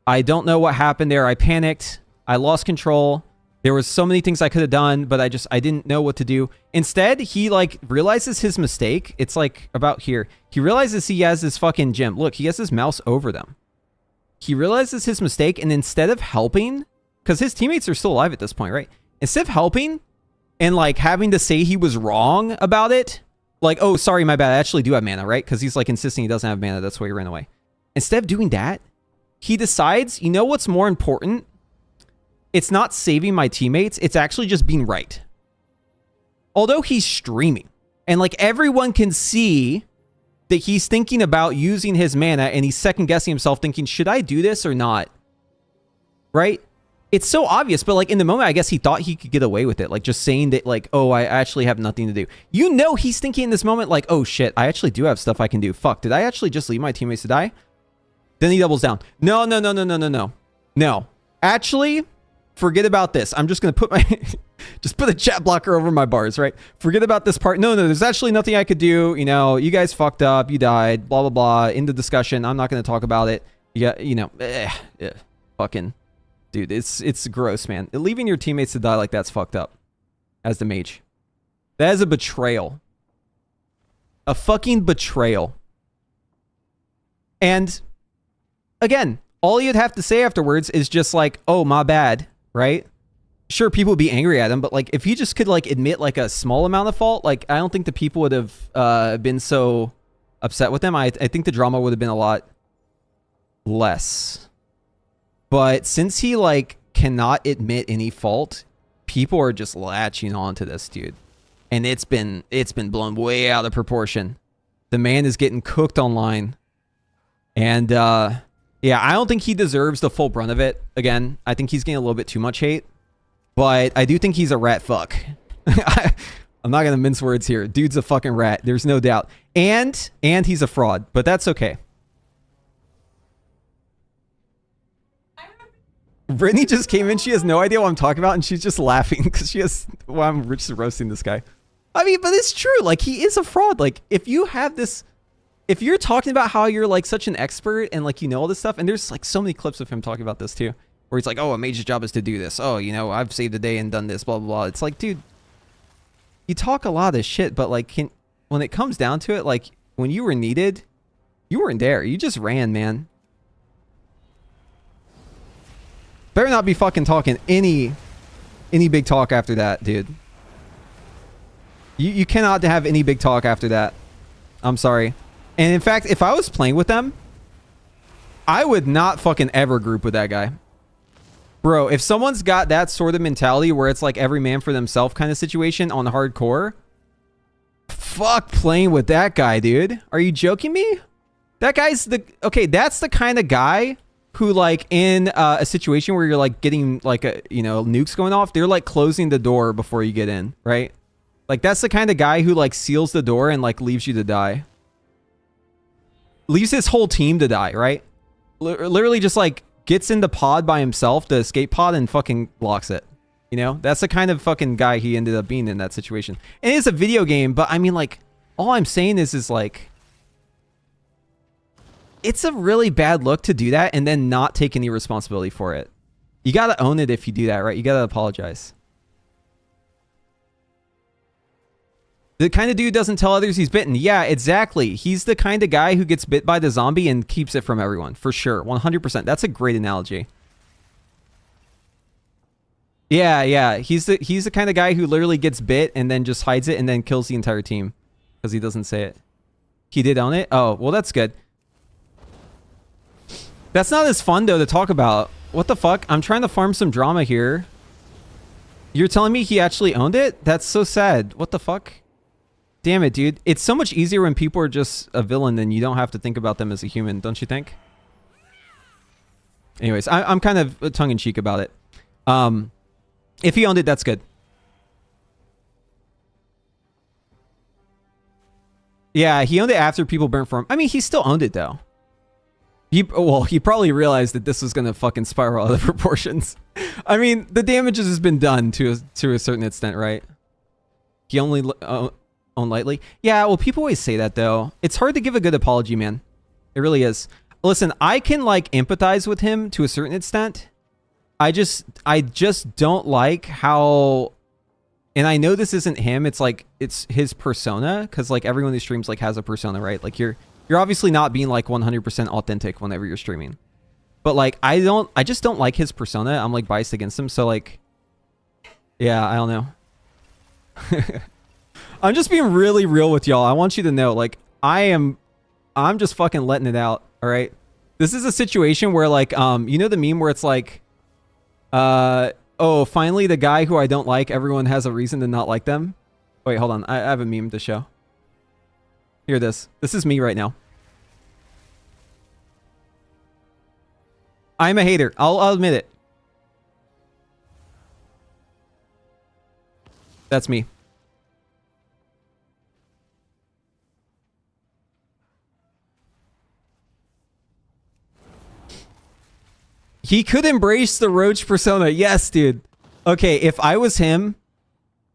I don't know what happened there. I panicked. I lost control. There was so many things I could have done, but I didn't know what to do. Instead, he like realizes his mistake. It's like about here. He realizes he has this fucking gem. Look, he has his mouse over them. He realizes his mistake, and instead of helping, because his teammates are still alive at this point, right? Instead of helping and like having to say he was wrong about it, like, oh, sorry, my bad. I actually do have mana, right? Because he's like insisting he doesn't have mana. That's why he ran away. Instead of doing that, he decides, you know what's more important? It's not saving my teammates. It's actually just being right. Although he's streaming and like everyone can see that he's thinking about using his mana and he's second guessing himself thinking, should I do this or not? Right? It's so obvious, but like in the moment, I guess he thought he could get away with it. Like just saying that like, oh, I actually have nothing to do. You know, he's thinking in this moment like, oh shit, I actually do have stuff I can do. Fuck, did I actually just leave my teammates to die? Then he doubles down. No. No. Actually, forget about this. I'm just going to put my... just put a chat blocker over my bars, right? Forget about this part. No, there's actually nothing I could do. You know, you guys fucked up. You died. Blah, blah, blah. End the discussion. I'm not going to talk about it. Yeah, you know, fucking... Dude, it's gross, man. Leaving your teammates to die like that's fucked up. As the mage. That is a betrayal. A fucking betrayal. And... again, all you'd have to say afterwards is just like, oh, my bad, right? Sure, people would be angry at him, but like if he just could like admit like a small amount of fault, like I don't think the people would have been so upset with him. I think the drama would have been a lot less. But since he like cannot admit any fault, people are just latching on to this dude. And it's been blown way out of proportion. The man is getting cooked online. And yeah, I don't think he deserves the full brunt of it. Again, I think he's getting a little bit too much hate. But I do think he's a rat fuck. I'm not going to mince words here. Dude's a fucking rat. There's no doubt. And he's a fraud. But that's okay. Brittany just came in. She has no idea what I'm talking about. And she's just laughing because she has... well, I'm just roasting this guy. I mean, but it's true. Like, he is a fraud. Like, if you have this... if you're talking about how you're like such an expert and like you know all this stuff, and there's like so many clips of him talking about this too, where he's like, oh, a mage's job is to do this. Oh, you know, I've saved the day and done this, blah, blah, blah. It's like, dude, you talk a lot of shit, but like when it comes down to it, like when you were needed, you weren't there. You just ran, man. Better not be fucking talking any big talk after that, dude. You cannot have any big talk after that. I'm sorry. And in fact, if I was playing with them, I would not fucking ever group with that guy. Bro, if someone's got that sort of mentality where it's like every man for themselves kind of situation on hardcore, fuck playing with that guy, dude. Are you joking me? That guy's the... okay, that's the kind of guy who like in a situation where you're like getting like a, you know, nukes going off, they're like closing the door before you get in, right? Like that's the kind of guy who like seals the door and like leaves you to die. Leaves his whole team to die, right? Literally just like gets in the pod by himself, the escape pod, and fucking locks it. You know? That's the kind of fucking guy he ended up being in that situation. And it's a video game, but I mean like, all I'm saying is like, it's a really bad look to do that and then not take any responsibility for it. You gotta own it if you do that, right? You gotta apologize. The kind of dude doesn't tell others he's bitten. Yeah, exactly. He's the kind of guy who gets bit by the zombie and keeps it from everyone. For sure. 100%. That's a great analogy. Yeah. He's the kind of guy who literally gets bit and then just hides it and then kills the entire team because he doesn't say it. He did own it? Oh, well, that's good. That's not as fun, though, to talk about. What the fuck? I'm trying to farm some drama here. You're telling me he actually owned it? That's so sad. What the fuck? Damn it, dude. It's so much easier when people are just a villain and you don't have to think about them as a human, don't you think? Anyways, I'm kind of tongue-in-cheek about it. If he owned it, that's good. Yeah, he owned it after people burnt for him. I mean, he still owned it, though. He probably realized that this was going to fucking spiral out of proportions. I mean, the damage has been done to a certain extent, right? He only owned lightly. Yeah, well, people always say that, though. It's hard to give a good apology, man. It really is. Listen, I can, like, empathize with him to a certain extent. I just don't like how... And I know this isn't him. It's like, it's his persona. Because, like, everyone who streams, like, has a persona, right? Like, you're obviously not being, like, 100% authentic whenever you're streaming. But, like, I just don't like his persona. I'm, like, biased against him. So, like, yeah, I don't know. I'm just being really real with y'all. I want you to know, like, I'm just fucking letting it out. All right. This is a situation where, like, you know the meme where it's like, oh, finally the guy who I don't like, everyone has a reason to not like them. Wait, hold on. I have a meme to show. Here it is. This is me right now. I'm a hater. I'll admit it. That's me. He could embrace the Roach persona. Yes, dude. Okay, if I was him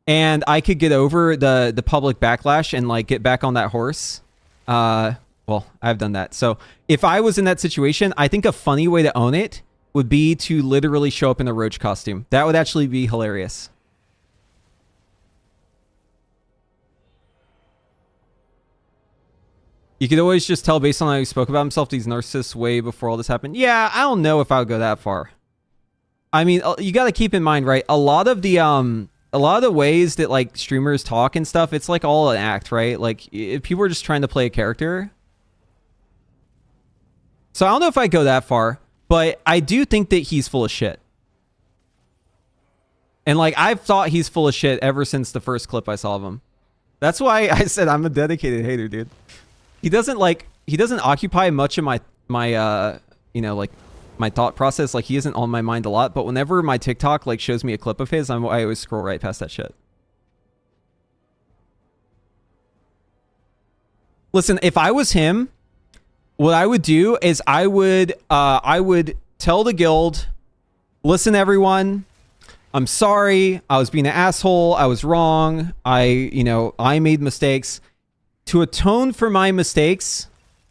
and I could get over the public backlash and, like, get back on that horse, well, I've done that. So if I was in that situation, I think a funny way to own it would be to literally show up in a Roach costume. That would actually be hilarious. You could always just tell based on how he spoke about himself, these narcissists way before all this happened. Yeah, I don't know if I would go that far. I mean, you got to keep in mind, right? A lot of the ways that, like, streamers talk and stuff, it's like all an act, right? Like, if people are just trying to play a character. So I don't know if I go that far, but I do think that he's full of shit. And, like, I've thought he's full of shit ever since the first clip I saw of him. That's why I said I'm a dedicated hater, dude. He doesn't occupy much of my you know, like, my thought process. Like, he isn't on my mind a lot, but whenever my TikTok, like, shows me a clip of his, I always scroll right past that shit. Listen, if I was him, what I would do is I would tell the guild, listen, everyone, I'm sorry, I was being an asshole, I was wrong, I made mistakes. To atone for my mistakes,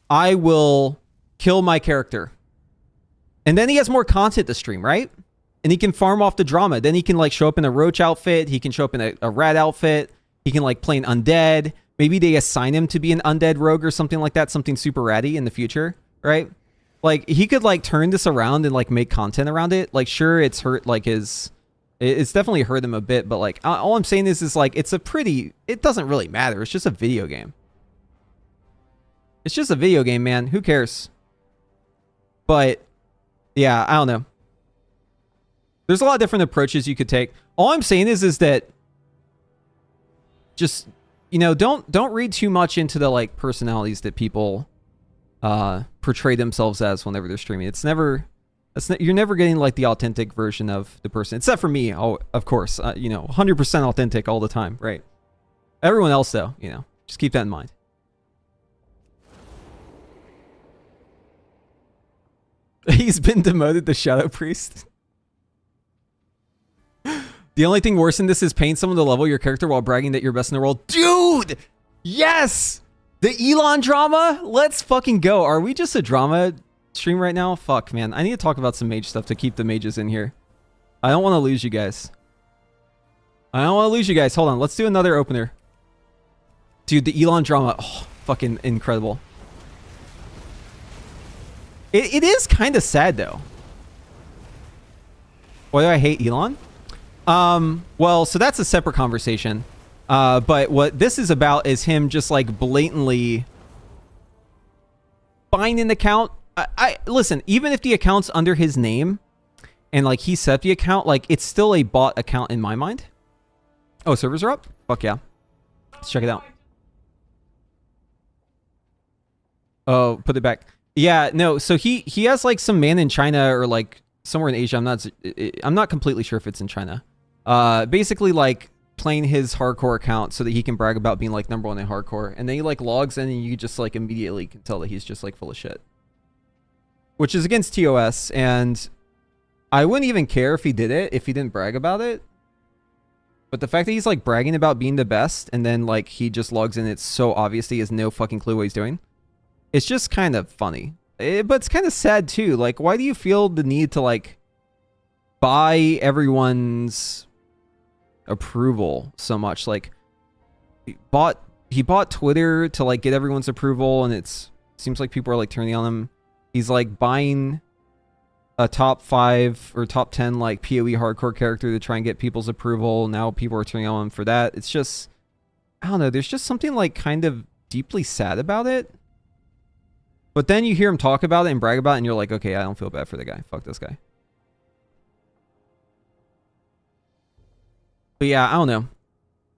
I will kill my character. And then he has more content to stream, right? And he can farm off the drama. Then he can, like, show up in a Roach outfit. He can show up in a rat outfit. He can, like, play an undead. Maybe they assign him to be an undead rogue or something like that. Something super ratty in the future, right? Like, he could, like, turn this around and, like, make content around it. Like, sure, it's hurt, like, it's definitely hurt him a bit. But, like, all I'm saying is like, it doesn't really matter. It's just a video game. It's just a video game, man. Who cares? But, yeah, I don't know. There's a lot of different approaches you could take. All I'm saying is that just, you know, don't read too much into the, like, personalities that people portray themselves as whenever they're streaming. You're never getting, like, the authentic version of the person, except for me. Oh, of course, you know, 100% authentic all the time, right? Everyone else, though, you know, just keep that in mind. He's been demoted to Shadow Priest. The only thing worse than this is paying someone to level your character while bragging that you're best in the world. Dude! Yes! The Elon drama? Let's fucking go. Are we just a drama stream right now? Fuck, man. I need to talk about some mage stuff to keep the mages in here. I don't want to lose you guys. Hold on. Let's do another opener. Dude, the Elon drama, oh, fucking incredible. It is kind of sad though. Why do I hate Elon? Well, so that's a separate conversation. But what this is about is him just like blatantly buying an account. I listen, even if the account's under his name and like he set the account, like it's still a bought account in my mind. Oh, servers are up? Fuck yeah. Let's check it out. Oh, put it back. Yeah, no, so he has like some man in China or like somewhere in Asia. I'm not completely sure if it's in China. Basically like playing his hardcore account so that he can brag about being like #1 in hardcore, and then he like logs in and you just like immediately can tell that he's just like full of shit, which is against TOS. And I wouldn't even care if he did it if he didn't brag about it, but the fact that he's like bragging about being the best and then like he just logs in, it's so obvious he has no fucking clue what he's doing. It's just kind of funny, but it's kind of sad too. Like, why do you feel the need to like buy everyone's approval so much? Like, he bought Twitter to like get everyone's approval, and it seems like people are like turning on him. He's like buying a top 5 or top 10 like PoE hardcore character to try and get people's approval. Now people are turning on him for that. It's just, I don't know, there's just something like kind of deeply sad about it. But then you hear him talk about it and brag about it, and you're like, okay, I don't feel bad for the guy. Fuck this guy. But yeah, I don't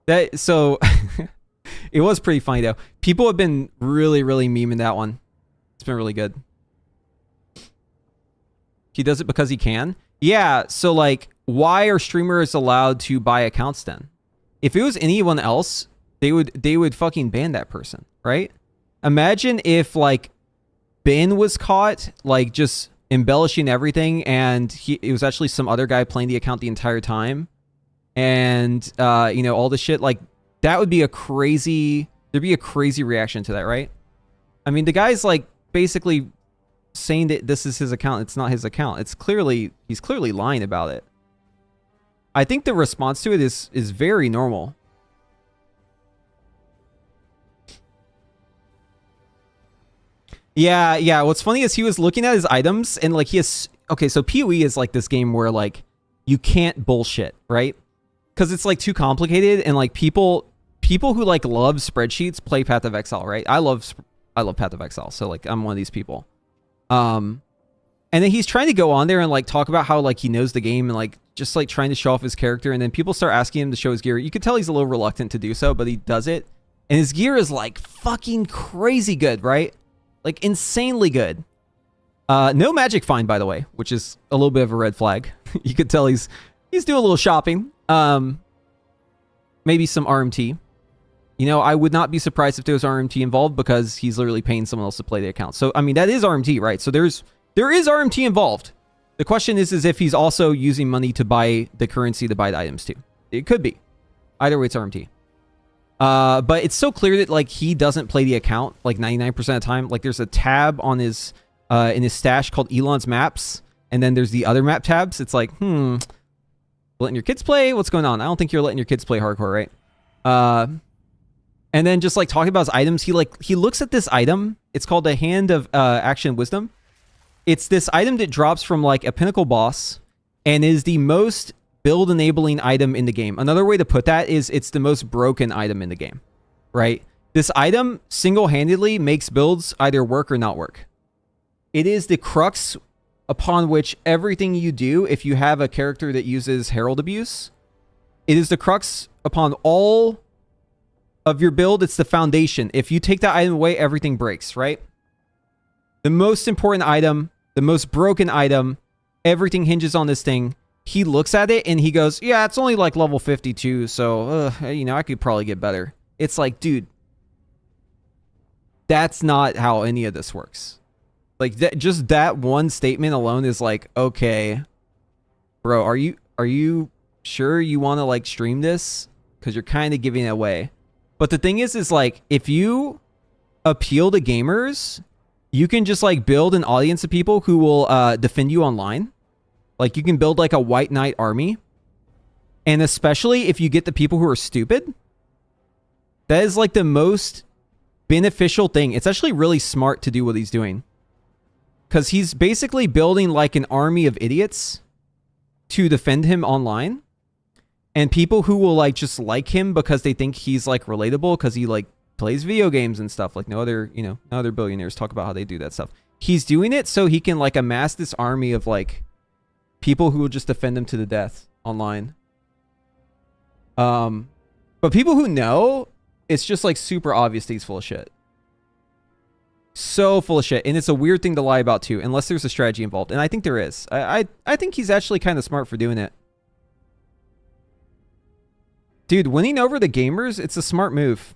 know. So it was pretty funny though. People have been really, really memeing that one. It's been really good. He does it because he can. Yeah. So like, why are streamers allowed to buy accounts then? If it was anyone else, they would fucking ban that person, right? Imagine if like Ben was caught like just embellishing everything, and it was actually some other guy playing the account the entire time, and you know, all the shit. Like, that would be there'd be a crazy reaction to that, right? I mean, the guy's like basically saying that this is his account. It's not his account. He's clearly lying about it. I think the response to it is very normal. Yeah. What's funny is he was looking at his items and like he has, okay, so PoE is like this game where like you can't bullshit, right? Because it's like too complicated, and like people who like love spreadsheets play Path of Exile, right? I love Path of Exile, so like I'm one of these people. And then he's trying to go on there and like talk about how like he knows the game and like just like trying to show off his character, and then people start asking him to show his gear. You could tell he's a little reluctant to do so, but he does it, and his gear is like fucking crazy good, right? Like insanely good. No magic find, by the way, which is a little bit of a red flag. You could tell he's doing a little shopping. Maybe some RMT. You know, I would not be surprised if there was RMT involved, because he's literally paying someone else to play the account. So, I mean, that is RMT, right? So there is RMT involved. The question is if he's also using money to buy the currency to buy the items too. It could be. Either way, it's RMT. But it's so clear that like he doesn't play the account like 99% of the time. Like, there's a tab on his in his stash called Elon's Maps, and then there's the other map tabs. It's like, letting your kids play? What's going on? I don't think you're letting your kids play hardcore, right? And then just like talking about his items, he looks at this item. It's called the Hand of Action Wisdom. It's this item that drops from like a pinnacle boss and is the most build enabling item in the game. Another way to put that is it's the most broken item in the game, right? This item single-handedly makes builds either work or not work. It is the crux upon which everything you do, if you have a character that uses Herald Abuse, it is the crux upon all of your build. It's the foundation. If you take that item away, everything breaks, right? The most important item, the most broken item, everything hinges on this thing. He looks at it and he goes, yeah, it's only like level 52, so, you know, I could probably get better. It's like, dude, that's not how any of this works. Like, just that one statement alone is like, okay, bro, are you sure you want to like stream this? Because you're kind of giving it away. But the thing is like, if you appeal to gamers, you can just like build an audience of people who will defend you online. Like, you can build like a White Knight army. And especially if you get the people who are stupid, That is like the most beneficial thing. It's actually really smart to do what he's doing. Because he's basically building like an army of idiots to defend him online. And people who will like just like him because they think he's like relatable because he like plays video games and stuff. Like no other, you know, no other billionaires talk about how they do that stuff. He's doing it so he can like amass this army of like people who will just defend him to the death online. But people who know, it's just like super obvious that he's full of shit. So full of shit. And it's a weird thing to lie about too, unless there's a strategy involved. And I think there is. I think he's actually kind of smart for doing it. Dude, winning over the gamers, it's a smart move.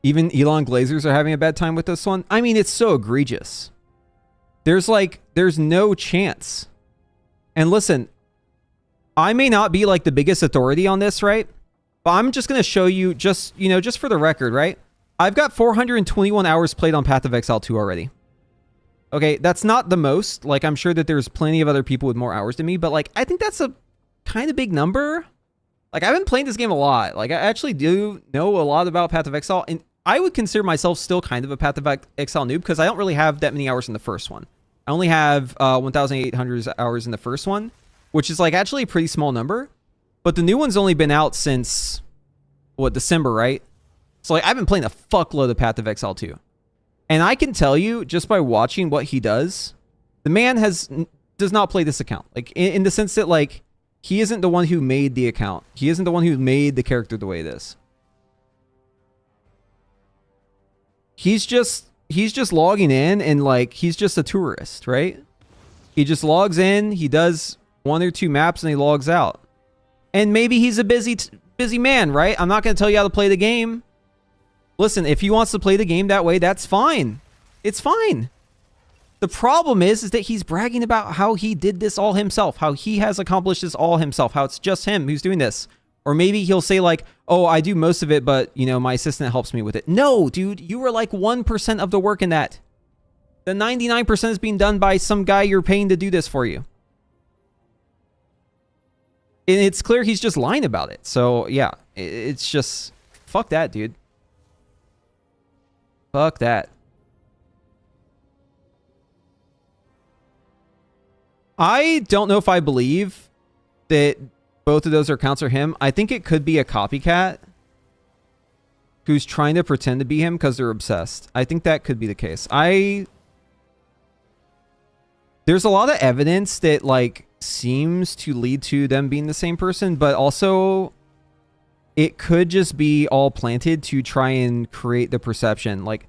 Even Elon Glazers are having a bad time with this one. I mean, it's so egregious. There's no chance. And listen, I may not be like the biggest authority on this, right? But I'm just going to show you just, you know, just for the record, right? I've got 421 hours played on Path of Exile 2 already. Okay, that's not the most. Like, I'm sure that there's plenty of other people with more hours than me, but like, I think that's a kind of big number. Like, I've been playing this game a lot. Like, I actually do know a lot about Path of Exile, and I would consider myself still kind of a Path of Exile noob because I don't really have that many hours in the first one. I only have 1,800 hours in the first one, which is like actually a pretty small number. But the new one's only been out since, what, December, right? So like, I've been playing a fuckload of Path of Exile 2. And I can tell you, just by watching what he does, the man does not play this account. Like, in the sense that, like, he isn't the one who made the account. He isn't the one who made the character the way it is. He's just logging in and, like, he's just a tourist, right? He just logs in, he does 1 or 2 maps, and he logs out. And maybe he's a busy man, right? I'm not going to tell you how to play the game. Listen, if he wants to play the game that way, that's fine. It's fine. The problem is that he's bragging about how he did this all himself, how he has accomplished this all himself, how it's just him who's doing this. Or maybe he'll say like, oh, I do most of it, but, you know, my assistant helps me with it. No, dude, you were like 1% of the work in that. The 99% is being done by some guy you're paying to do this for you. And it's clear he's just lying about it. So, yeah, it's just, fuck that, dude. Fuck that. I don't know if I believe that both of those accounts are him. I think it could be a copycat who's trying to pretend to be him because they're obsessed. I think that could be the case. There's a lot of evidence that like seems to lead to them being the same person, but also it could just be all planted to try and create the perception. Like,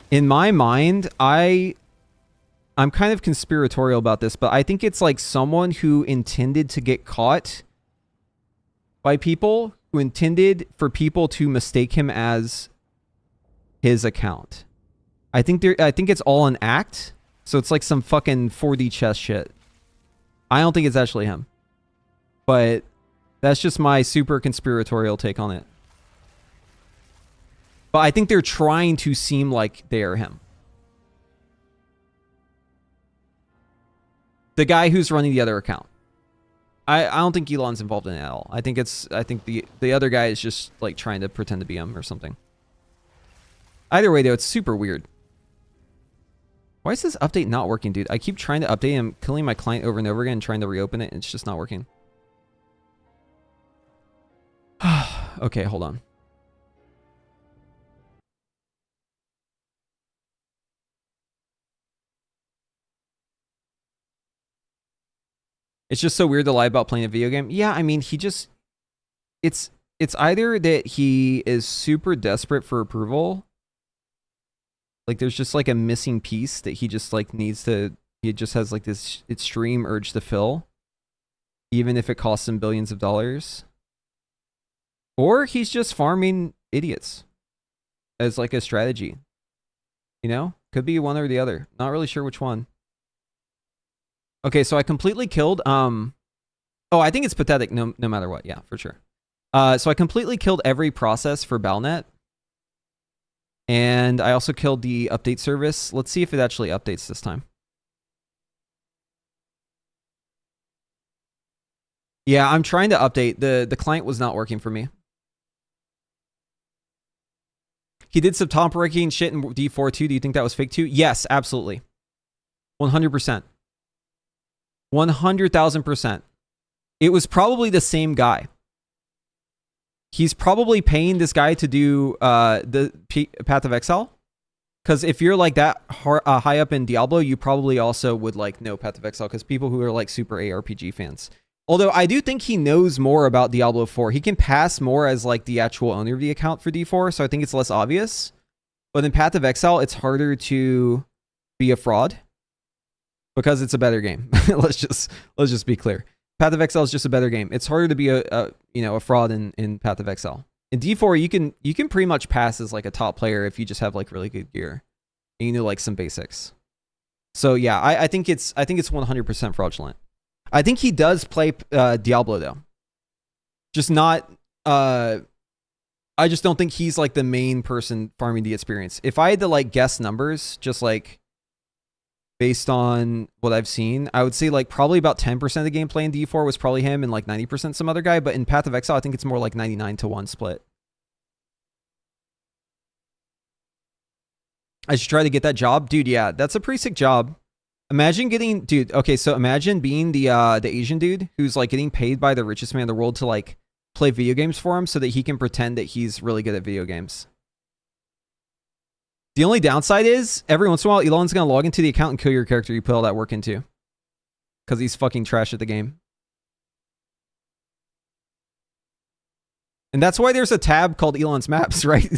in my mind, I'm kind of conspiratorial about this, but I think it's like someone who intended to get caught by people, who intended for people to mistake him as his account. I think it's all an act, so it's like some fucking 4D chess shit. I don't think it's actually him, but that's just my super conspiratorial take on it. But I think they're trying to seem like they are him. The guy who's running the other account. I don't think Elon's involved in it at all. I think the other guy is just like trying to pretend to be him or something. Either way though, it's super weird. Why is this update not working, dude? I keep trying to update. I'm killing my client over and over again, trying to reopen it, and it's just not working. Okay, hold on. It's just so weird to lie about playing a video game. Yeah, I mean, it's either that he is super desperate for approval. Like there's just like a missing piece that he just like needs to, he just has like this extreme urge to fill, even if it costs him billions of dollars. Or he's just farming idiots as like a strategy. You know? Could be one or the other. Not really sure which one. Okay, so I completely killed, oh, I think it's pathetic no matter what. Yeah, for sure. So I completely killed every process for Balnet. And I also killed the update service. Let's see if it actually updates this time. Yeah, I'm trying to update. The client was not working for me. He did some top ranking shit in D4 too. Do you think that was fake too? Yes, absolutely. 100%. 100,000%. It was probably the same guy. He's probably paying this guy to do the Path of Exile. Because if you're like that high up in Diablo, you probably also would like know Path of Exile, because people who are like super ARPG fans. Although I do think he knows more about Diablo 4. He can pass more as like the actual owner of the account for D4, so I think it's less obvious. But in Path of Exile, it's harder to be a fraud because it's a better game. let's just be clear. Path of Exile is just a better game. It's harder to be a fraud in Path of Exile. In D4, you can pretty much pass as like a top player if you just have like really good gear and you know like some basics. So yeah, I think it's 100% fraudulent. I think he does play Diablo though. Just not I just don't think he's like the main person farming the experience. If I had to like guess numbers, just like based on what I've seen, I would say like probably about 10% of the gameplay in D4 was probably him and like 90% some other guy. But in Path of Exile, I think it's more like 99-1 split. I should try to get that job. Dude, yeah, that's a pretty sick job. Imagine getting, dude, okay, so imagine being the Asian dude who's like getting paid by the richest man in the world to like play video games for him so that he can pretend that he's really good at video games. The only downside is every once in a while, Elon's going to log into the account and kill your character you put all that work into. Because he's fucking trash at the game. And that's why there's a tab called Elon's Maps, right?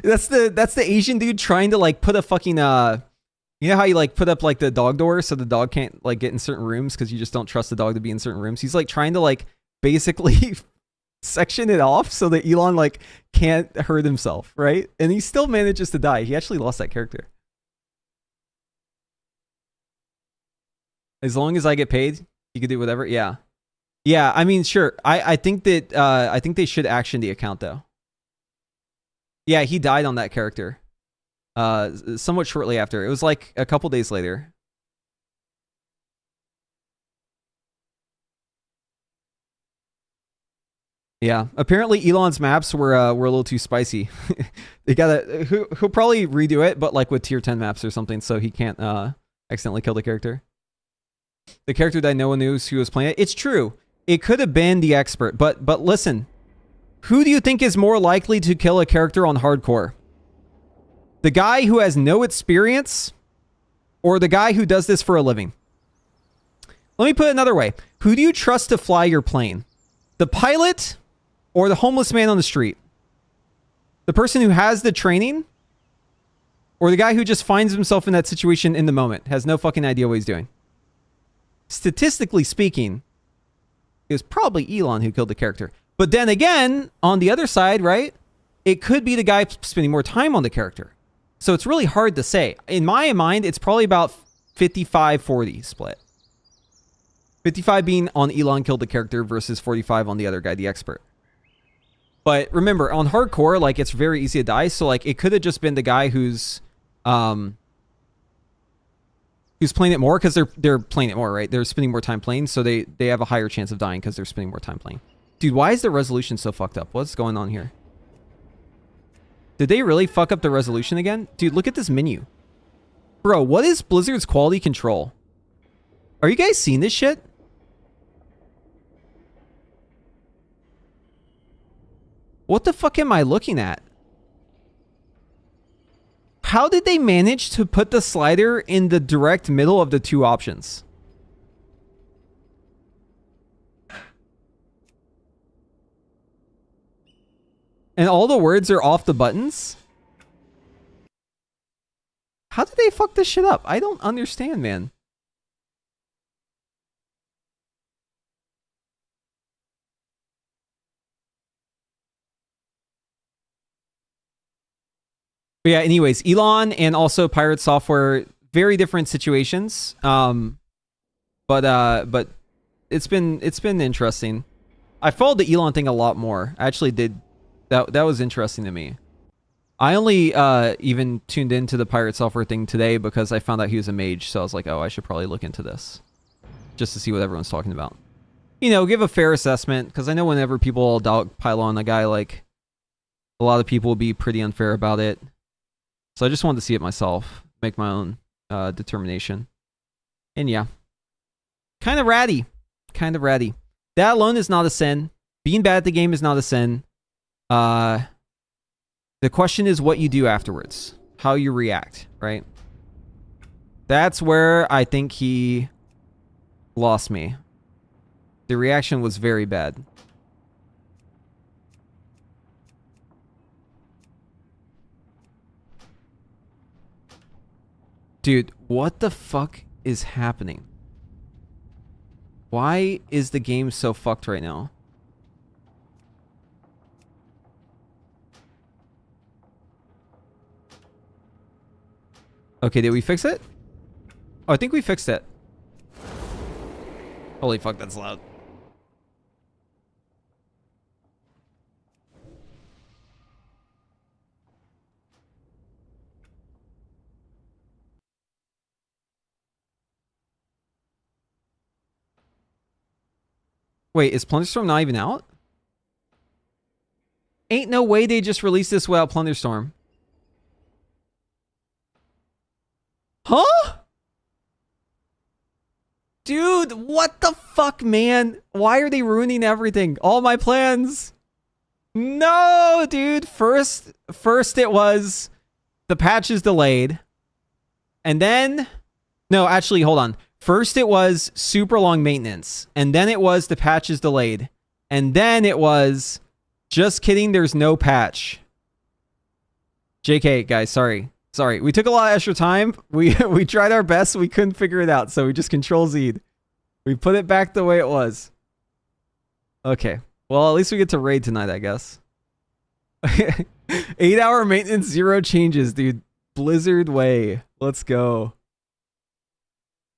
That's the Asian dude trying to like put a fucking, you know how you like put up like the dog door so the dog can't like get in certain rooms because you just don't trust the dog to be in certain rooms. He's like trying to like basically section it off so that Elon like can't hurt himself, right? And he still manages to die. He actually lost that character. As long as I get paid, you can do whatever. Yeah. Yeah, I mean, sure. I think that I think they should action the account though. Yeah, he died on that character. Somewhat shortly after. It was like a couple days later. Yeah, apparently Elon's maps were a little too spicy. They gotta he'll probably redo it, but like with tier 10 maps or something, so he can't accidentally kill the character. The character that no one knew who was playing it. It's true. It could have been the expert, but listen, who do you think is more likely to kill a character on hardcore? The guy who has no experience, or the guy who does this for a living? Let me put it another way. Who do you trust to fly your plane? The pilot or the homeless man on the street? The person who has the training, or the guy who just finds himself in that situation in the moment, has no fucking idea what he's doing? Statistically speaking, it was probably Elon who killed the character. But then again, on the other side, right? It could be the guy spending more time on the character. So it's really hard to say. In my mind, it's probably about 55-40 split. 55 being on Elon killed the character versus 45 on the other guy, the expert. But remember, on hardcore, like, it's very easy to die. So like, it could have just been the guy who's playing it more, because they're playing it more, right? They're spending more time playing, so they have a higher chance of dying because they're spending more time playing. Dude, why is the resolution so fucked up? What's going on here? Did they really fuck up the resolution again? Dude, look at this menu. Bro, what is Blizzard's quality control? Are you guys seeing this shit? What the fuck am I looking at? How did they manage to put the slider in the direct middle of the two options? And all the words are off the buttons? How did they fuck this shit up? I don't understand, man. But yeah, anyways, Elon and also Pirate Software, very different situations. But it's been interesting. I followed the Elon thing a lot more. I actually did. That was interesting to me. I only even tuned into the Pirate Software thing today because I found out he was a mage, so I was like, oh, I should probably look into this just to see what everyone's talking about. you know, give a fair assessment, because I know whenever people all dogpile on a guy, like, a lot of people will be pretty unfair about it. So I just wanted to see it myself, make my own determination. And yeah, kind of ratty. Kind of ratty. That alone is not a sin. Being bad at the game is not a sin. The question is what you do afterwards. How you react, right? That's where I think he lost me. The reaction was very bad. Dude, what the fuck is happening? Why is the game so fucked right now? Okay, did we fix it? Oh, I think we fixed it. Holy fuck, that's loud. Wait, is Plunderstorm not even out? Ain't no way they just released this without Plunderstorm. Huh? Dude, what the fuck, man? Why are they ruining everything? All my plans. No, dude. First it was the patch is delayed. And then... No, actually, hold on. First it was super long maintenance. And then it was the patch is delayed. And then it was... Just kidding, there's no patch. JK, guys, sorry. Sorry. We took a lot of extra time. We tried our best. We couldn't figure it out. So we just Control-Z'd. We put it back the way it was. Okay. Well, at least we get to raid tonight, I guess. 8-hour maintenance, 0 changes, dude. Blizzard way. Let's go.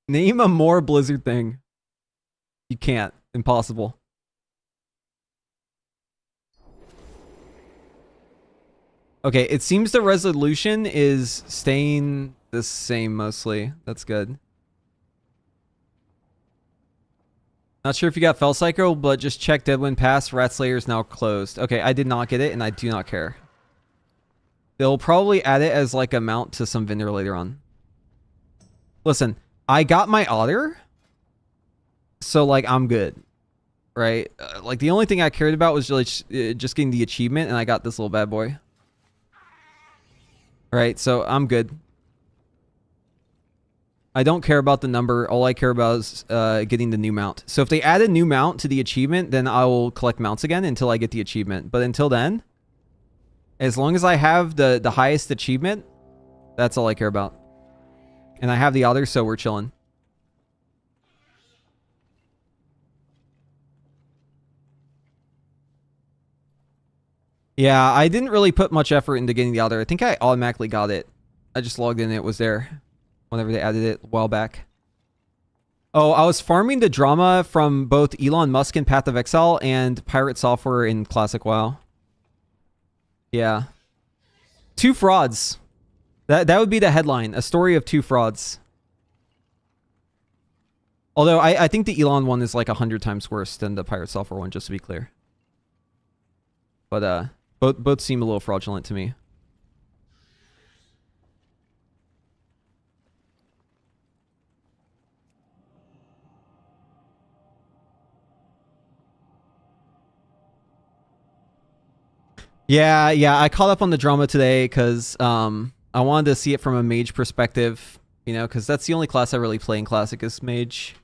Name a more Blizzard thing. You can't. Impossible. Okay, it seems the resolution is staying the same mostly. That's good. Not sure if you got Fell Cycle, but just check Deadwind Pass. Rat Slayer is now closed. Okay, I did not get it, and I do not care. They'll probably add it as like a mount to some vendor later on. Listen, I got my otter, so like I'm good, right? Like the only thing I cared about was really just getting the achievement, and I got this little bad boy. Right, so I'm good. I don't care about the number. All I care about is getting the new mount. So if they add a new mount to the achievement, then I will collect mounts again until I get the achievement. But until then, as long as I have the highest achievement, that's all I care about. And I have the otter, so we're chilling. Yeah, I didn't really put much effort into getting the otter. I think I automatically got it. I just logged in and it was there whenever they added it a while back. Oh, I was farming the drama from both Elon Musk in Path of Exile and Pirate Software in Classic WoW. Yeah. 2 frauds. That would be the headline. A story of 2 frauds. Although I think the Elon one is like 100 times worse than the Pirate Software one, just to be clear. But both seem a little fraudulent to me. Yeah, I caught up on the drama today because I wanted to see it from a mage perspective, you know, because that's the only class I really play in Classic is mage.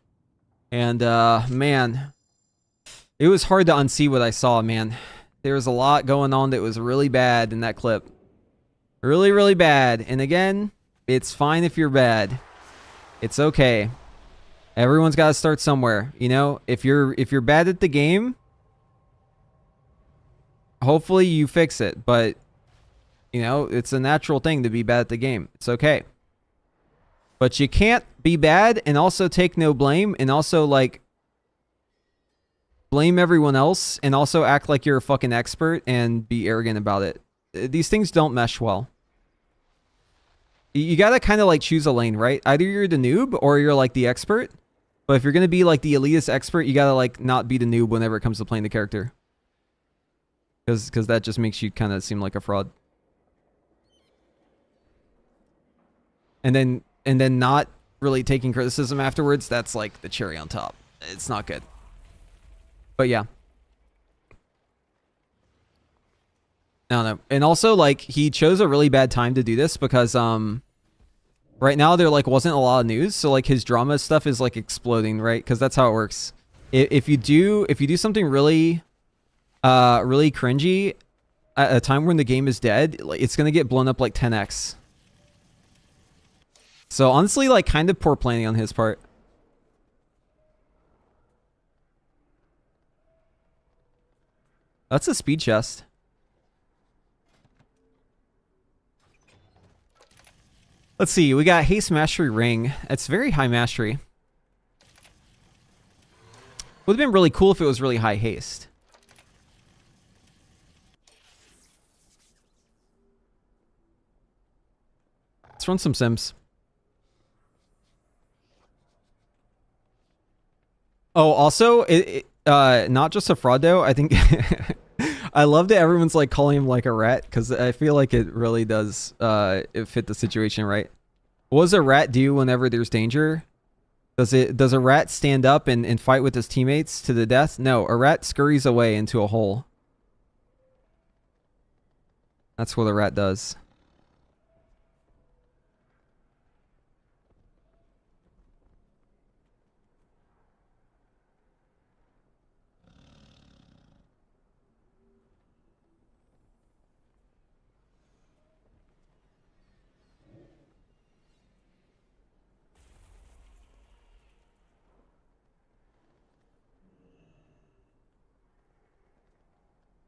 And man, it was hard to unsee what I saw, man. There was a lot going on that was really bad in that clip. Really, really bad. And again, it's fine if you're bad. It's okay. Everyone's got to start somewhere, you know? If you're bad at the game, hopefully you fix it, but you know, it's a natural thing to be bad at the game. It's okay. But you can't be bad and also take no blame and also like blame everyone else and also act like you're a fucking expert and be arrogant about it. These things don't mesh well. You gotta kind of like choose a lane, right? Either you're the noob or you're like the expert. But if you're gonna be like the elitist expert, you gotta like not be the noob whenever it comes to playing the character. Because that just makes you kind of seem like a fraud. And then not really taking criticism afterwards, that's like the cherry on top. It's not good. But yeah. I don't know. And also, like, he chose a really bad time to do this because right now there like wasn't a lot of news, so like his drama stuff is like exploding, right? Because that's how it works. If you do something really really cringy at a time when the game is dead, like, it's gonna get blown up like 10x. So honestly, like, kind of poor planning on his part. That's a speed chest. Let's see, we got Haste Mastery Ring. It's very high mastery. Would have been really cool if it was really high haste. Let's run some sims. Oh, also, not just a fraud though. I think I love that everyone's like calling him like a rat because I feel like it really does it fit the situation right. What does a rat do whenever there's danger? Does a rat stand up and fight with his teammates to the death? No, a rat scurries away into a hole. That's what a rat does.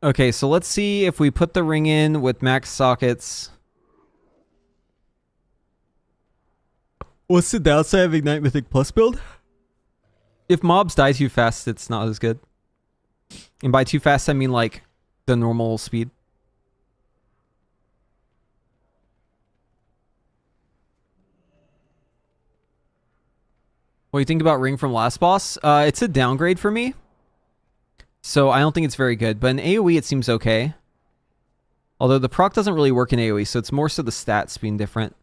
Okay, so let's see if we put the ring in with max sockets. What's the downside of Ignite Mythic Plus build? If mobs die too fast, it's not as good. And by too fast, I mean like the normal speed. What do you think about Ring from last boss? It's a downgrade for me. So I don't think it's very good. But in AoE, it seems okay. Although the proc doesn't really work in AoE, so it's more so the stats being different.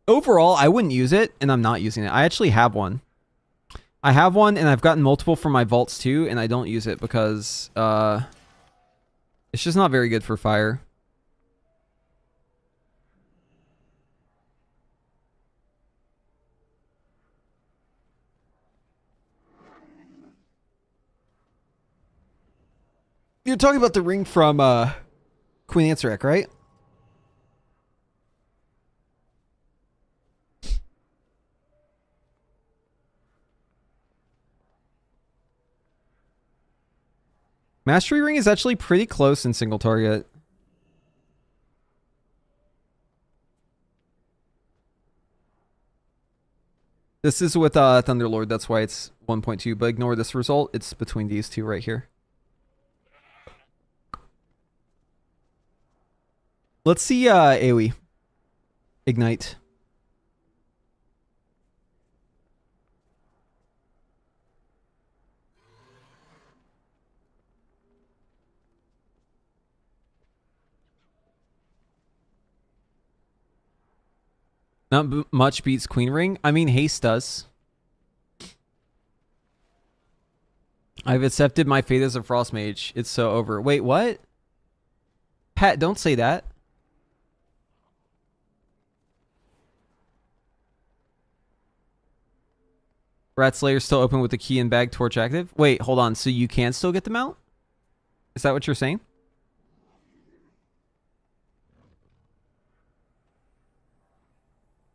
Overall, I wouldn't use it, and I'm not using it. I actually have one. I have one, and I've gotten multiple from my vaults too, and I don't use it because it's just not very good for fire. You're talking about the ring from Queen Ansarek, right? Mastery Ring is actually pretty close in single target. This is with Thunderlord, that's why it's 1.2, but ignore this result. It's between these two right here. Let's see AoE. Ignite. Not much beats Queen Ring. I mean, Haste does. I've accepted my fate as a Frost Mage. It's so over. Wait, what? Pat, don't say that. Rat Slayer's still open with the key and bag torch active. Wait, hold on. So you can still get them out? Is that what you're saying?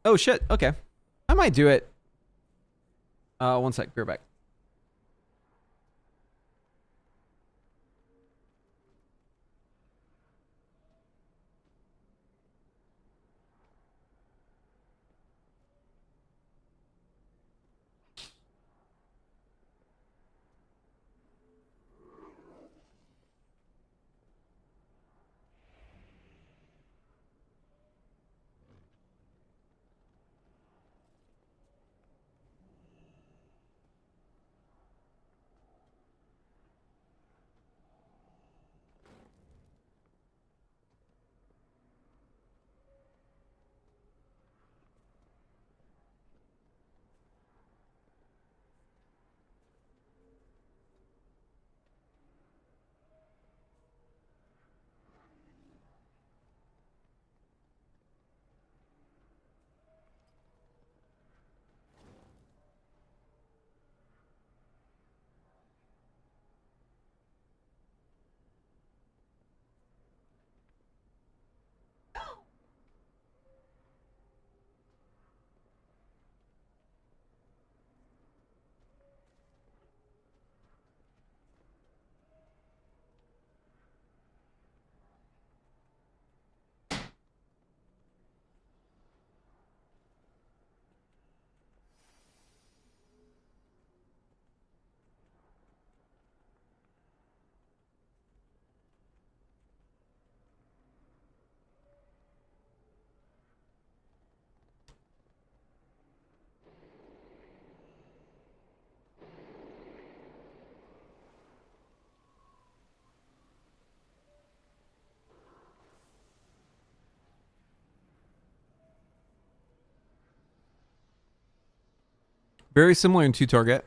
Oh, shit. Okay. I might do it. One sec. Be right back. Very similar in 2 target.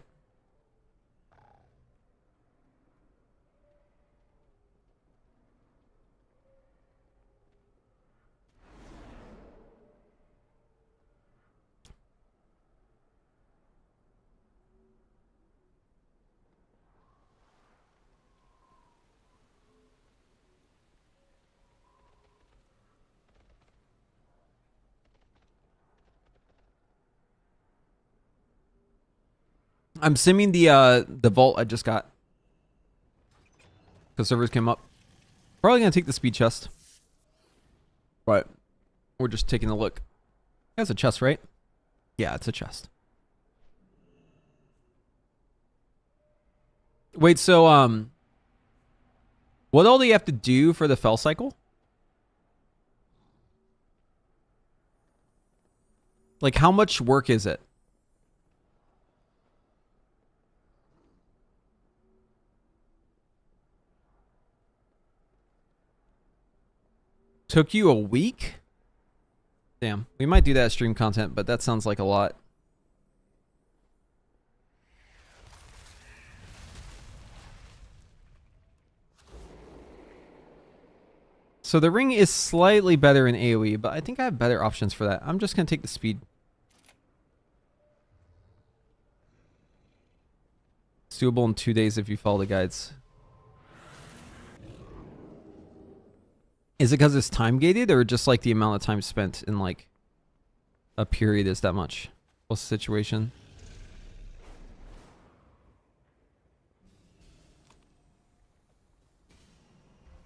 I'm simming the vault I just got. The servers came up. Probably gonna take the speed chest. But we're just taking a look. That's a chest, right? Yeah, it's a chest. Wait, so what all do you have to do for the fell cycle? Like, how much work is it? Took you a week? Damn. We might do that as stream content, but that sounds like a lot. So the ring is slightly better in AoE, but I think I have better options for that. I'm just going to take the speed. It's doable in 2 days if you follow the guides. Is it because it's time gated, or just like the amount of time spent in like a period is that much? What's the situation?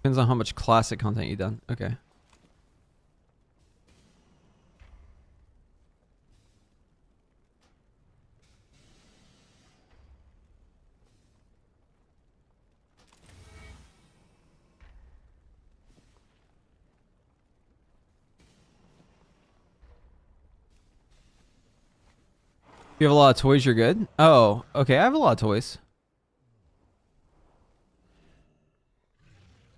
Depends on how much classic content you've done. Okay. If you have a lot of toys, you're good? Oh, okay. I have a lot of toys.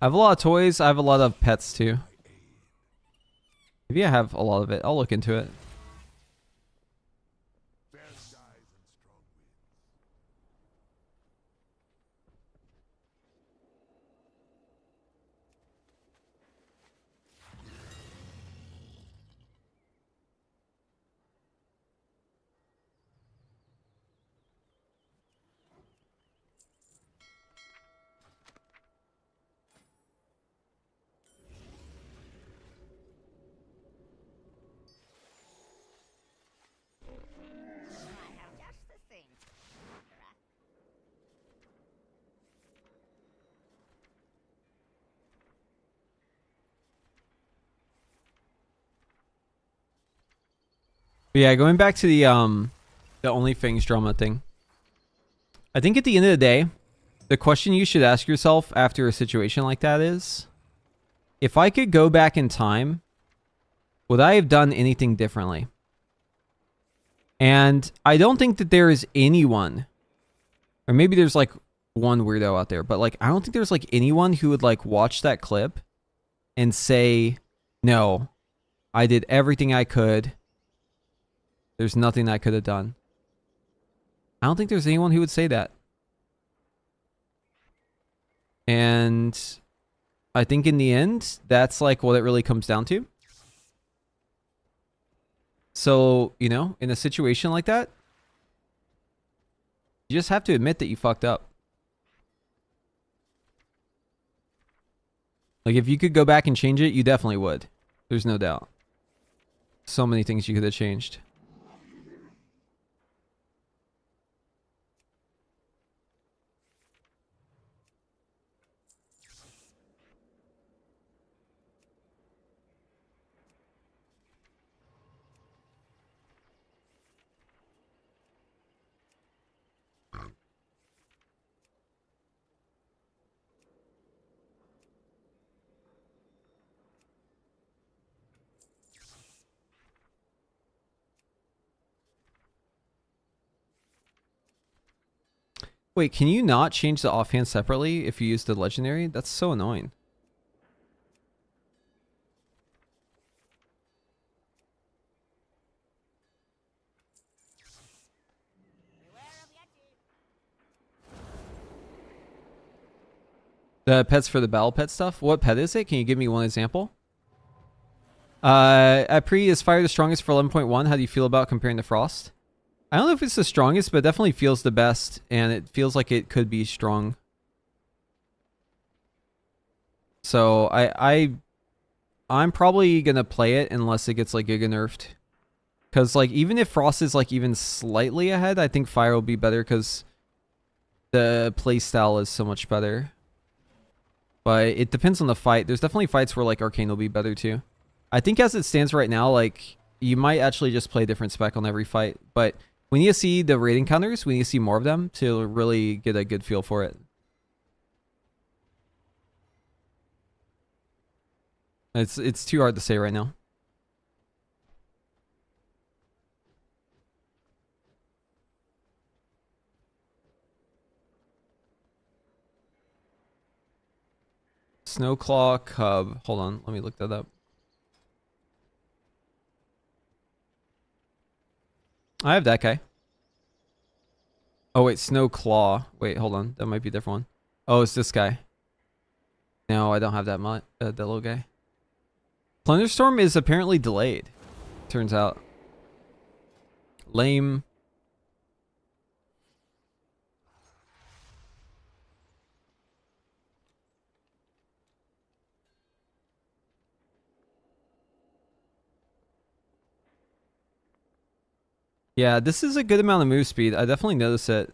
I have a lot of toys. I have a lot of pets too. Maybe I have a lot of it. I'll look into it. But yeah, going back to the OnlyFans drama thing. I think at the end of the day, the question you should ask yourself after a situation like that is, if I could go back in time, would I have done anything differently? And I don't think that there is anyone, or maybe there's like one weirdo out there, but like I don't think there's like anyone who would like watch that clip and say, no, I did everything I could. There's nothing I could have done. I don't think there's anyone who would say that. And I think in the end, that's like what it really comes down to. So, you know, in a situation like that, you just have to admit that you fucked up. Like, if you could go back and change it, you definitely would. There's no doubt. So many things you could have changed. Wait, can you not change the offhand separately if you use the legendary? That's so annoying. The pets for the battle pet stuff. What pet is it? Can you give me one example? Apri, is fire the strongest for 11.1? How do you feel about comparing to frost? I don't know if it's the strongest, but it definitely feels the best, and it feels like it could be strong. So I'm probably gonna play it unless it gets like giga nerfed. Cause like even if frost is like even slightly ahead, I think fire will be better because the playstyle is so much better. But it depends on the fight. There's definitely fights where like arcane will be better too. I think as it stands right now, like you might actually just play a different spec on every fight. But we need to see the rating counters. We need to see more of them to really get a good feel for it. It's too hard to say right now. Snowclaw Cub. Hold on, let me look that up. I have that guy. Oh wait, Snowclaw. Wait, hold on. That might be a different one. Oh, it's this guy. No, I don't have that that little guy. Plunderstorm is apparently delayed. Turns out. Lame. Yeah, this is a good amount of move speed. I definitely notice it.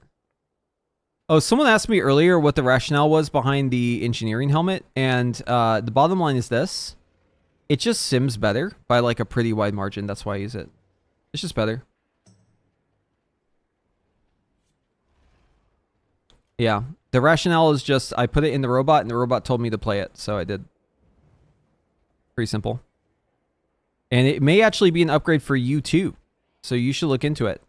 Oh, someone asked me earlier what the rationale was behind the engineering helmet, and the bottom line is this. It just sims better by like a pretty wide margin. That's why I use it. It's just better. Yeah, the rationale is just I put it in the robot and the robot told me to play it, so I did. Pretty simple. And it may actually be an upgrade for you too, so you should look into it.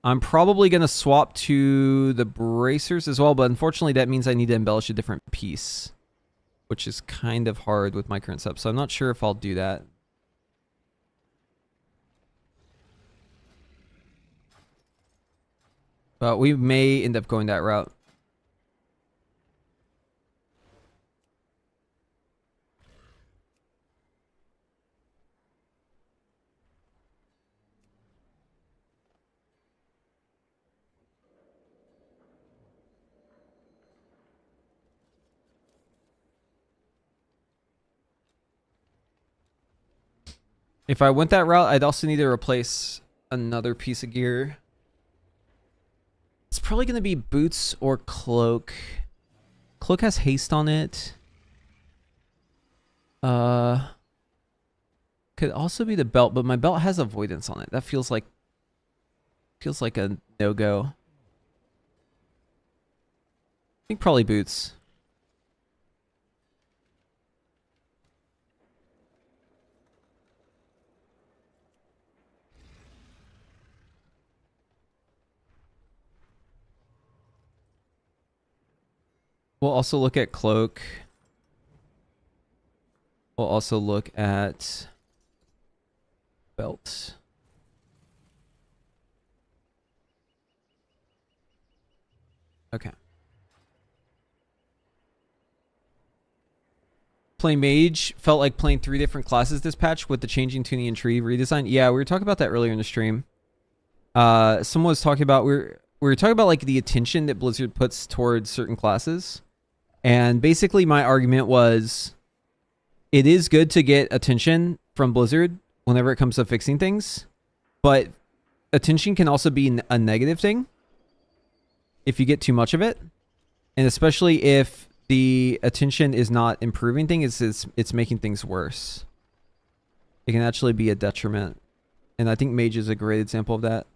I'm probably going to swap to the bracers as well, but unfortunately that means I need to embellish a different piece, which is kind of hard with my current setup, so I'm not sure if I'll do that. But we may end up going that route. If I went that route, I'd also need to replace another piece of gear. It's probably going to be boots or cloak. Cloak has haste on it. Could also be the belt, but my belt has avoidance on it. That feels like a no-go. I think probably boots. We'll also look at cloak. We'll also look at belt. Okay. Playing mage felt like playing 3 different classes this patch with the changing tuning and tree redesign. Yeah, we were talking about that earlier in the stream. Someone was talking about we were talking about like the attention that Blizzard puts towards certain classes. And basically my argument was it is good to get attention from Blizzard whenever it comes to fixing things, but attention can also be a negative thing if you get too much of it. And especially if the attention is not improving things, it's making things worse. It can actually be a detriment. And I think mage is a great example of that.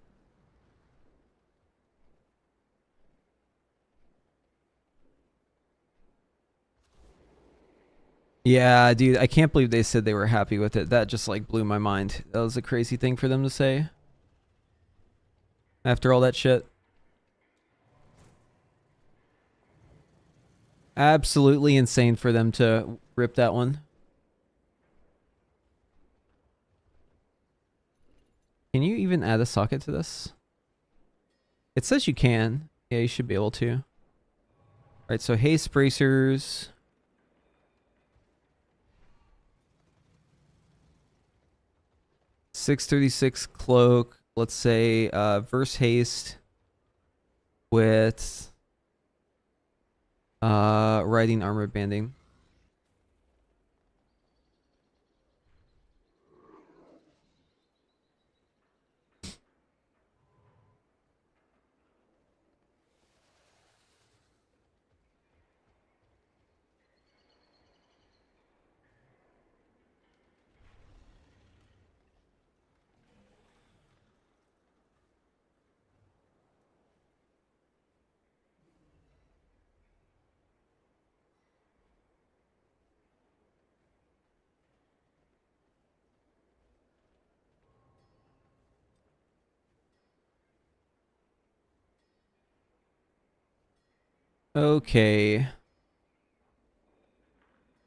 Yeah, dude, I can't believe they said they were happy with it. That just like blew my mind. That was a crazy thing for them to say. After all that shit. Absolutely insane for them to rip that one. Can you even add a socket to this? It says you can. Yeah, you should be able to. Right, so haste bracers. $636 cloak. Let's say verse haste with riding armor banding. Okay.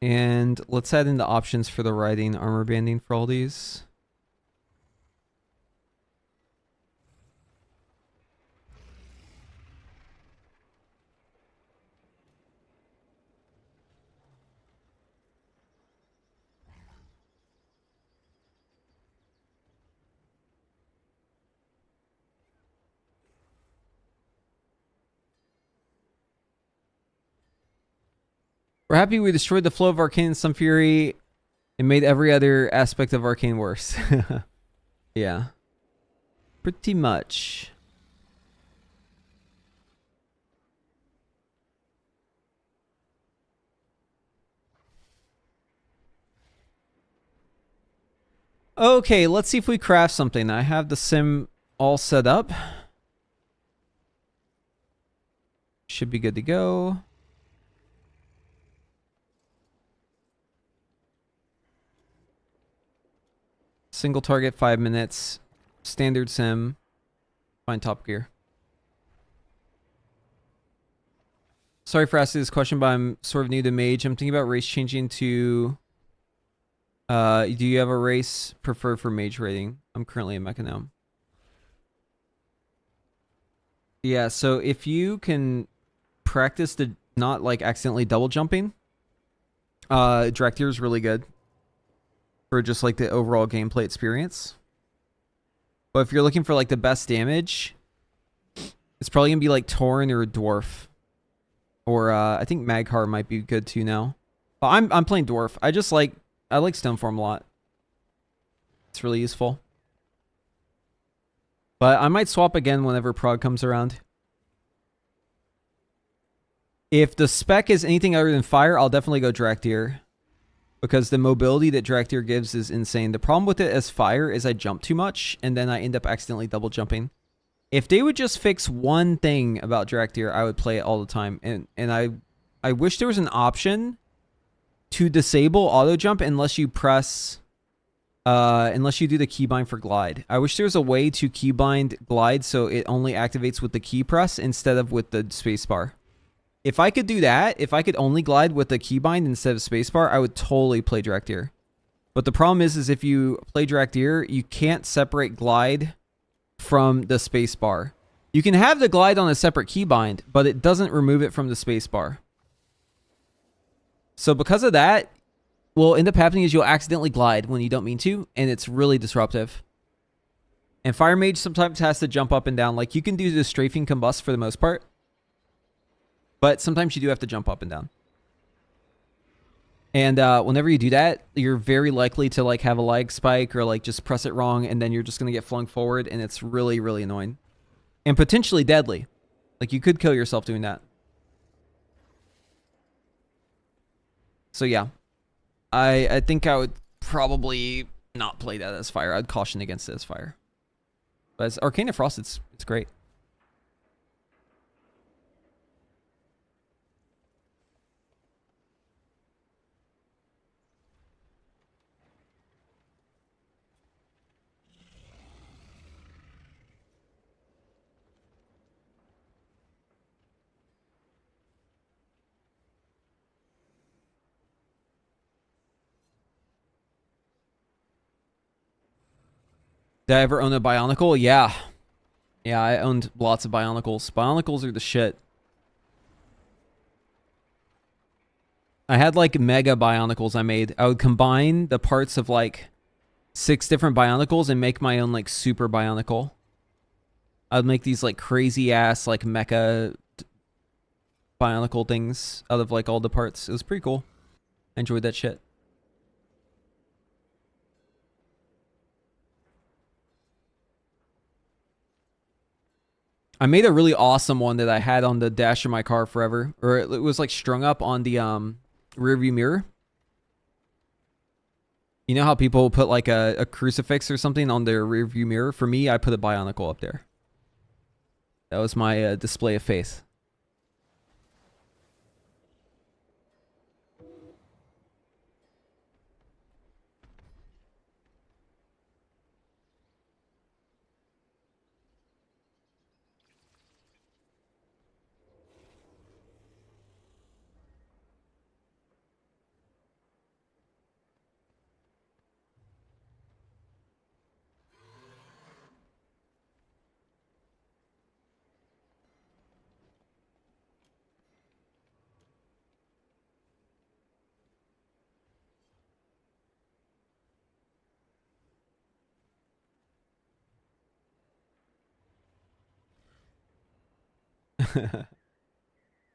And let's add in the options for the riding armor banding for all these. We're happy we destroyed the flow of Arcane and Sun Fury and made every other aspect of Arcane worse. Yeah. Pretty much. Okay, let's see if we craft something. I have the sim all set up. Should be good to go. Single target, 5 minutes. Standard sim. Find top gear. Sorry for asking this question, but I'm sort of new to mage. I'm thinking about race changing to... do you have a race preferred for mage rating? I'm currently a Mechanome. Yeah, so if you can practice the not like accidentally double jumping, Draktyr is really good for just like the overall gameplay experience. But if you're looking for like the best damage, it's probably gonna be like Tauren or Dwarf. Or I think Magcar might be good too now. But I'm playing Dwarf. I like Stoneform a lot. It's really useful. But I might swap again whenever prog comes around. If the spec is anything other than fire, I'll definitely go Draktyr. Because the mobility that Draktyr gives is insane. The problem with it as fire is I jump too much, and then I end up accidentally double jumping. If they would just fix one thing about Draktyr, I would play it all the time. And I wish there was an option to disable auto jump unless you press... unless you do the keybind for glide. I wish there was a way to keybind glide so it only activates with the key press instead of with the spacebar. If I could do that, if I could only glide with the keybind instead of spacebar, I would totally play Draktyr. But the problem is if you play Draktyr, you can't separate glide from the spacebar. You can have the glide on a separate keybind, but it doesn't remove it from the spacebar. So because of that, what will end up happening is you'll accidentally glide when you don't mean to, and it's really disruptive. And Fire Mage sometimes has to jump up and down. Like, you can do the strafing combust for the most part, but sometimes you do have to jump up and down. And whenever you do that, you're very likely to like have a lag spike or like just press it wrong, and then you're just going to get flung forward, and it's really, really annoying. And potentially deadly. Like, you could kill yourself doing that. So yeah. I think I would probably not play that as fire. I'd caution against it as fire. But as Arcane of Frost, it's great. Did I ever own a Bionicle? Yeah. Yeah, I owned lots of Bionicles. Bionicles are the shit. I had like mega bionicles I made. I would combine the parts of like 6 different bionicles and make my own like super bionicle. I'd make these like crazy ass like mecha bionicle things out of like all the parts. It was pretty cool. I enjoyed that shit. I made a really awesome one that I had on the dash of my car forever. Or it was like strung up on the rear view mirror. You know how people put like a crucifix or something on their rear view mirror? For me, I put a bionicle up there. That was my display of faith.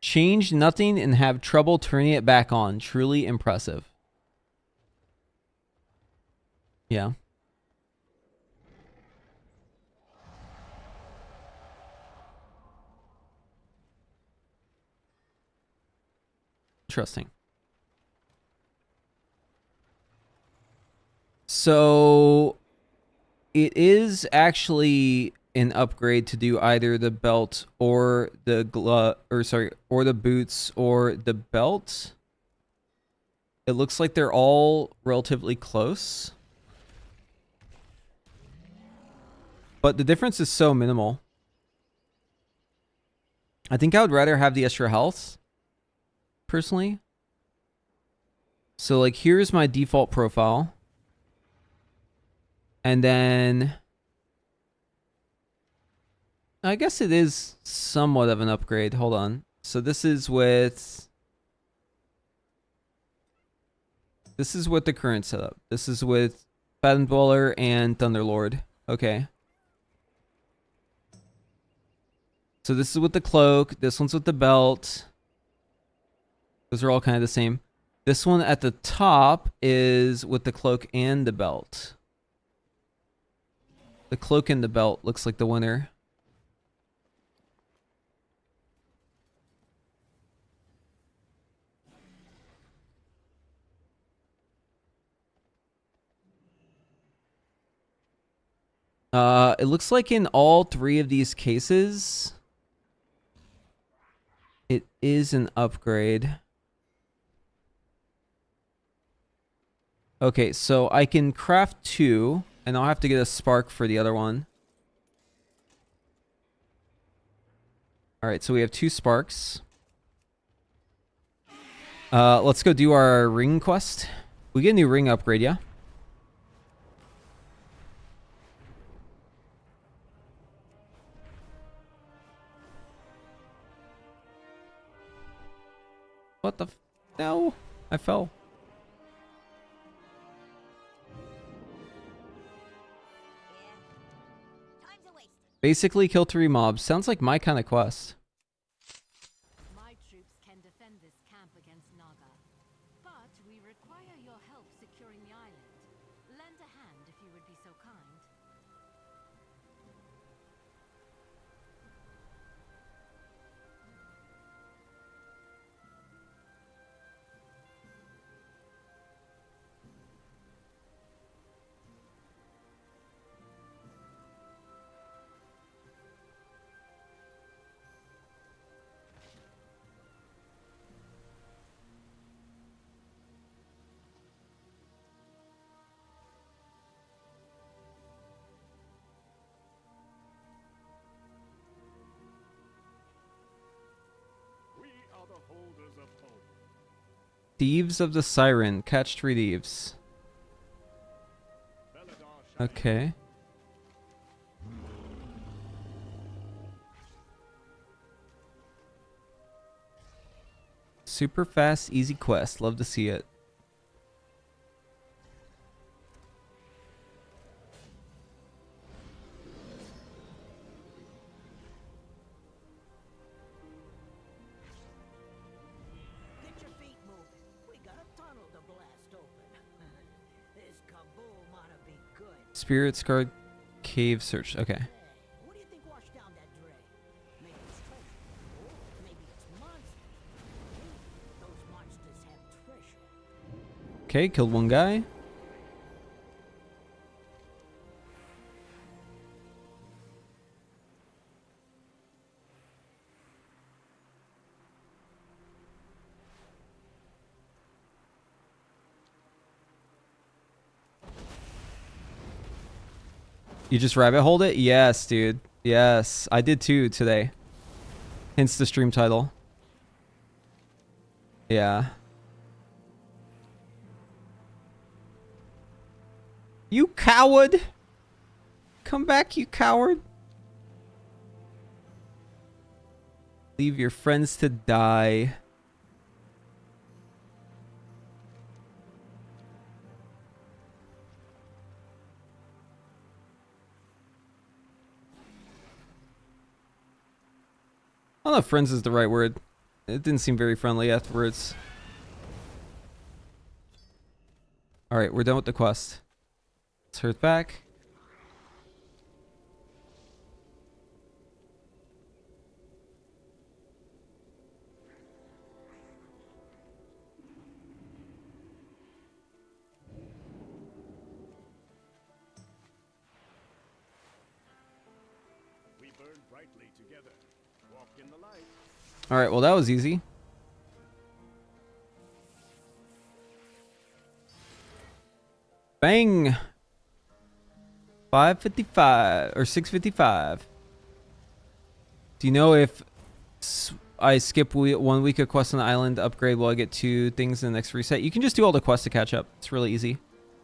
Change nothing and have trouble turning it back on. Truly impressive. Yeah. Interesting. So it is actually an upgrade to do either the belt or the or the boots or the belt. It looks like they're all relatively close. But the difference is so minimal. I think I would rather have the extra health, personally. So like here's my default profile. And then I guess it is somewhat of an upgrade. Hold on. So this is with the current setup. This is with Phantom Dweller and Thunderlord. Okay. So this is with the cloak. This one's with the belt. Those are all kind of the same. This one at the top is with the cloak and the belt. The cloak and the belt looks like the winner. It looks like in all 3 of these cases, it is an upgrade. Okay, so I can craft 2, and I'll have to get a spark for the other one. Alright, so we have 2 sparks. Let's go do our ring quest. We get a new ring upgrade, yeah? What the no, I fell. Basically kill 3 mobs. Sounds like my kind of quest. My troops can defend this camp against Naga, but we require your help securing the island. Lend a hand if you would be so kind. Thieves of the Siren. Catch 3 thieves. Okay. Super fast, easy quest. Love to see it. Get your feet moving. We got a tunnel to blast open. This kaboom ought to be good. Spirit Scarred Cave Search. Okay. Hey, what do you think washed down that dray? Maybe it's treasure. Or maybe it's monsters. Those monsters have treasure. Okay, killed one guy. You just rabbit hold it? Yes, dude. Yes, I did too today. Hence the stream title. Yeah. You coward! Come back, you coward! Leave your friends to die. I don't know if friends is the right word. It didn't seem very friendly afterwards. Alright, we're done with the quest. Let's hurt back. We burn brightly together. Walk in the light. Alright, well that was easy. Bang! 555 or 655. Do you know if I skip 1 week of quest on the island upgrade, will I get 2 things in the next reset? You can just do all the quests to catch up. It's really easy.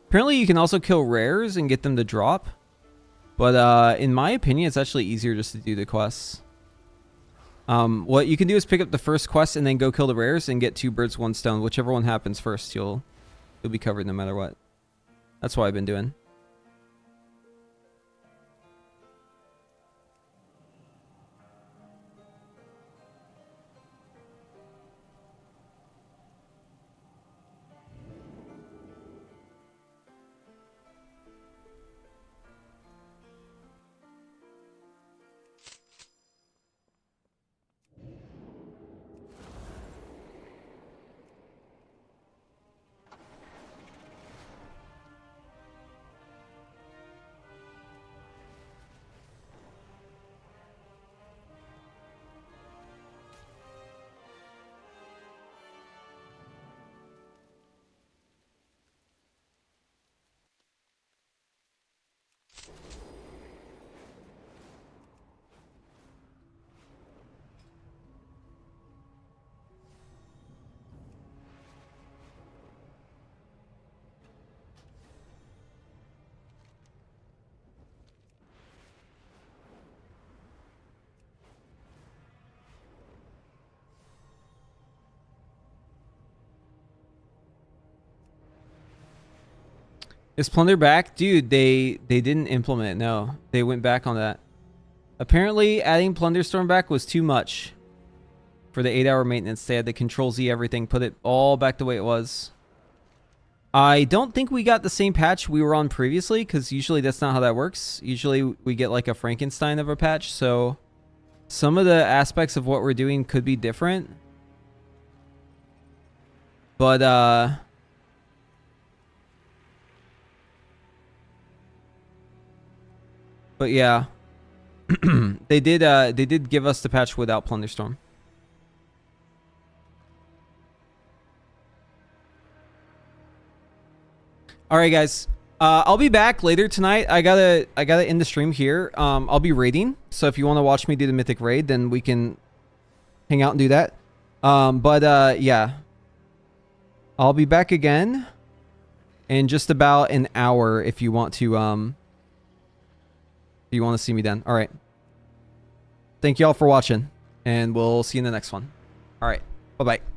Apparently you can also kill rares and get them to drop. But in my opinion, it's actually easier just to do the quests. What you can do is pick up the first quest and then go kill the rares and get 2 birds, 1 stone. Whichever one happens first, you'll be covered no matter what. That's what I've been doing. Is Plunder back? Dude, they didn't implement it. No, they went back on that. Apparently, adding Plunderstorm back was too much for the 8-hour maintenance. They had to Control-Z everything, put it all back the way it was. I don't think we got the same patch we were on previously, because usually that's not how that works. Usually we get like a Frankenstein of a patch, so some of the aspects of what we're doing could be different. But, yeah, they did give us the patch without Plunderstorm. All right, guys. I'll be back later tonight. I gotta end the stream here. I'll be raiding, so if you want to watch me do the mythic raid, then we can hang out and do that. Yeah, I'll be back again in just about an hour if you want to see me then. All right. Thank you all for watching, and we'll see you in the next one. All right. Bye-bye.